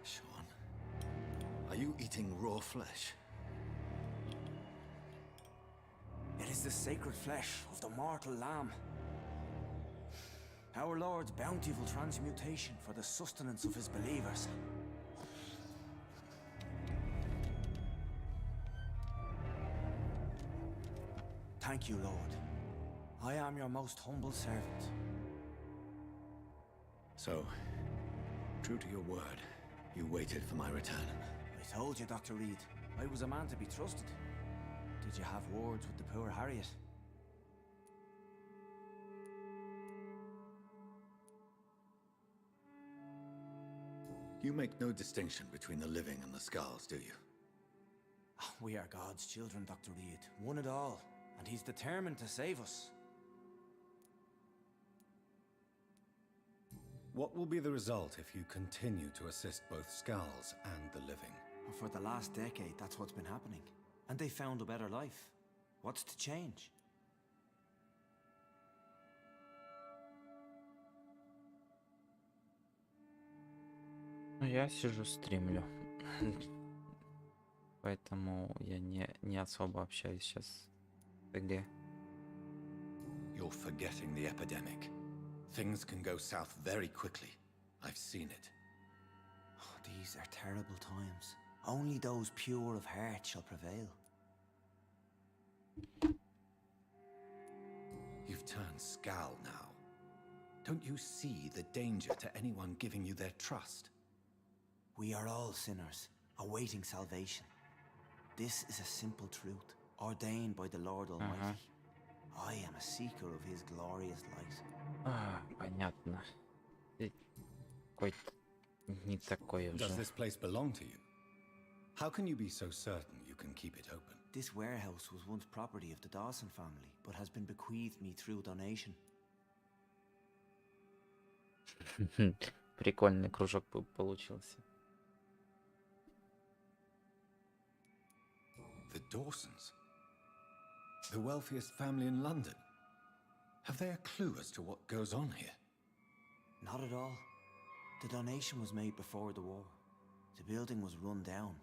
Sean, are you eating raw flesh? It is the sacred flesh of the mortal lamb. Our Lord's bountiful transmutation for the sustenance of his believers. Thank you, Lord. I am your most humble servant. So, true to your word, you waited for my return. I told you, Dr. Reed, I was a man to be trusted. Did you have words with the poor Harriet? You make no distinction between the living and the skulls, do you? We are God's children, Dr. Reed, one and all, and he's determined to save us. What will be the result if you continue to assist both skulls and the living? For the last decade, that's what's been happening. And they found a better life. What's to change? Ну, я сижу, стримлю. Поэтому я не особо общаюсь сейчас с ТГ. You're forgetting the epidemic. Things can go south very quickly. I've seen it. Oh, these are terrible times. Only those pure of heart shall prevail. You've turned Skal now. Don't you see the danger to anyone giving you their trust? We are all sinners, awaiting salvation. This is a simple truth, ordained by the Lord Almighty. I am a seeker of his glorious light. Понятно. Ты какой-то не такой уже. Does this place belong to you? How can you be so certain you can keep it open? This warehouse was once property of the Dawson family, but has been bequeathed me through donation. Прикольный кружок получился. The Dawsons? The wealthiest family in London? Have they a clue as to what goes on here? Not at all. The donation was made before the war. The building was run down.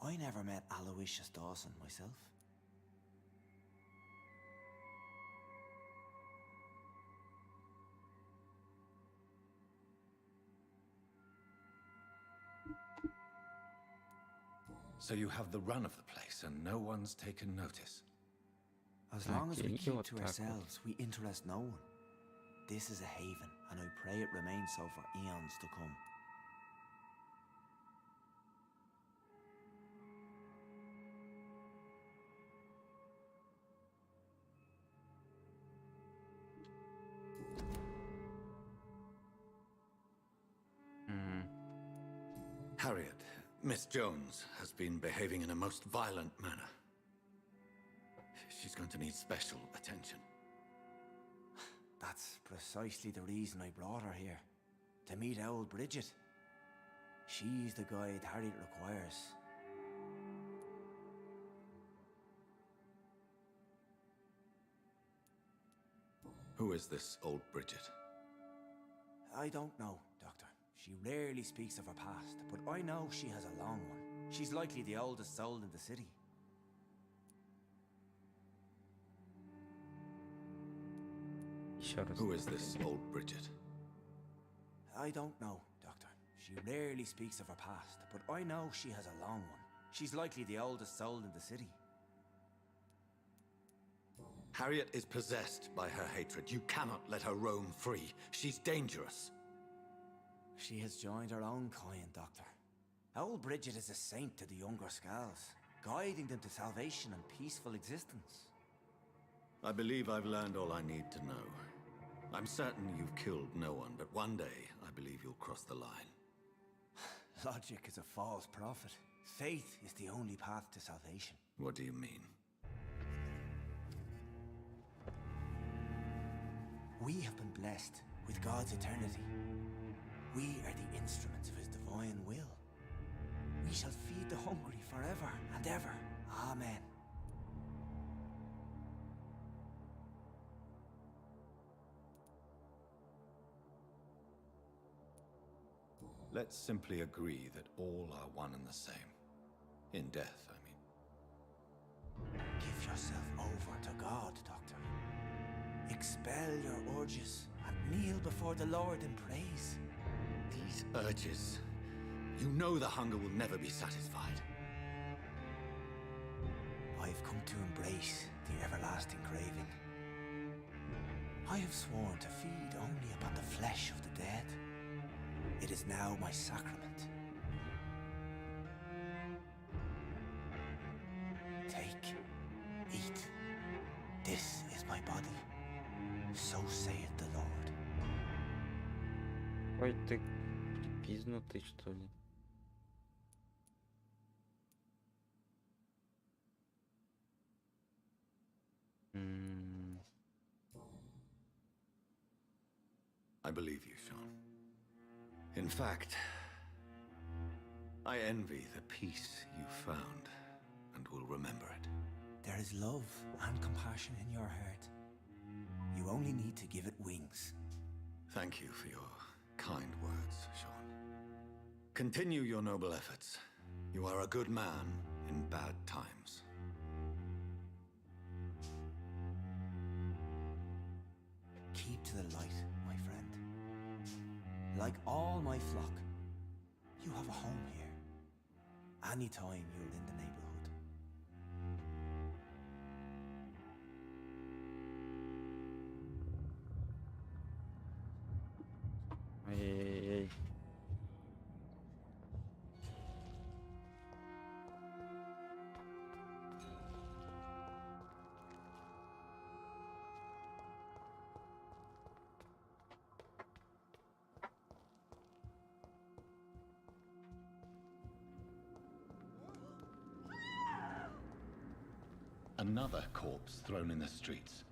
I never met Aloysius Dawson myself. So you have the run of the place and no one's taken notice? As long as we Okay, keep вот to так вот. ourselves, we interest no one. This is a haven, and I pray it remains so for eons to come. Harriet, Miss Jones has been behaving in a most violent manner. She's going to need special attention. That's precisely the reason I brought her here. To meet old Bridget. She's the guide Harriet requires. Who is this old Bridget? I don't know, Doctor. She rarely speaks of her past, but I know she has a long one. She's likely the oldest soul in the city. Еще раз. Who is this old Bridget? I don't know, Doctor. She rarely speaks of her past, but I know she has a long one. She's likely the oldest soul in the city. Harriet is possessed by her hatred. You cannot let her roam free. She's dangerous. She has joined her own kind, Doctor. Old Bridget is a saint to the younger Scals, guiding them to salvation and peaceful existence. I believe I've learned all I need to know. I'm certain you've killed no one, but one day I believe you'll cross the line. Logic is a false prophet. Faith is the only path to salvation. What do you mean? We have been blessed with God's eternity. We are the instruments of His divine will. We shall feed the hungry forever and ever. Amen. Let's simply agree that all are one and the same. In death, I mean. Give yourself over to God, Doctor. Expel your urges and kneel before the Lord in praise. These urges. You know the hunger will never be satisfied. I've come to embrace the everlasting craving. I have sworn to feed only upon the flesh of the dead. It is now my sacrament. Take, eat. This is my body. So saith the Lord. Ой, ты припизнутый, что ли? I believe you, Sean. In fact, I envy the peace you found and will remember it. There is love and compassion in your heart. You only need to give it wings. Thank you for your kind words, Sean. Continue your noble efforts. You are a good man in bad times. Keep to the light, my friend. Like all my flock, you have a home here. Anytime you're in the neighborhood. Ай-яй-яй. Another corpse thrown in the streets.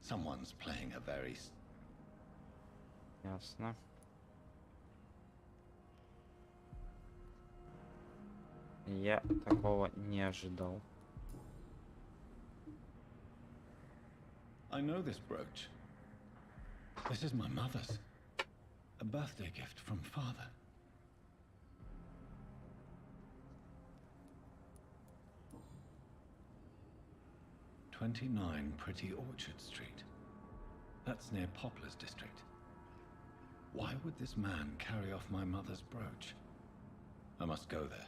Someone's playing a very... Ясно. Я такого не ожидал. I know this brooch. This is my mother's. A birthday gift from father. "29 Pretty Orchard Street. That's near Poplar's district. Why would this man carry off my mother's brooch? I must go there.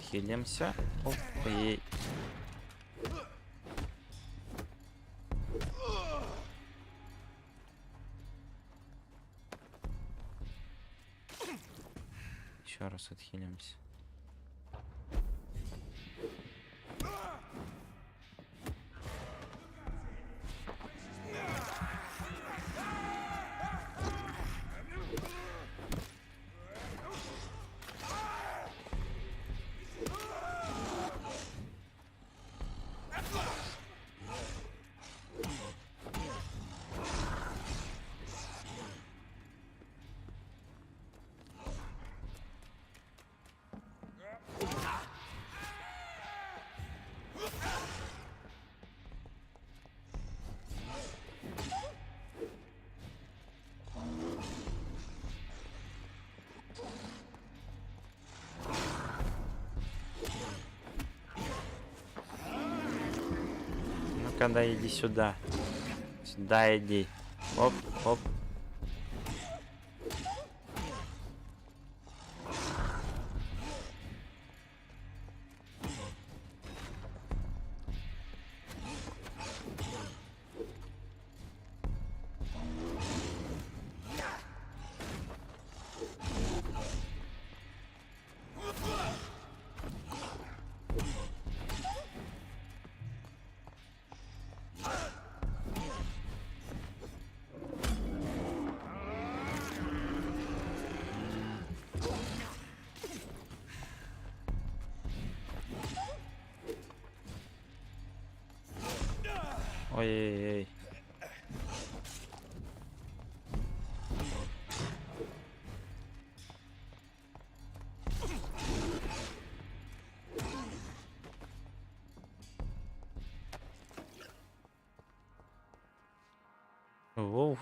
Хилимся. Оп, ой. Еще раз отхилимся. Ну-ка, иди сюда. Сюда иди. Оп, оп. Ой-ой-ой. Воу.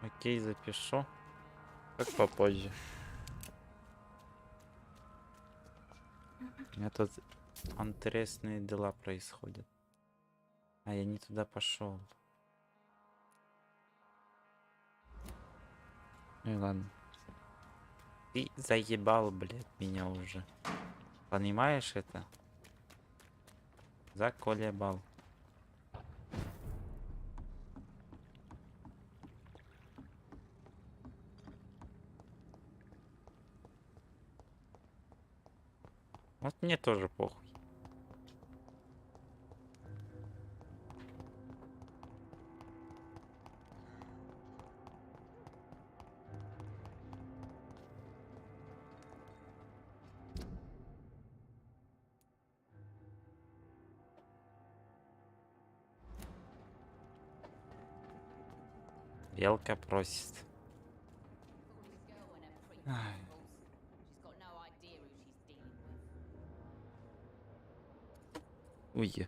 Окей, запишу. Как попозже. У меня тут интересные дела происходят. А я не туда пошел. Ну и ладно. Ты заебал, блядь, меня уже. Понимаешь это? Заколебал. Вот мне тоже похуй. Белка просит. Ай. Уй.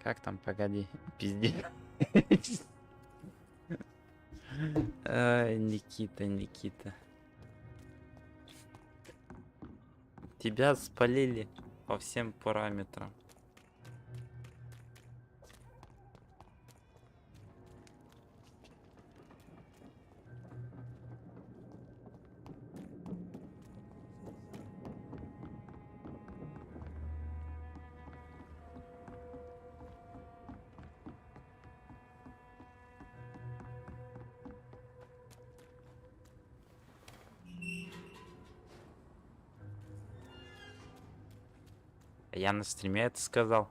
Как там, погоди, пиздец. Ай, Никита, Никита. Тебя спалили по всем параметрам. Я на стриме это сказал.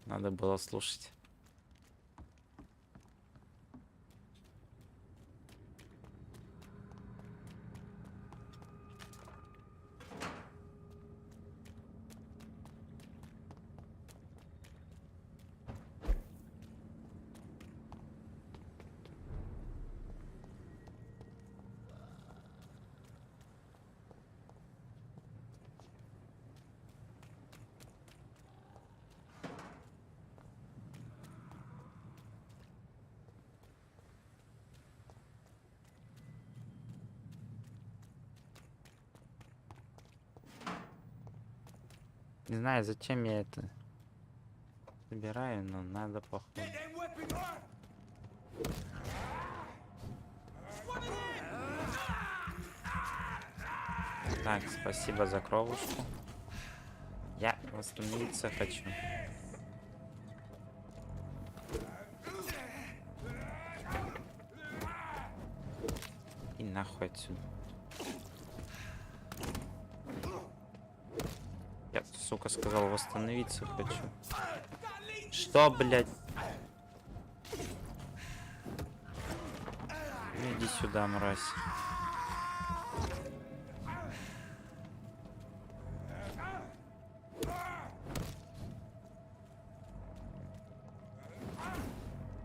Надо было слушать. Не знаю, зачем я это собираю, но надо походу. Так, спасибо за кровушку. Я восстановиться хочу. И нахуй отсюда. Я, сука, сказал, восстановиться хочу. Что, блядь? Ну, иди сюда, мразь.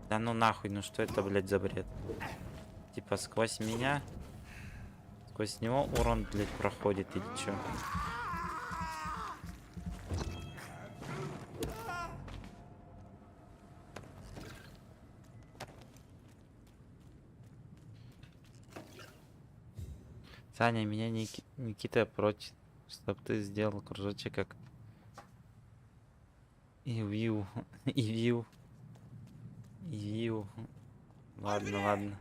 Да ну нахуй, ну что это, блядь, за бред? Типа сквозь меня? Сквозь него урон, блядь, проходит или чё? Саня, меня Никита против, чтоб ты сделал кружочек как и вью, и вью, и вью. Ладно, ладно.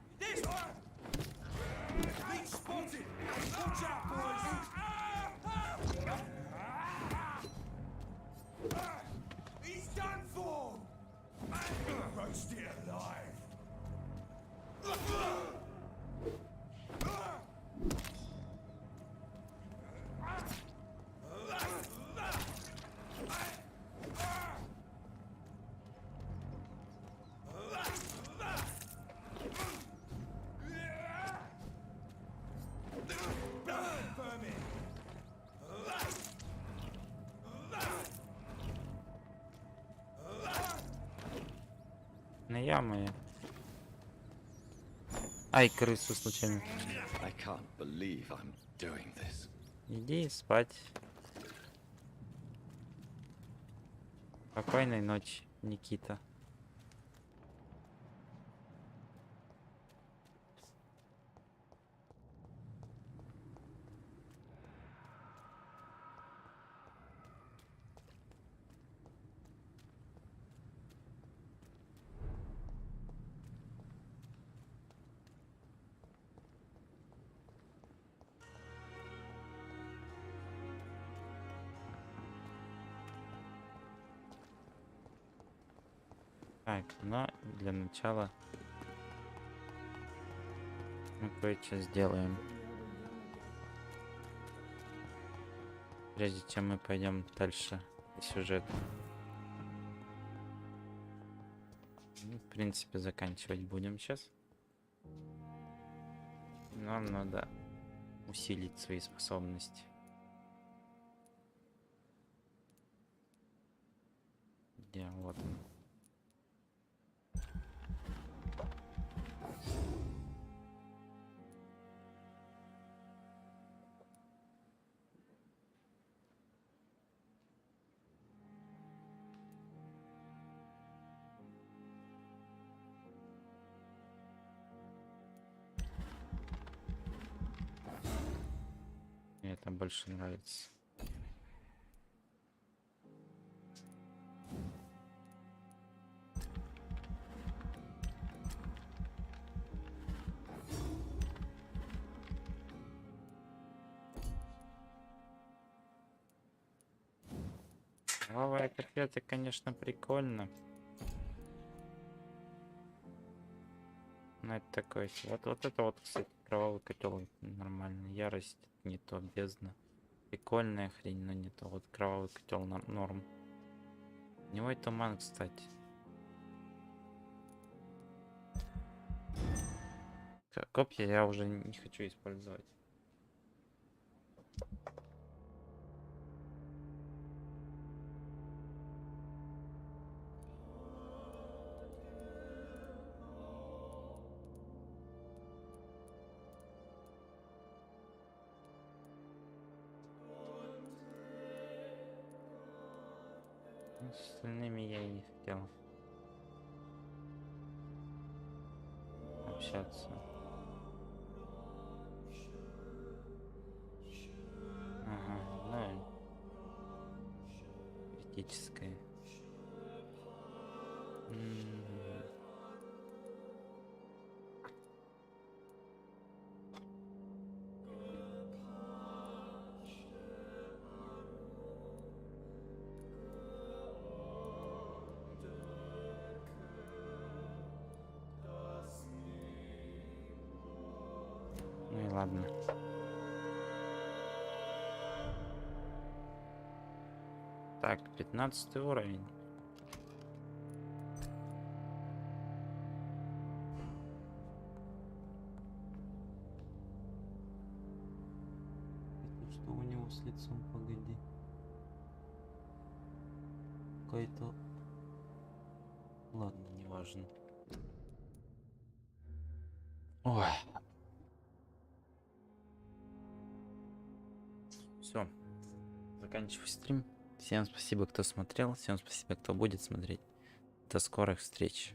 На ямы. Ай, крысу случайно. I can't believe I'm doing this. Иди спать. Спокойной ночи, Никита. Так, но для начала мы кое-что сделаем. Прежде чем мы пойдем дальше по сюжету. Ну, в принципе, заканчивать будем сейчас. Нам надо усилить свои способности. Где? Вот он. Мне это больше нравится. Кровавая копье, это, конечно, прикольно. Но это такое. Вот это вот, кстати, кровавый котел нормально. Ярость не то, бездна. Прикольная хрень, но не то. Вот кровавый котел норм. У него и туман, кстати. Копья я уже не хочу использовать. С остальными я и не хотел общаться. Ага, ну, критическое. Ну и ладно. Так, 15 уровень. Это что у него с лицом, погоди. Какой-то... Ладно, неважно. Ой. Все. Заканчиваю стрим. Всем спасибо, кто смотрел. Всем спасибо, кто будет смотреть. До скорых встреч.